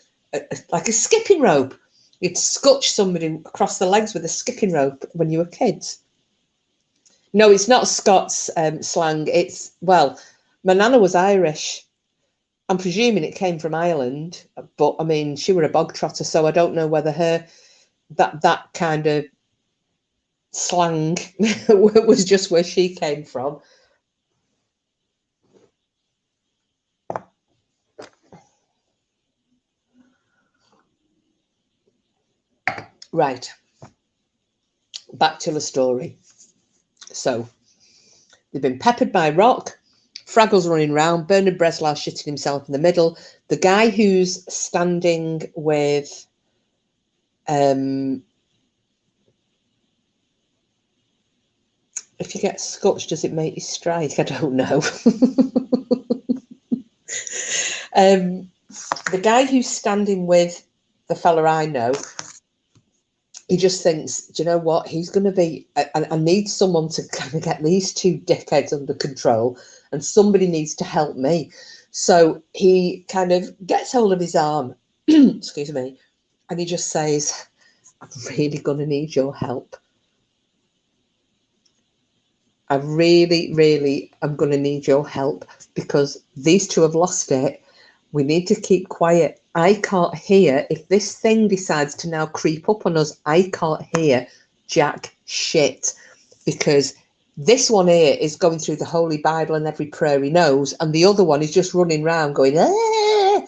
like a skipping rope. You'd scotch somebody across the legs with a skipping rope when you were kids. No, it's not Scots slang. It's, well, my nana was Irish. I'm presuming it came from Ireland, but I mean, she were a bog trotter, so I don't know whether that kind of slang was just where she came from. Right. Back to the story. So they've been peppered by rock. Fraggle's running around. Bernard Breslau shitting himself in the middle. The guy who's standing with if you get scotched, does it make you strike? I don't know. The guy who's standing with the fella I know, he just thinks, do you know what? He's going to be, I need someone to kind of get these two dickheads under control, and somebody needs to help me. So he kind of gets hold of his arm, excuse me, and he just says, I'm really going to need your help. I really, really am going to need your help because these two have lost it. We need to keep quiet. I can't hear. If this thing decides to now creep up on us, I can't hear jack shit because this one here is going through the Holy Bible and every prayer he knows, and the other one is just running around going, ah!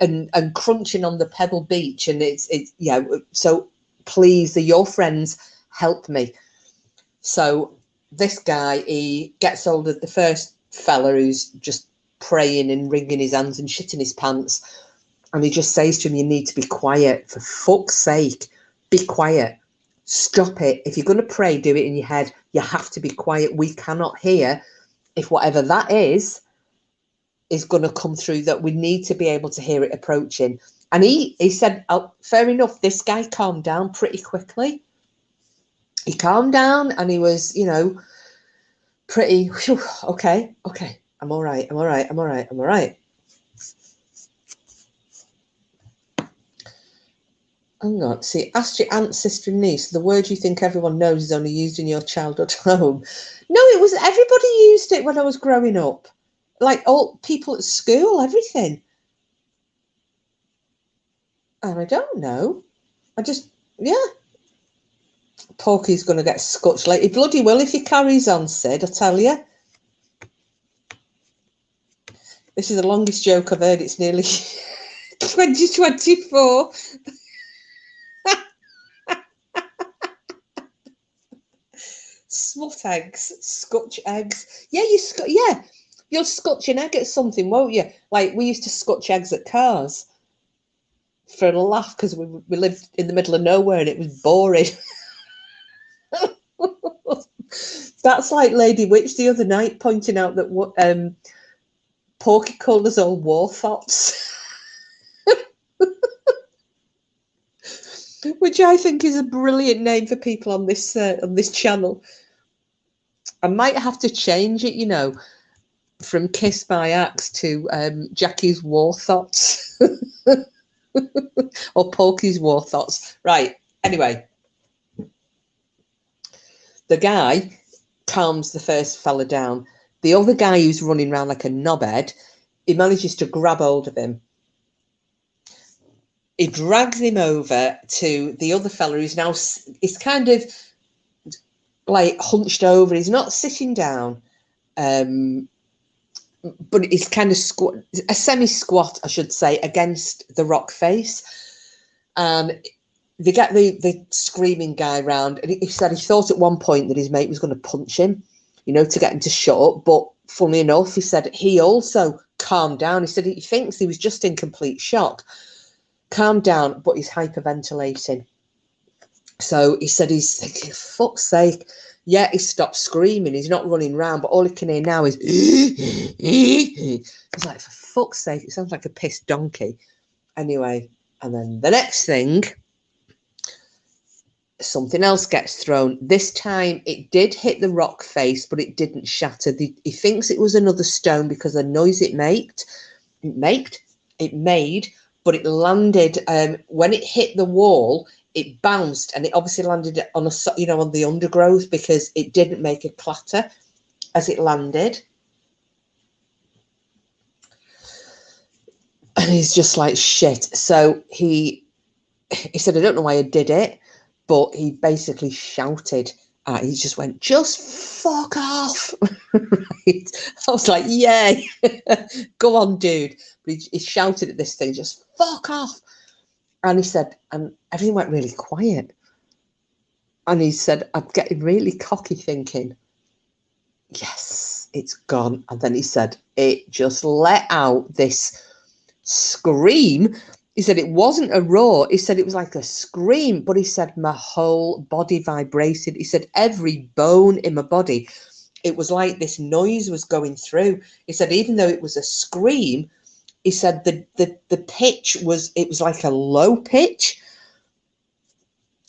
and crunching on the pebble beach. And it's yeah. So please, they're your friends, help me. So this guy, he gets hold of the first fella who's just praying and wringing his hands and shitting his pants. And he just says to him, you need to be quiet. For fuck's sake, be quiet. Stop it. If you're going to pray, do it in your head. You have to be quiet. We cannot hear if whatever that is going to come through, that we need to be able to hear it approaching. And he said, oh, fair enough, this guy calmed down pretty quickly. He calmed down and he was, you know, pretty, whew, okay, I'm all right. Hang on, see, ask your aunt, sister and niece, the word you think everyone knows is only used in your childhood home. No, it was, everybody used it when I was growing up. Like all people at school, everything. And I don't know. I just, yeah. Porky's going to get scotched like he bloody will if he carries on, Sid, I tell you. This is the longest joke I've heard. It's nearly 2024. Smut eggs, scotch eggs. Yeah, you'll scotch an egg at something, won't you? Like we used to scotch eggs at cars for a laugh because we lived in the middle of nowhere and it was boring. That's like Lady Witch the other night pointing out that Porky called us all war thoughts, which I think is a brilliant name for people on this channel. I might have to change it, you know, from Kiss My Axe to Jackie's War Thoughts or Porky's War Thoughts. Right. Anyway, the guy calms the first fella down. The other guy who's running around like a knobhead, he manages to grab hold of him. He drags him over to the other fella who's now, he's kind of like hunched over. He's not sitting down, but he's kind of a semi-squat, I should say, against the rock face. And they get the screaming guy round, and he said he thought at one point that his mate was going to punch him, you know, to get him to shut up. But funnily enough, he said he also calmed down. He said he thinks he was just in complete shock. Calmed down, but he's hyperventilating. So he said he's thinking, fuck's sake. Yeah, he stopped screaming. He's not running around, but all he can hear now is he's like, for fuck's sake, it sounds like a pissed donkey. Anyway, and then the next thing, something else gets thrown. This time it did hit the rock face, but it didn't shatter. He thinks it was another stone because of the noise it made, but it landed, when it hit the wall, it bounced, and it obviously landed on on the undergrowth because it didn't make a clatter as it landed. And he's just like, shit. So he said, I don't know why I did it, but he basically shouted. He just went, just fuck off. Right? I was like, yay, go on, dude. But he shouted at this thing, just fuck off. And he said, and everything went really quiet. And he said, I'm getting really cocky thinking, yes, it's gone. And then he said, it just let out this scream. He said it wasn't a roar. He said it was like a scream, but he said my whole body vibrated. He said every bone in my body, it was like this noise was going through. He said even though it was a scream, he said the pitch was, it was like a low pitch.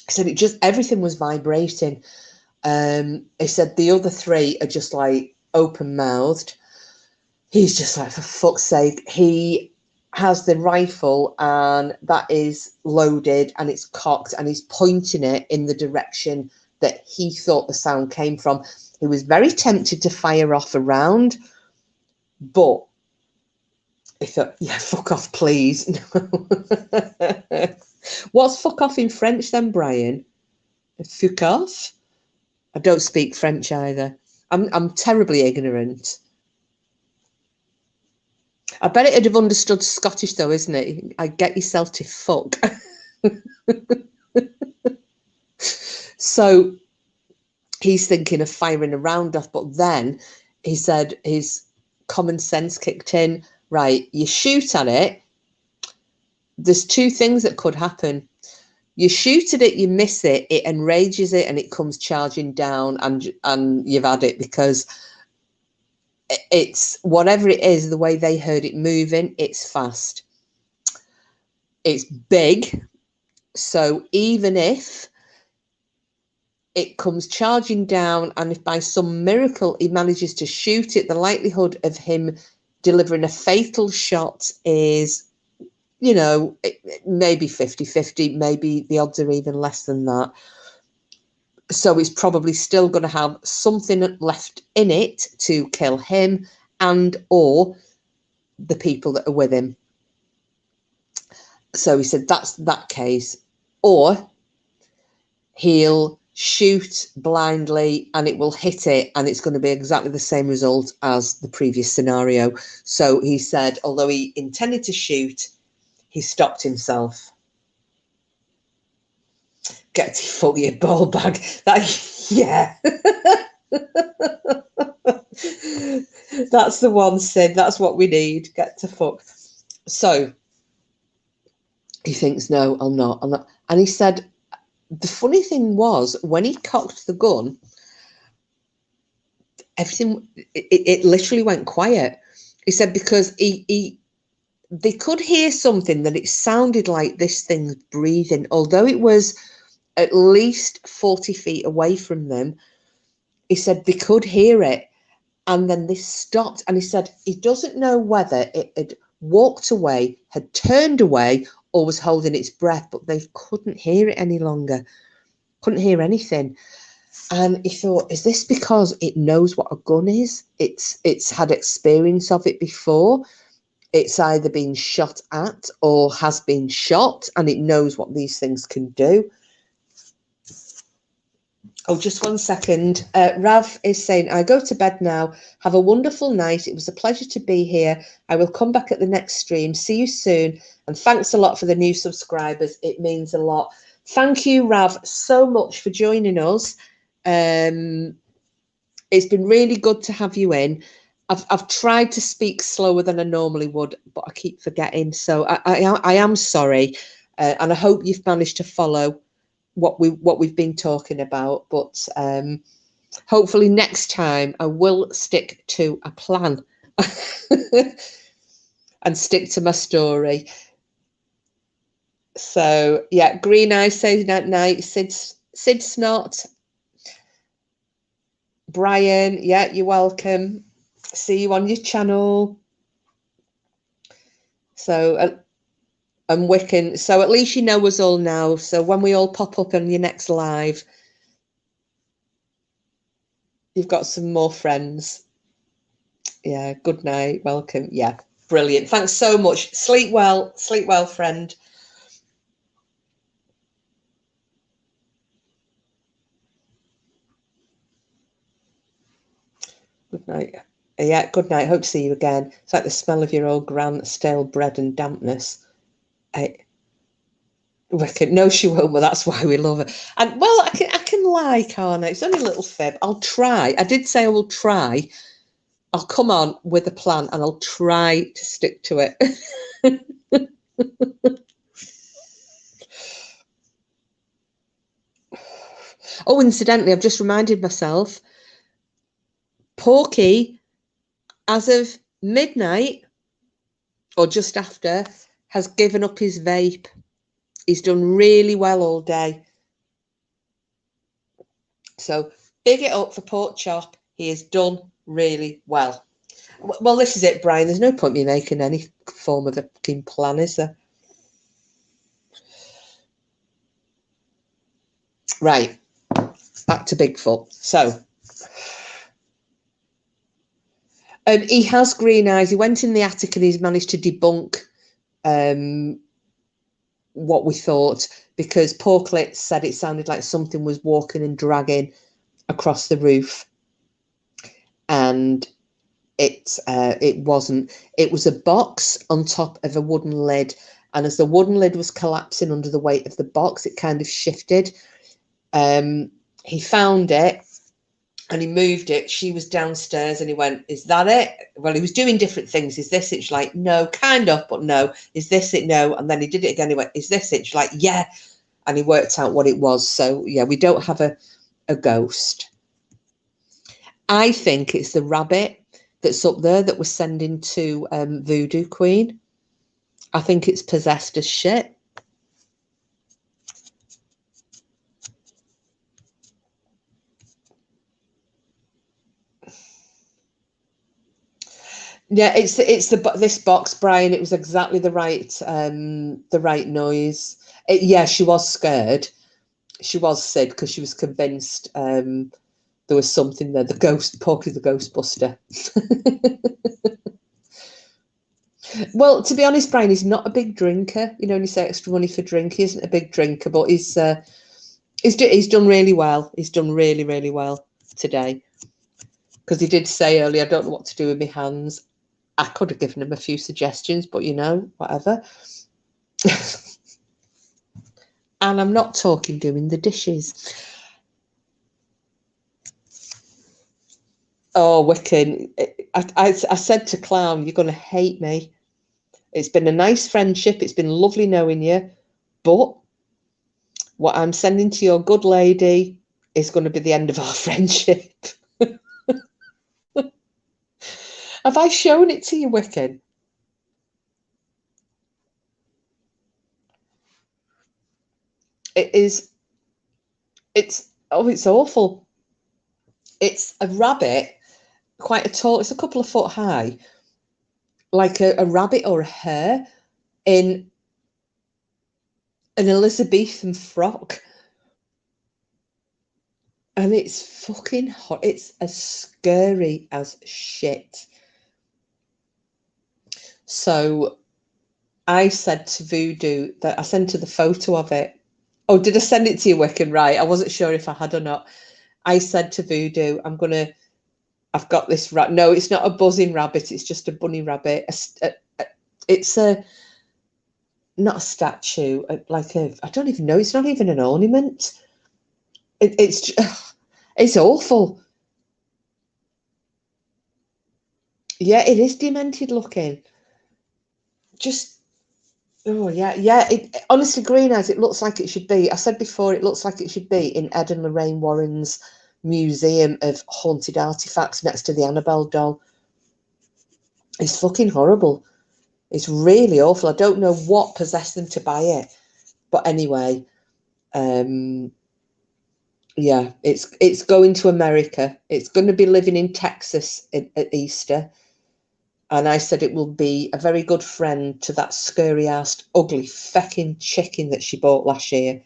He said it just, everything was vibrating. He said the other three are just like open-mouthed. He's just like, for fuck's sake. He has the rifle and that is loaded and it's cocked and he's pointing it in the direction that he thought the sound came from. He was very tempted to fire off a round, but he thought, yeah, fuck off, please. What's fuck off in French then, Brian? Fuck off? I don't speak French either. I'm terribly ignorant. I bet it'd have understood Scottish though, isn't it? I get yourself to fuck. So he's thinking of firing a round off, but then he said his common sense kicked in. Right, you shoot at it. There's two things that could happen. You shoot at it, you miss it, it enrages it, and it comes charging down, and you've had it, because it's whatever it is, the way they heard it moving, it's fast, it's big. So even if it comes charging down, and if by some miracle he manages to shoot it, the likelihood of him delivering a fatal shot is, you know, maybe 50-50, maybe the odds are even less than that. So he's probably still going to have something left in it to kill him and or the people that are with him. So he said that's that case. Or he'll shoot blindly and it will hit it, and it's going to be exactly the same result as the previous scenario. So he said, although he intended to shoot, he stopped himself. Get to fuck your ball bag. Yeah. That's the one, Sid. That's what we need. Get to fuck. So he thinks, no, I'm not. And he said, the funny thing was, when he cocked the gun, everything, it literally went quiet. He said, because they could hear something, that it sounded like this thing's breathing, although it was at least 40 feet away from them. He said they could hear it, and then this stopped. And he said he doesn't know whether it had walked away, had turned away, or was holding its breath, but they couldn't hear it any longer. Couldn't hear anything. And he thought, is this because it knows what a gun is? It's had experience of it before. It's either been shot at or has been shot, and it knows what these things can do. Oh, just 1 second. Rav is saying, I go to bed now. Have a wonderful night. It was a pleasure to be here. I will come back at the next stream. See you soon. And thanks a lot for the new subscribers. It means a lot. Thank you, Rav, so much for joining us. It's been really good to have you in. I've tried to speak slower than I normally would, but I keep forgetting. So I am sorry. And I hope you've managed to follow what we've been talking about, but hopefully next time I will stick to a plan and stick to my story. So yeah, Green Eye says night night. Sid Snot. Brian, yeah, you're welcome. See you on your channel. So and Wiccan, so at least you know us all now. So when we all pop up on your next live, you've got some more friends. Yeah, good night, welcome. Yeah, brilliant. Thanks so much. Sleep well, friend. Good night. Yeah, good night. Hope to see you again. It's like the smell of your old gran stale bread and dampness. Wicked. No, she won't, but that's why we love her. And well, I can lie, can't I? It's only a little fib. I'll try. I did say I will try. I'll come on with a plan and I'll try to stick to it. Oh, incidentally, I've just reminded myself, Porky, as of midnight or just after, has given up his vape. He's done really well all day. So big it up for Pork Chop. He has done really well. Well, this is it, Brian. There's no point me making any form of a fucking plan, is there? Right. Back to Bigfoot. So He has green eyes. He went in the attic and he's managed to debunk what we thought, because Porklet said it sounded like something was walking and dragging across the roof, and it wasn't. It was a box on top of a wooden lid, and as the wooden lid was collapsing under the weight of the box, it kind of shifted. He found it and he moved it. She was downstairs and he went, "Is that it?" Well, he was doing different things. "Is this it?" She's like, "No, kind of, but no." "Is this it?" "No." And then he did it again. He went, "Is this it?" She's like, "Yeah." And he worked out what it was. So yeah, we don't have a ghost. I think it's the rabbit that's up there that we're sending to Voodoo Queen. I think it's possessed as shit. Yeah, it's this box, Brian. It was exactly the right noise. Yeah, she was scared. She was Sid, because she was convinced there was something there. The ghost, Porky the Ghostbuster. Well, to be honest, Brian, he's not a big drinker. You know, when you say extra money for drink, he isn't a big drinker, but he's done really well. He's done really, really well today, because he did say earlier, "I don't know what to do with my hands." I could have given him a few suggestions, but you know, whatever. And I'm not talking doing the dishes. Oh, Wiccan. I said to Clown, "You're going to hate me. It's been a nice friendship. It's been lovely knowing you. But what I'm sending to your good lady is going to be the end of our friendship." Have I shown it to you, Wiccan? It is. It's awful. It's a rabbit, quite a tall. It's a couple of foot high, like a rabbit or a hare in an Elizabethan frock. And it's fucking hot. It's as scary as shit. So I said to Voodoo that I sent her the photo of it. Oh, did I send it to you, Wiccan? Right. I wasn't sure if I had or not. I said to Voodoo, I've got this rat. No, it's not a buzzing rabbit. It's just a bunny rabbit. It's not a statue, I don't even know. It's not even an ornament. It's awful. Yeah, it is demented looking. Just, oh yeah, yeah. Honestly, green eyes. It looks like it should be. I said before, it looks like it should be in Ed and Lorraine Warren's museum of haunted artifacts next to the Annabelle doll. It's fucking horrible. It's really awful. I don't know what possessed them to buy it, but anyway, yeah, it's going to America. It's going to be living in Texas at Easter. And I said it will be a very good friend to that scary ass, ugly, fecking chicken that she bought last year.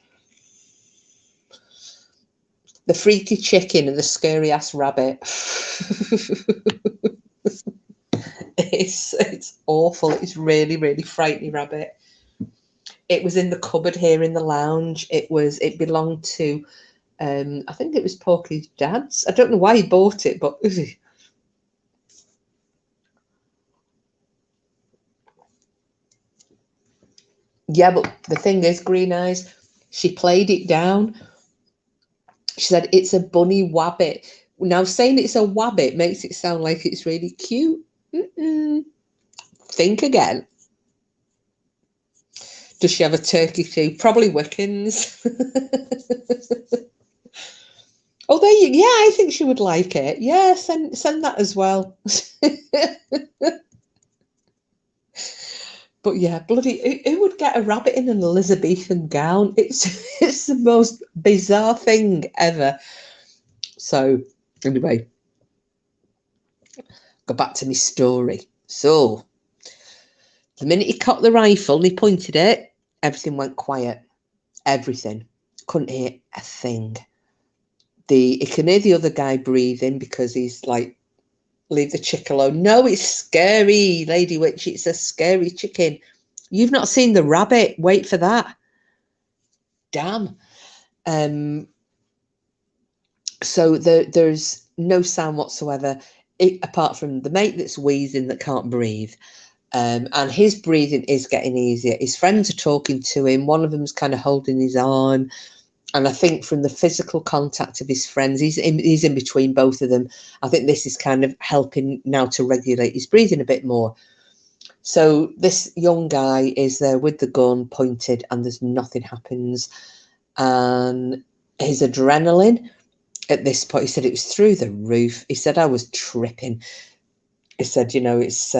The freaky chicken and the scary ass rabbit. It's awful. It's really, really frightening rabbit. It was in the cupboard here in the lounge. It belonged to I think it was Porky's dad's. I don't know why he bought it, but yeah, but the thing is, green eyes, she played it down. She said it's a bunny wabbit. Now, saying it's a wabbit makes it sound like it's really cute. Think again. Does she have a turkey too? Probably Wiccans. Oh, there you. Yeah, I think she would like it. Yeah, send that as well. But yeah, bloody, who would get a rabbit in an Elizabethan gown? It's the most bizarre thing ever. So anyway, go back to my story. So the minute he cocked the rifle and he pointed it, everything went quiet. Everything. Couldn't hear a thing. He can hear the other guy breathing because he's like leave the chick alone. No, it's scary, Lady Witch. It's a scary chicken. You've not seen the rabbit. Wait for that. Damn. So there's no sound whatsoever, apart from the mate that's wheezing that can't breathe. And his breathing is getting easier. His friends are talking to him. One of them's kind of holding his arm. And I think from the physical contact of his friends, he's in between both of them. I think this is kind of helping now to regulate his breathing a bit more. So this young guy is there with the gun pointed, and there's nothing happens. And his adrenaline at this point, he said it was through the roof. He said, I was tripping. He said, you know, it's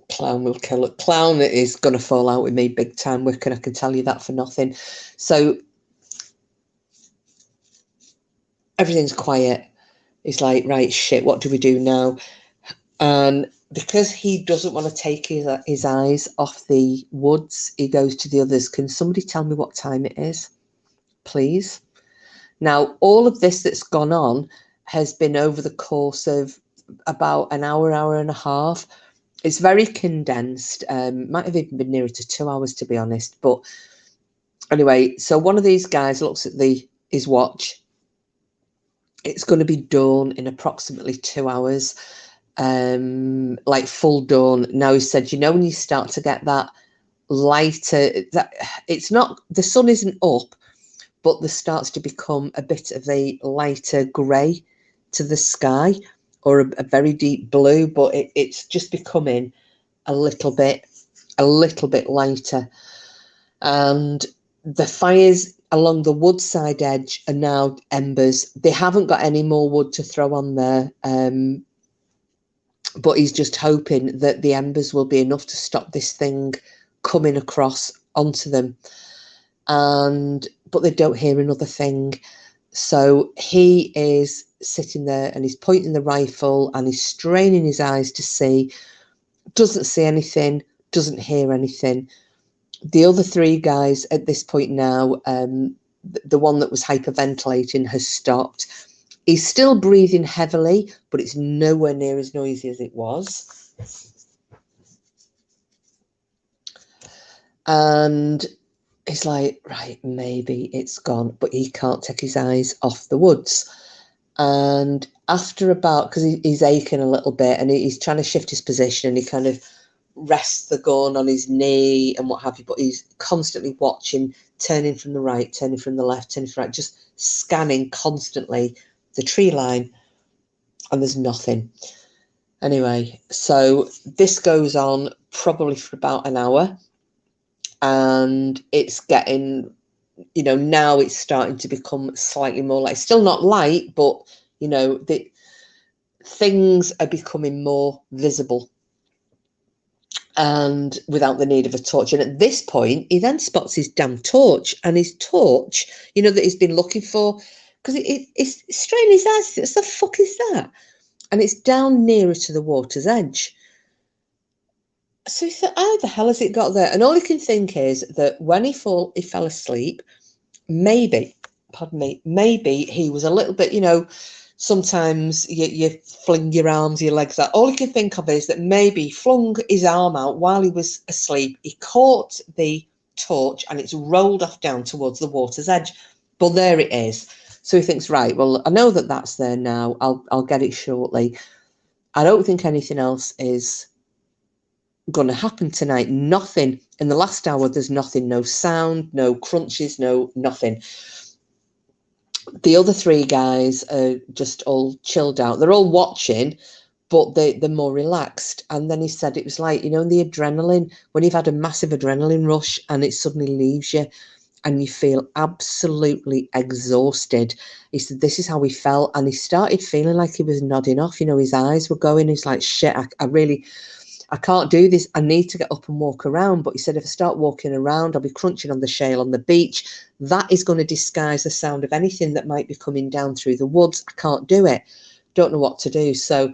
clown will kill it. Clown is going to fall out with me big time, Wiccan. I can tell you that for nothing. So everything's quiet. He's like, right, shit, what do we do now? And because he doesn't want to take his eyes off the woods, he goes to the others. Can somebody tell me what time it is, please? Now, all of this that's gone on has been over the course of about an hour, hour and a half. It's very condensed. Might have even been nearer to 2 hours, to be honest. But anyway, so one of these guys looks at his watch. It's going to be dawn in approximately 2 hours, like full dawn. Now, he said, you know, when you start to get that lighter, that it's not, the sun isn't up, but there starts to become a bit of a lighter grey to the sky, or a very deep blue, but it's just becoming a little bit lighter. And the fires along the woodside edge are now embers. They haven't got any more wood to throw on there, but he's just hoping that the embers will be enough to stop this thing coming across onto them. But they don't hear another thing. So he is sitting there and he's pointing the rifle and he's straining his eyes to see, doesn't see anything, doesn't hear anything. The other three guys at this point now, the one that was hyperventilating has stopped. He's still breathing heavily, but it's nowhere near as noisy as it was. And he's like, right, maybe it's gone, but he can't take his eyes off the woods. And after about, because he's aching a little bit and he's trying to shift his position, and he kind of rests the gun on his knee and what have you, but he's constantly watching, turning from the right, turning from the left, turning from the right, just scanning constantly the tree line, and there's nothing. Anyway, so this goes on probably for about an hour, and it's getting, you know, now it's starting to become slightly more light. Still not light, but, you know, the things are becoming more visible, and without the need of a torch. And at this point, he then spots his damn torch, and his torch, you know, that he's been looking for, because it's straining his eyes. What the fuck is that? And it's down nearer to the water's edge. So he thought, how the hell has it got there? And all he can think is that when he fell asleep, maybe he was a little bit, you know, sometimes you fling your arms, your legs out. All he can think of is that maybe he flung his arm out while he was asleep. He caught the torch and it's rolled off down towards the water's edge. But there it is. So he thinks, right, well, I know that that's there now. I'll get it shortly. I don't think anything else is going to happen tonight. Nothing. In the last hour, there's nothing. No sound, no crunches, no nothing. The other three guys are just all chilled out. They're all watching, but they're more relaxed. And then he said it was like, you know, the adrenaline, when you've had a massive adrenaline rush and it suddenly leaves you and you feel absolutely exhausted. He said this is how he felt, and he started feeling like he was nodding off. You know, his eyes were going. He's like, shit, I can't do this. I need to get up and walk around. But he said, if I start walking around, I'll be crunching on the shale on the beach. That is going to disguise the sound of anything that might be coming down through the woods. I can't do it. Don't know what to do. So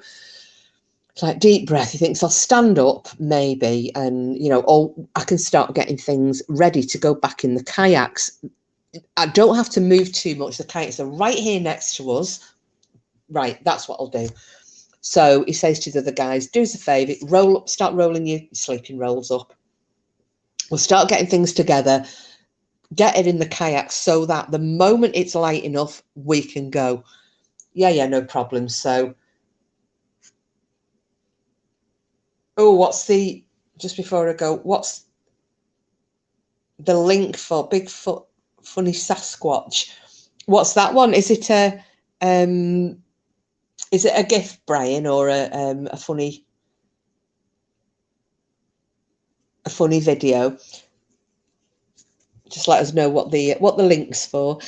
it's like deep breath. He thinks I'll stand up maybe, and, you know, or I can start getting things ready to go back in the kayaks. I don't have to move too much. The kayaks are right here next to us. right, that's what I'll do. So he says to the other guys, do us a favour, start rolling your sleeping rolls up. We'll start getting things together, get it in the kayak so that the moment it's light enough, we can go. Yeah, no problem. So, just before I go, what's the link for Bigfoot Funny Sasquatch? What's that one? Is it a GIF, Brian, or a funny video? Just let us know what the link's for.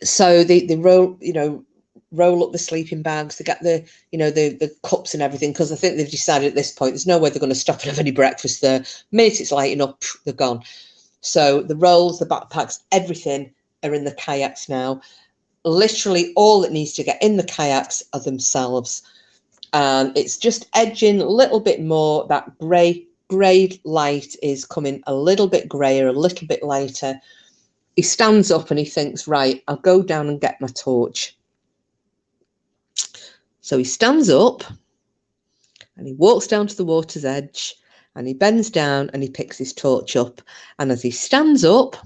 So they roll up the sleeping bags. They get the cups and everything, because I think they've decided at this point there's no way they're going to stop and have any breakfast there. The minute it's lighting up, they're gone. So the rolls, the backpacks, everything are in the kayaks now. Literally all that needs to get in the kayaks are themselves. And it's just edging a little bit more. That grey light is coming a little bit greyer, a little bit lighter. He stands up and he thinks, right, I'll go down and get my torch. So he stands up and he walks down to the water's edge and he bends down and he picks his torch up. And as he stands up,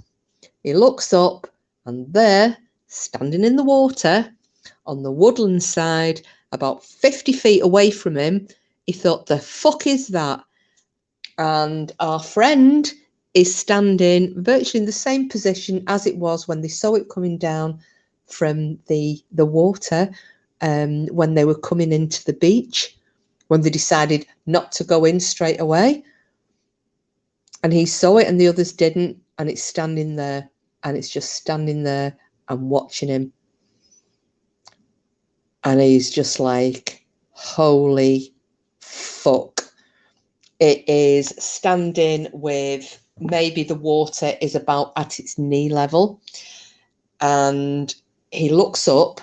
he looks up, and there, standing in the water on the woodland side, about 50 feet away from him, he thought, the fuck is that? And our friend is standing virtually in the same position as it was when they saw it coming down from the water, when they were coming into the beach, when they decided not to go in straight away. And he saw it and the others didn't, and it's standing there, and it's just standing there and watching him. And he's just like, holy fuck. It is standing with, maybe the water is about at its knee level. And he looks up,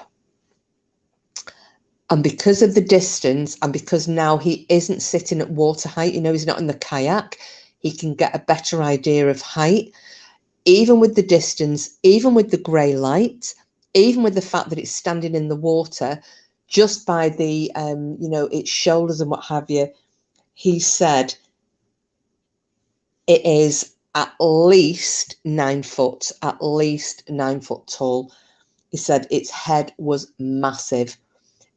and because of the distance, and because now he isn't sitting at water height, he's not in the kayak, he can get a better idea of height. Even with the distance, even with the grey light, even with the fact that it's standing in the water, just by the, its shoulders and what have you, he said it is at least 9 foot tall. He said its head was massive.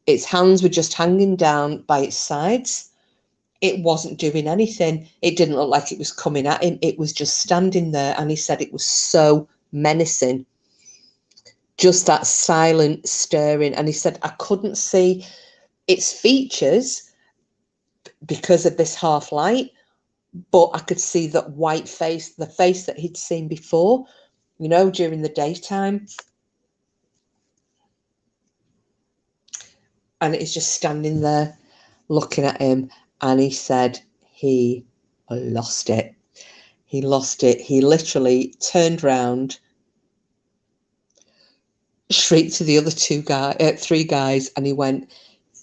Its hands were just hanging down by its sides. It wasn't doing anything. It didn't look like it was coming at him. It was just standing there. And he said it was so menacing. Just that silent staring. And he said, I couldn't see its features because of this half light, but I could see that white face, the face that he'd seen before, during the daytime. And it's just standing there looking at him. And he said he lost it. He lost it. He literally turned round, shrieked to the other 3 guys, and he went,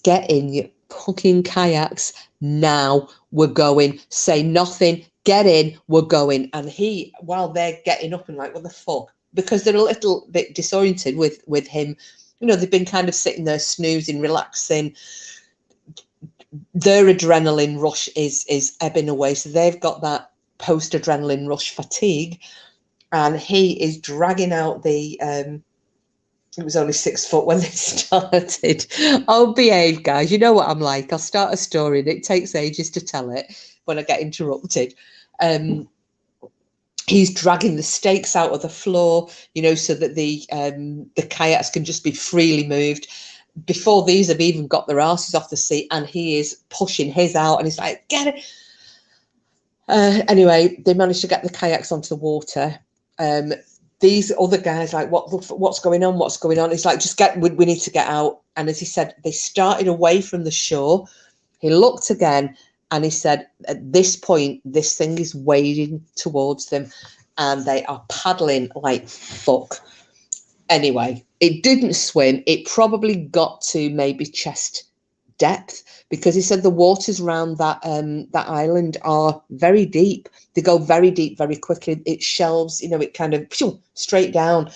get in your fucking kayaks now. We're going. Say nothing. Get in. We're going. And he, while they're getting up and like, what the fuck? Because they're a little bit disoriented with him. They've been kind of sitting there snoozing, relaxing. Their adrenaline rush is ebbing away, so they've got that post-adrenaline rush fatigue, and he is dragging out the it was only 6 foot when they started. Oh, behave, guys. You know what I'm like. I'll start a story and it takes ages to tell it when I get interrupted. He's dragging the stakes out of the floor, so that the kayaks can just be freely moved. Before these have even got their asses off the seat, and he is pushing his out, and he's like, get it. Anyway, they managed to get the kayaks onto the water. These other guys like, what's going on? What's going on? It's like, just we need to get out. And as he said, they started away from the shore. He looked again, and he said, at this point, this thing is wading towards them, and they are paddling like fuck. Anyway, it didn't swim. It probably got to maybe chest depth, because he said the waters around that island are very deep. They go very deep very quickly. It shelves, it kind of straight down.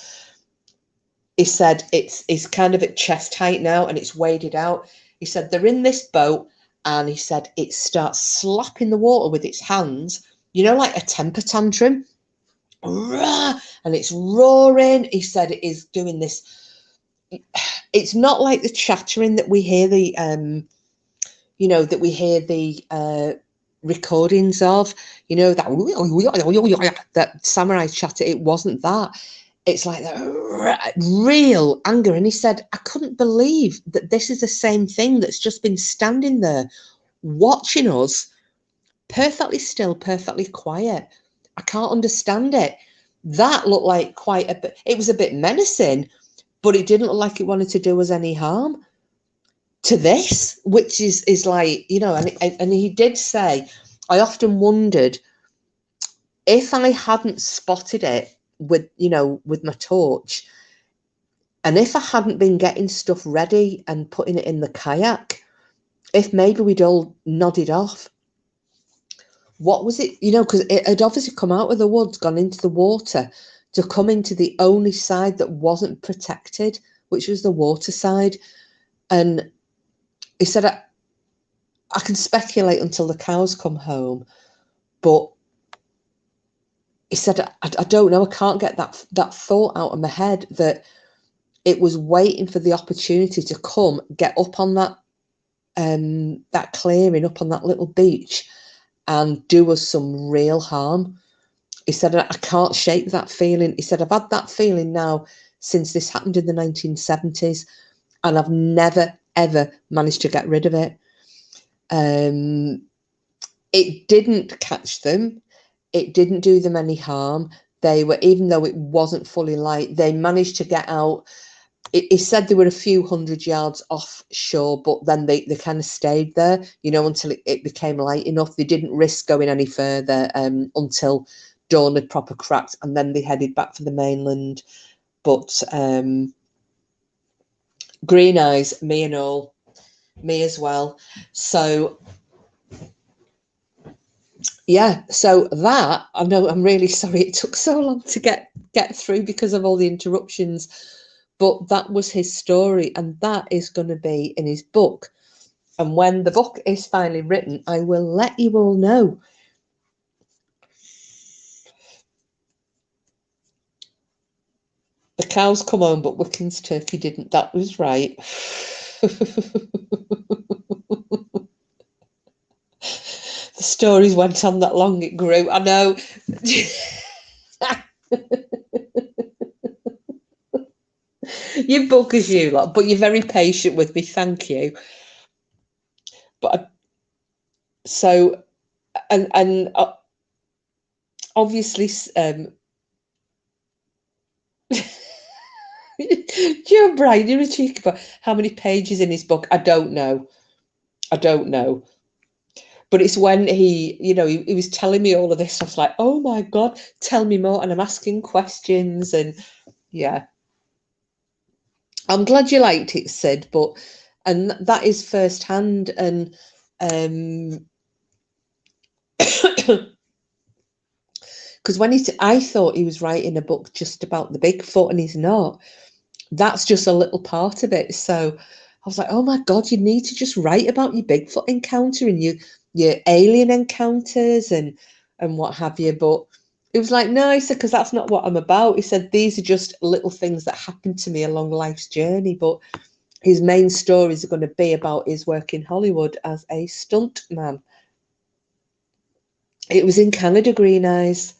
he said it's kind of at chest height now and it's waded out. He said they're in this boat and he said it starts slapping the water with its hands, like a temper tantrum. And it's roaring. He said it is doing this. It's not like the chattering that we hear the recordings of, that samurai chatter. It wasn't that. It's like that real anger. And he said, I couldn't believe that this is the same thing that's just been standing there watching us, perfectly still, perfectly quiet. I can't understand it. That looked like quite a bit, it was a bit menacing, but it didn't look like it wanted to do us any harm to this, which is like, and he did say, I often wondered if I hadn't spotted it with my torch, and if I hadn't been getting stuff ready and putting it in the kayak, if maybe we'd all nodded off. What was it? Because it had obviously come out of the woods, gone into the water, to come into the only side that wasn't protected, which was the water side. And he said, I can speculate until the cows come home, but he said, I don't know. I can't get that thought out of my head that it was waiting for the opportunity to come, get up on that clearing, up on that little beach, and do us some real harm. He said, I can't shake that feeling. He said, I've had that feeling now since this happened in the 1970s, and I've never, ever managed to get rid of it. It didn't catch them. It didn't do them any harm. They were, even though it wasn't fully light, they managed to get out. He said they were a few hundred yards offshore, but then they kind of stayed there, until it became light enough. They didn't risk going any further until dawn had proper cracked, and then they headed back for the mainland. But green eyes, me and all, me as well. So yeah, so that, I know, I'm really sorry it took so long to get through because of all the interruptions, but that was his story, and that is going to be in his book. And when the book is finally written, I will let you all know. The cows come home, but Wickham's turkey didn't. That was right. The stories went on that long, it grew. I know. You buggers, you lot, but you're very patient with me. Thank you. But so, and obviously, Joe Brian, you're a cheeky boy. How many pages in his book? I don't know. But it's when he was telling me all of this, I was like, oh my God, tell me more. And I'm asking questions, and yeah. I'm glad you liked it, Sid, and that is firsthand. And because I thought he was writing a book just about the Bigfoot, and he's not. That's just a little part of it. So I was like, oh my God, you need to just write about your Bigfoot encounter and your alien encounters and what have you. But it was like, no, he said, because that's not what I'm about. He said, these are just little things that happened to me along life's journey. But his main stories are going to be about his work in Hollywood as a stunt man. It was in Canada, Green Eyes.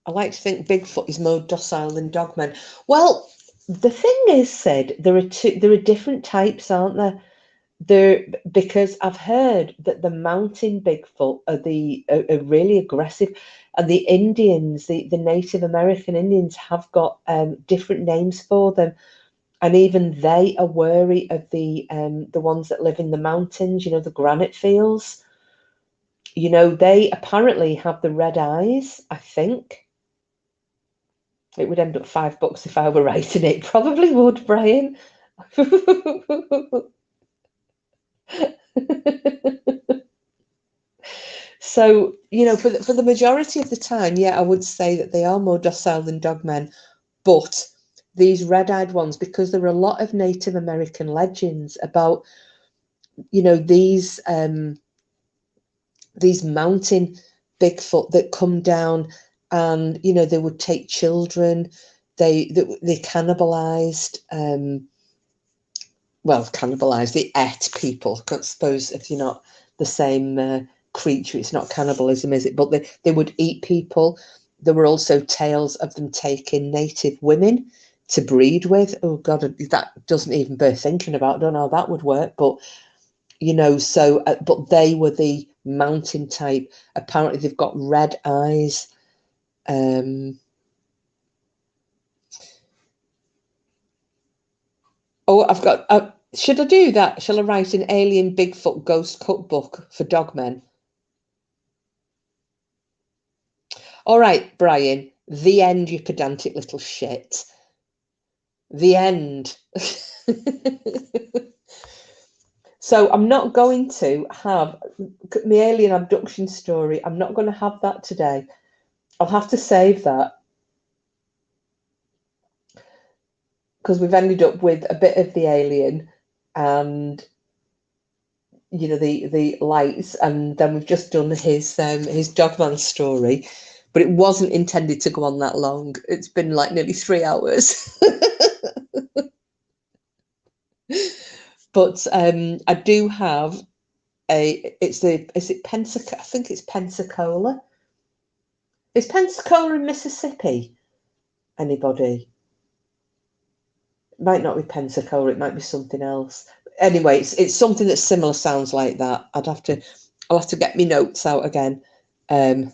I like to think Bigfoot is more docile than Dogman. Well, the thing is, Sid, there are different types, aren't there? Because I've heard that the mountain Bigfoot are really aggressive, and the Indians, the Native American Indians, have got different names for them, and even they are wary of the ones that live in the mountains. The granite fields. They apparently have the red eyes, I think. It would end up $5 if I were writing it. Probably would, Brian. So, you know, for the majority of the time, yeah, I would say that they are more docile than dogmen. But these red-eyed ones, because there are a lot of Native American legends about, you know, these mountain Bigfoot that come down, and you know they would take children. They cannibalized. Well, cannibalized. They ate people. I suppose if you're not the same creature, it's not cannibalism, is it? But they would eat people. There were also tales of them taking native women to breed with. Oh God, that doesn't even bear thinking about. I don't know how that would work, but you know, so but they were the mountain type. Apparently, they've got red eyes. Oh, I've got. Should I do that? Shall I write an alien Bigfoot ghost cookbook for dogmen? All right, Brian. The end, you pedantic little shit. The end. So I'm not going to have my alien abduction story. I'm not going to have that today. I'll have to save that because we've ended up with a bit of the alien and you know the lights, and then we've just done his dogman story, but it wasn't intended to go on that long. It's been like nearly 3 hours. But I do have is it Pensacola? I think it's Pensacola. Is Pensacola in Mississippi? Anybody? It might not be Pensacola, it might be something else. Anyway, it's something that similar sounds like that. I'll have to get my notes out again. Does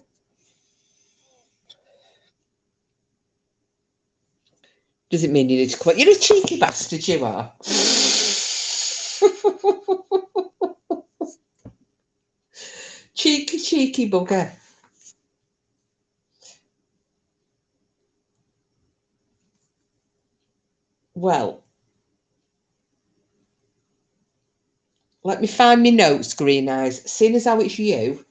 it mean you need to quit? You're a cheeky bastard, you are. Cheeky bugger. Well, let me find my notes, Green Eyes. Seeing as how it's you.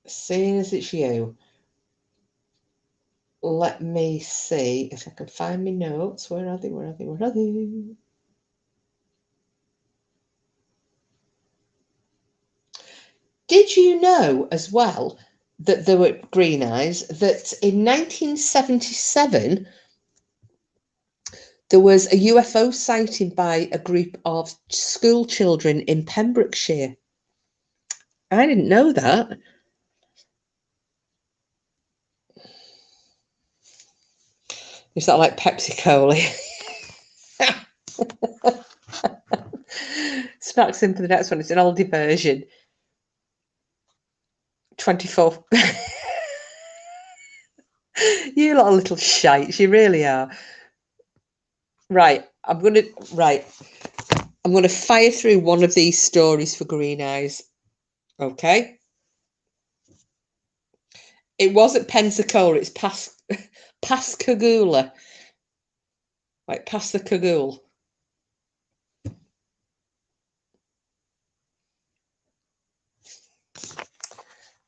Seeing as it's you. Let me see if I can find my notes. Where are they? Where are they? Where are they? Did you know as well that there were Green Eyes that in 1977 there was a UFO sighting by a group of school children in Pembrokeshire? I didn't know that. Is that like Pepsi Cola? Snacks in for the next one. It's an oldie version. 24. You lot are little shites. You really are. Right. I'm gonna fire through one of these stories for Green Eyes. Okay. It wasn't Pensacola. It's Pascagoula. Like past the cagoule.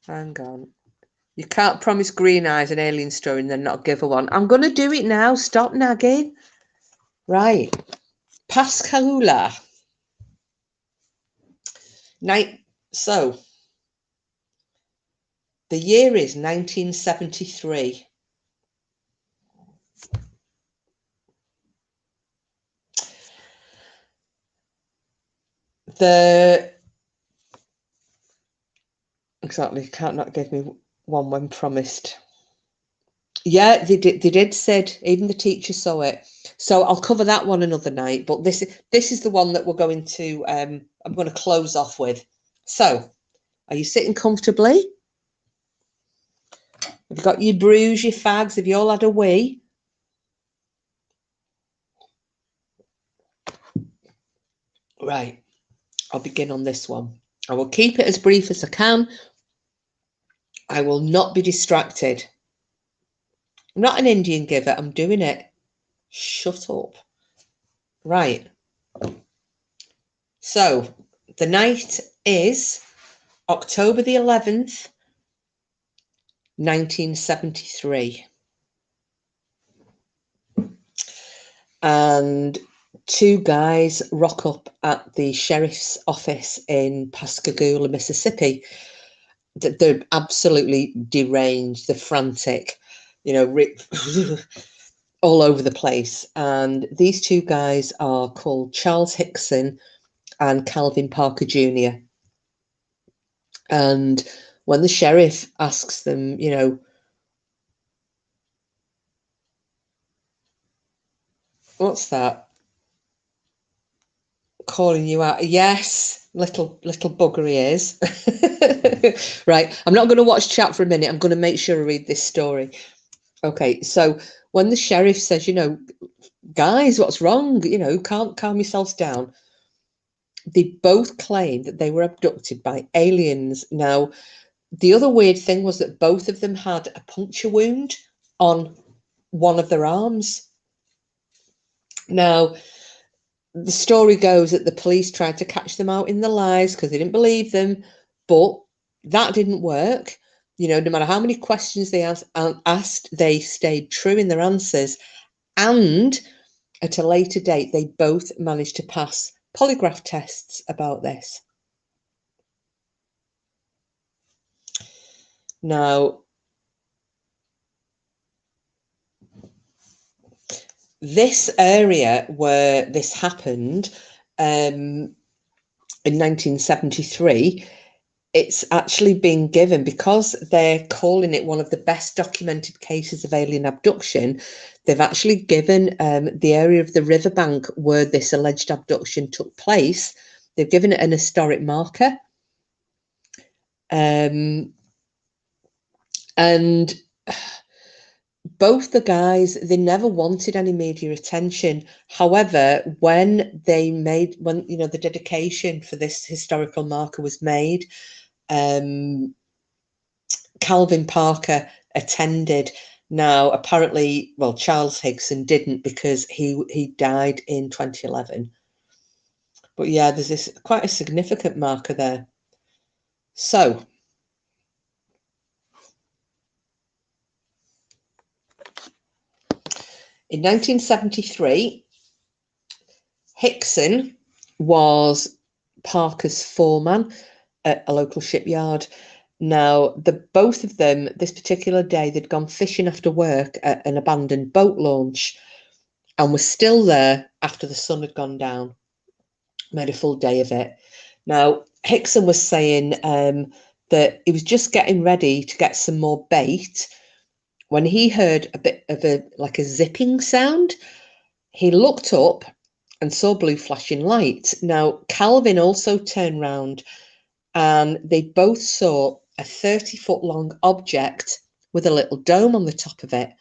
Hang on. You can't promise Green Eyes an alien story and then not give her one. I'm going to do it now. Stop nagging. Right. Pascagoula. So, the year is 1973. Exactly, can't not give me one when promised. Yeah, they did said, even the teacher saw it. So I'll cover that one another night. But this is the one that we're going to I'm going to close off with. So, are you sitting comfortably? Have you got your brews, your fags? Have you all had a wee? Right, I'll begin on this one. I will keep it as brief as I can. I will not be distracted. I'm not an Indian giver. I'm doing it. Shut up. Right. So, The night is October the 11th, 1973. And two guys rock up at the sheriff's office in Pascagoula, Mississippi. They're absolutely deranged, they're frantic, you know, all over the place. And these two guys are called Charles Hickson and Calvin Parker Jr. And when the sheriff asks them, you know, what's that? Calling you out. Yes, little bugger he is. Right, I'm not going to watch chat for a minute. I'm going to make sure I read this story. Okay, so when the sheriff says, you know, guys, what's wrong? You know, calm yourselves down. They both claim that they were abducted by aliens. Now, the other weird thing was that both of them had a puncture wound on one of their arms. Now, the story goes that the police tried to catch them out in the lies because they didn't believe them, but that didn't work. You know, no matter how many questions they asked, they stayed true in their answers. And at a later date, they both managed to pass polygraph tests about this. Now, this area where this happened in 1973, it's actually been given, because they're calling it one of the best documented cases of alien abduction, they've actually given the area of the riverbank where this alleged abduction took place, they've given it an historic marker. And both the guys, they never wanted any media attention. However, when you know, the dedication for this historical marker was made, Calvin Parker attended. Now, apparently, well, Charles Hickson didn't, because he died in 2011. But yeah, there's this quite a significant marker there. So, in 1973, Hickson was Parker's foreman at a local shipyard. Now, both of them, this particular day, they'd gone fishing after work at an abandoned boat launch and were still there after the sun had gone down. Made a full day of it. Now, Hickson was saying that he was just getting ready to get some more bait when he heard a bit of a zipping sound. He looked up and saw blue flashing light. Now, Calvin also turned round and they both saw a 30-foot long object with a little dome on the top of it.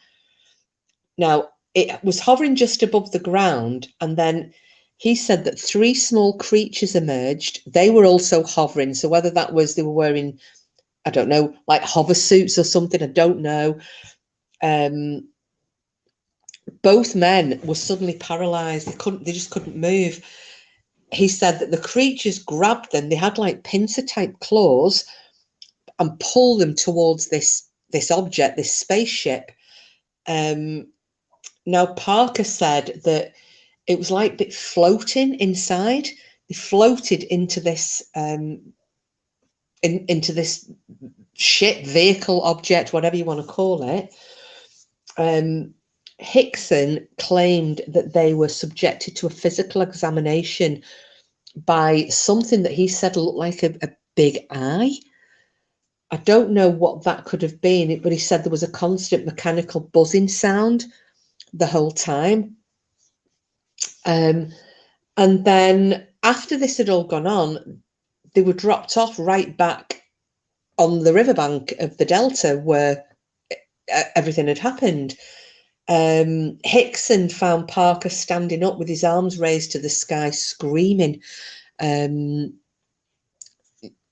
Now, it was hovering just above the ground, and then he said that three small creatures emerged. They were also hovering. So whether that was they were wearing, I don't know, like hover suits or something, I don't know. Both men were suddenly paralyzed. They just couldn't move. He said that the creatures grabbed them. They had like pincer type claws and pulled them towards this object, this spaceship. Now, Parker said that it was like bit floating inside. They floated into this into this ship, vehicle, object, whatever you want to call it. Hickson claimed that they were subjected to a physical examination by something that he said looked like a big eye. I don't know what that could have been, but he said there was a constant mechanical buzzing sound the whole time. And then after this had all gone on, they were dropped off right back on the riverbank of the Delta where everything had happened. Hickson found Parker standing up with his arms raised to the sky, screaming.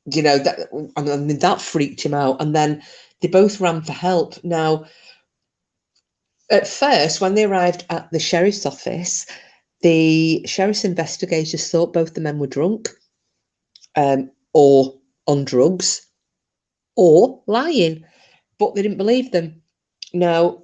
You know, that freaked him out. And then they both ran for help. Now, at first, when they arrived at the sheriff's office, the sheriff's investigators thought both the men were drunk. or on drugs, or lying, but they didn't believe them. Now,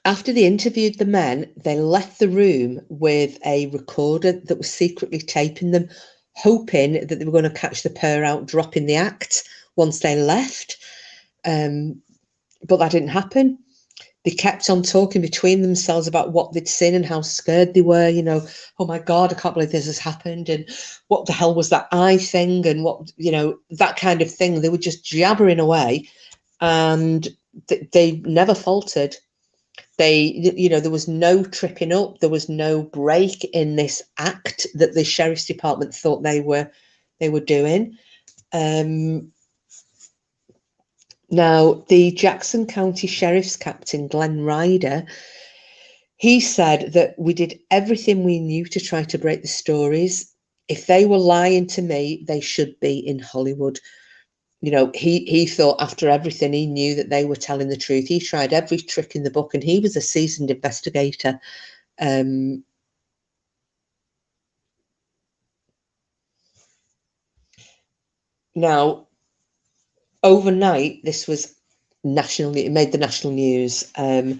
after they interviewed the men, they left the room with a recorder that was secretly taping them, hoping that they were going to catch the pair out dropping the act once they left. But that didn't happen. They kept on talking between themselves about what they'd seen and how scared they were. You know, oh my God, I can't believe this has happened. And what the hell was that eye thing? And what, you know, that kind of thing. They were just jabbering away, and they never faltered. They, you know, there was no tripping up. There was no break in this act that the sheriff's department thought they were doing. Now, the Jackson County Sheriff's Captain, Glenn Ryder, he said that we did everything we knew to try to break the stories. If they were lying to me, they should be in Hollywood. You know, he thought after everything, he knew that they were telling the truth. He tried every trick in the book, and he was a seasoned investigator. Now, overnight, this was national. It made the national news. There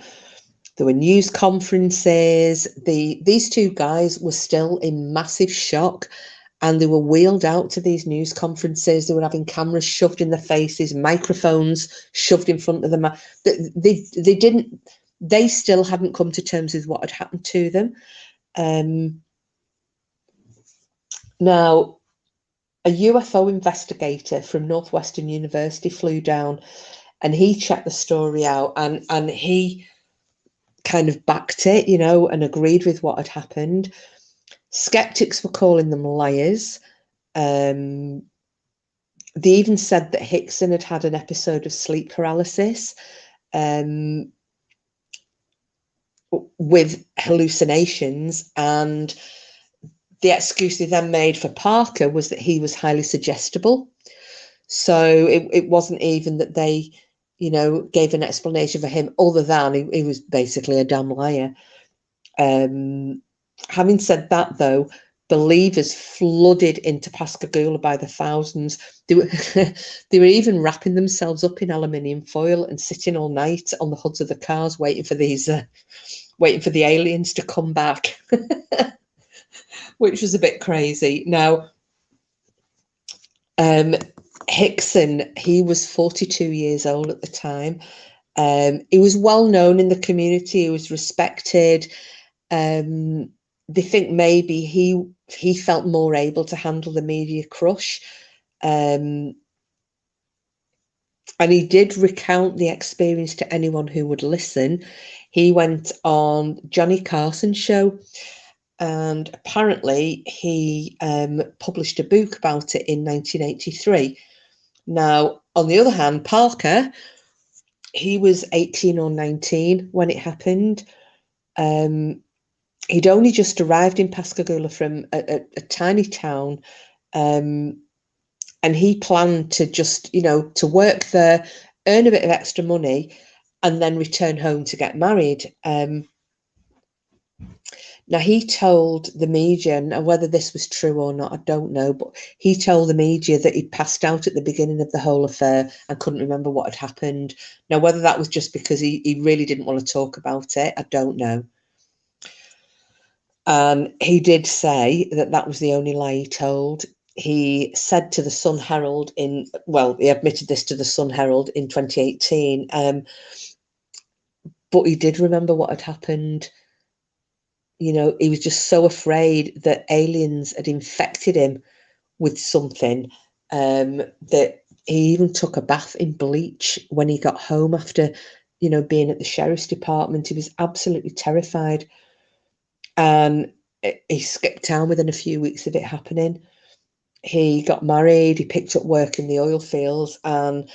were news conferences. These two guys were still in massive shock, and they were wheeled out to these news conferences. They were having cameras shoved in their faces, microphones shoved in front of them. They still hadn't come to terms with what had happened to them. Now, a UFO investigator from Northwestern University flew down, and he checked the story out, and he kind of backed it, you know, and agreed with what had happened. Skeptics were calling them liars. They even said that Hickson had had an episode of sleep paralysis with hallucinations, and the excuse they then made for Parker was that he was highly suggestible. So it wasn't even that they, you know, gave an explanation for him other than he was basically a damn liar. Having said that, though, believers flooded into Pascagoula by the thousands. They were even wrapping themselves up in aluminium foil and sitting all night on the hoods of the cars waiting for the aliens to come back, which was a bit crazy. Now, Hickson, he was 42 years old at the time. He was well known in the community. He was respected. They think maybe he felt more able to handle the media crush. And he did recount the experience to anyone who would listen. He went on Johnny Carson's show, and apparently he published a book about it in 1983. Now, on the other hand, Parker, he was 18 or 19 when it happened. He'd only just arrived in Pascagoula from a tiny town, and he planned to just, you know, to work there, earn a bit of extra money, and then return home to get married. Now, he told the media, and whether this was true or not, I don't know, but he told the media that he'd passed out at the beginning of the whole affair and couldn't remember what had happened. Now, whether that was just because he really didn't want to talk about it, I don't know. And he did say that that was the only lie he told. He said to the Sun Herald he admitted this to the Sun Herald in 2018, but he did remember what had happened. You know, he was just so afraid that aliens had infected him with something that he even took a bath in bleach when he got home after, you know, being at the sheriff's department. He was absolutely terrified. And he skipped town within a few weeks of it happening. He got married, he picked up work in the oil fields, and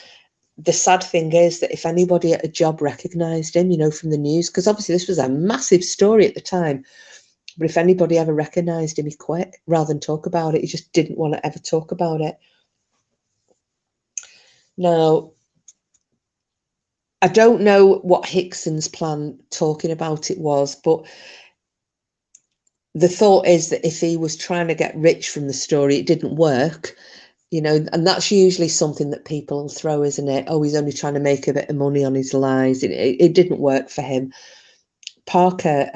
the sad thing is that if anybody at a job recognised him, you know, from the news, because obviously this was a massive story at the time, but if anybody ever recognised him, he quit rather than talk about it. He just didn't want to ever talk about it. Now, I don't know what Hickson's plan talking about it was, but the thought is that if he was trying to get rich from the story, it didn't work, you know, and that's usually something that people will throw, isn't it? Oh, he's only trying to make a bit of money on his lies. It didn't work for him. Parker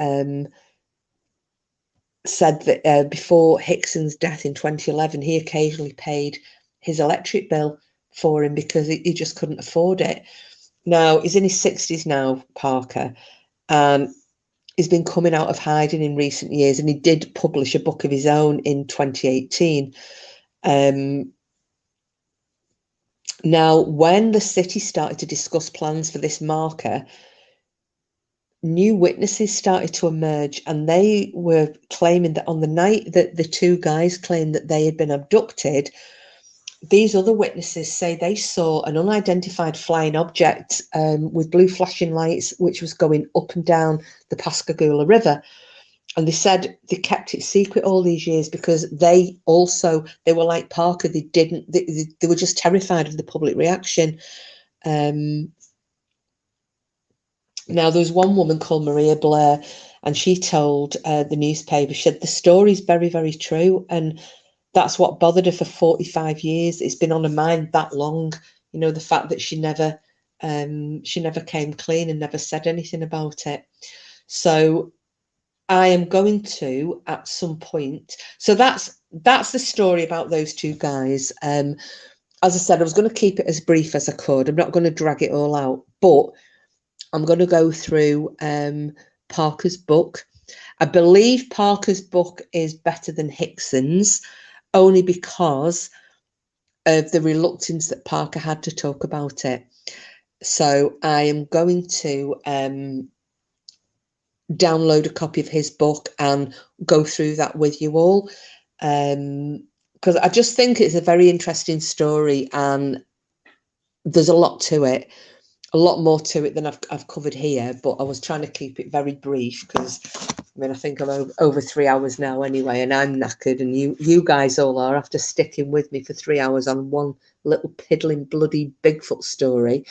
said that before Hickson's death in 2011, he occasionally paid his electric bill for him because he just couldn't afford it. Now, he's in his 60s now, Parker, and he's been coming out of hiding in recent years, and he did publish a book of his own in 2018. Now, when the city started to discuss plans for this marker, new witnesses started to emerge, and they were claiming that on the night that the two guys claimed that they had been abducted, these other witnesses say they saw an unidentified flying object with blue flashing lights, which was going up and down the Pascagoula River. And they said they kept it secret all these years because they were like Parker. They were just terrified of the public reaction. Now, there was one woman called Maria Blair, and she told the newspaper, she said, the story's very, very true. And that's what bothered her for 45 years. It's been on her mind that long. You know, the fact that she never came clean and never said anything about it. So I am going to, at some point, so that's the story about those two guys. As I said, I was going to keep it as brief as I could. I'm not going to drag it all out, but I'm going to go through Parker's book. I believe Parker's book is better than Hickson's, only because of the reluctance that Parker had to talk about it. So I am going to download a copy of his book and go through that with you all, because I just think it's a very interesting story, and there's a lot to it, a lot more to it than I've covered here, but I was trying to keep it very brief because I think I'm over 3 hours now anyway, and I'm knackered, and you guys all are after sticking with me for 3 hours on one little piddling bloody Bigfoot story.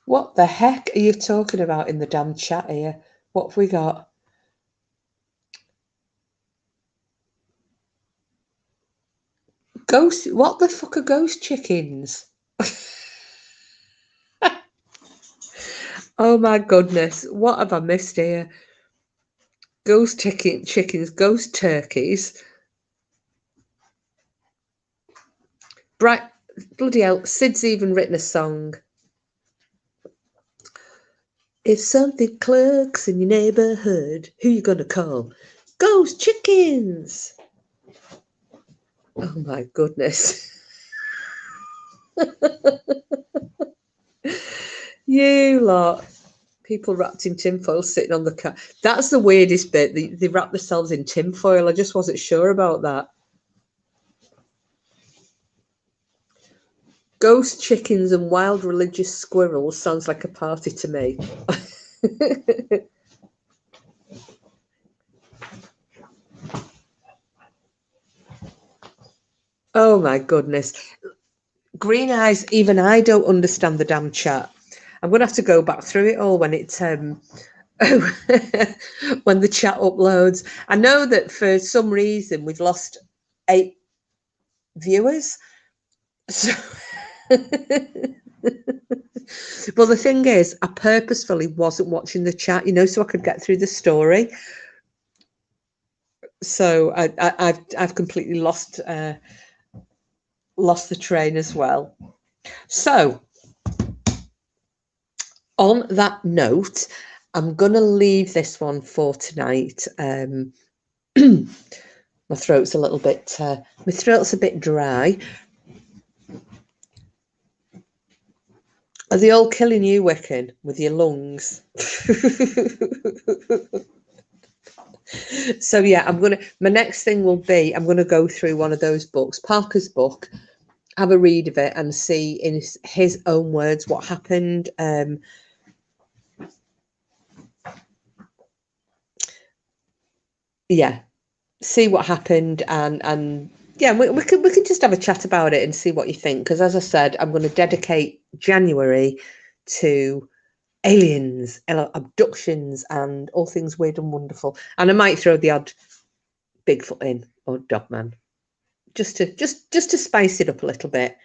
What the heck are you talking about in the damn chat here? What have we got? Ghost? What the fuck are ghost chickens? Oh my goodness, what have I missed here? Ghost chickens, ghost turkeys. Bloody hell, Sid's even written a song. If something clucks in your neighborhood, who you gonna call? Ghost chickens! Oh my goodness. You lot. People wrapped in tinfoil sitting on the car. That's the weirdest bit. They wrap themselves in tinfoil. I just wasn't sure about that. Ghost chickens and wild religious squirrels sounds like a party to me. Oh my goodness. Green eyes, even I don't understand the damn chat. I'm going to have to go back through it all when it's when the chat uploads. I know that for some reason we've lost 8 viewers. So well, the thing is, I purposefully wasn't watching the chat, you know, so I could get through the story. So I've completely lost the train as well. So on that note, I'm gonna leave this one for tonight. My throat's a little bit my throat's a bit dry. Are they all killing you, Wiccan, with your lungs? So yeah, my next thing will be, I'm gonna go through one of those books, Parker's book, have a read of it and see in his own words what happened. Yeah, see what happened, and yeah, we can just have a chat about it and see what you think, because as I said, I'm going to dedicate January to aliens, abductions, and all things weird and wonderful. And I might throw the odd Bigfoot in or Dogman, just to spice it up a little bit.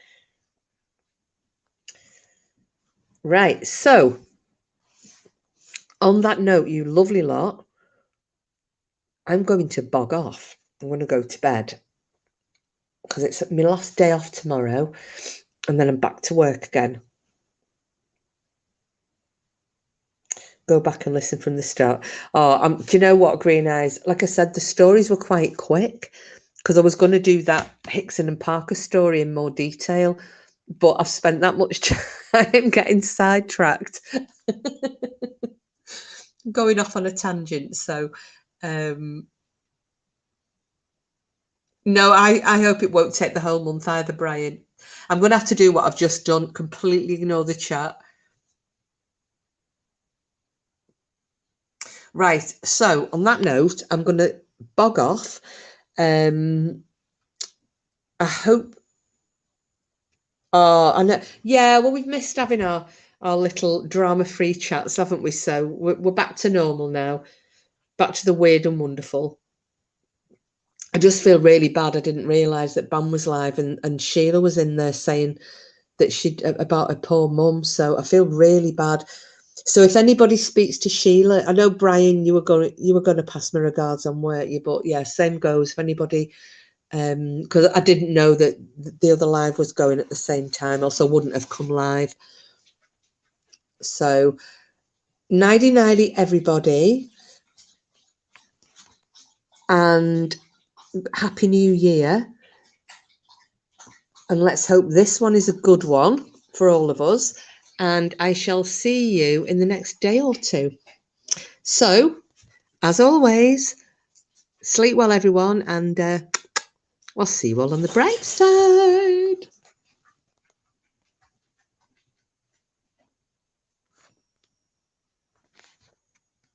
Right, so on that note, you lovely lot, I'm going to bog off. I'm going to go to bed because it's my last day off tomorrow, and then I'm back to work again. Go back and listen from the start. Oh, do you know what, Green Eyes? Like I said, the stories were quite quick because I was going to do that Hickson and Parker story in more detail, but I've spent that much time getting sidetracked, going off on a tangent. So, no, I hope it won't take the whole month either, Brian. I'm going to have to do what I've just done, completely ignore the chat. Right, so on that note, I'm going to bog off. I hope. Oh, I know. Yeah, well, we've missed having our little drama-free chats, haven't we? So we're back to normal now, back to the weird and wonderful. I just feel really bad. I didn't realise that Bam was live and Sheila was in there saying that she'd about her poor mum. So I feel really bad. So if anybody speaks to Sheila, I know Brian, you were going to pass my regards on, weren't you? But yeah, same goes. If anybody, because I didn't know that the other live was going at the same time, else I wouldn't have come live. So nighty nighty everybody, and Happy New Year. And let's hope this one is a good one for all of us. And I shall see you in the next day or two. So, as always, sleep well, everyone, and I'll see you all on the bright side.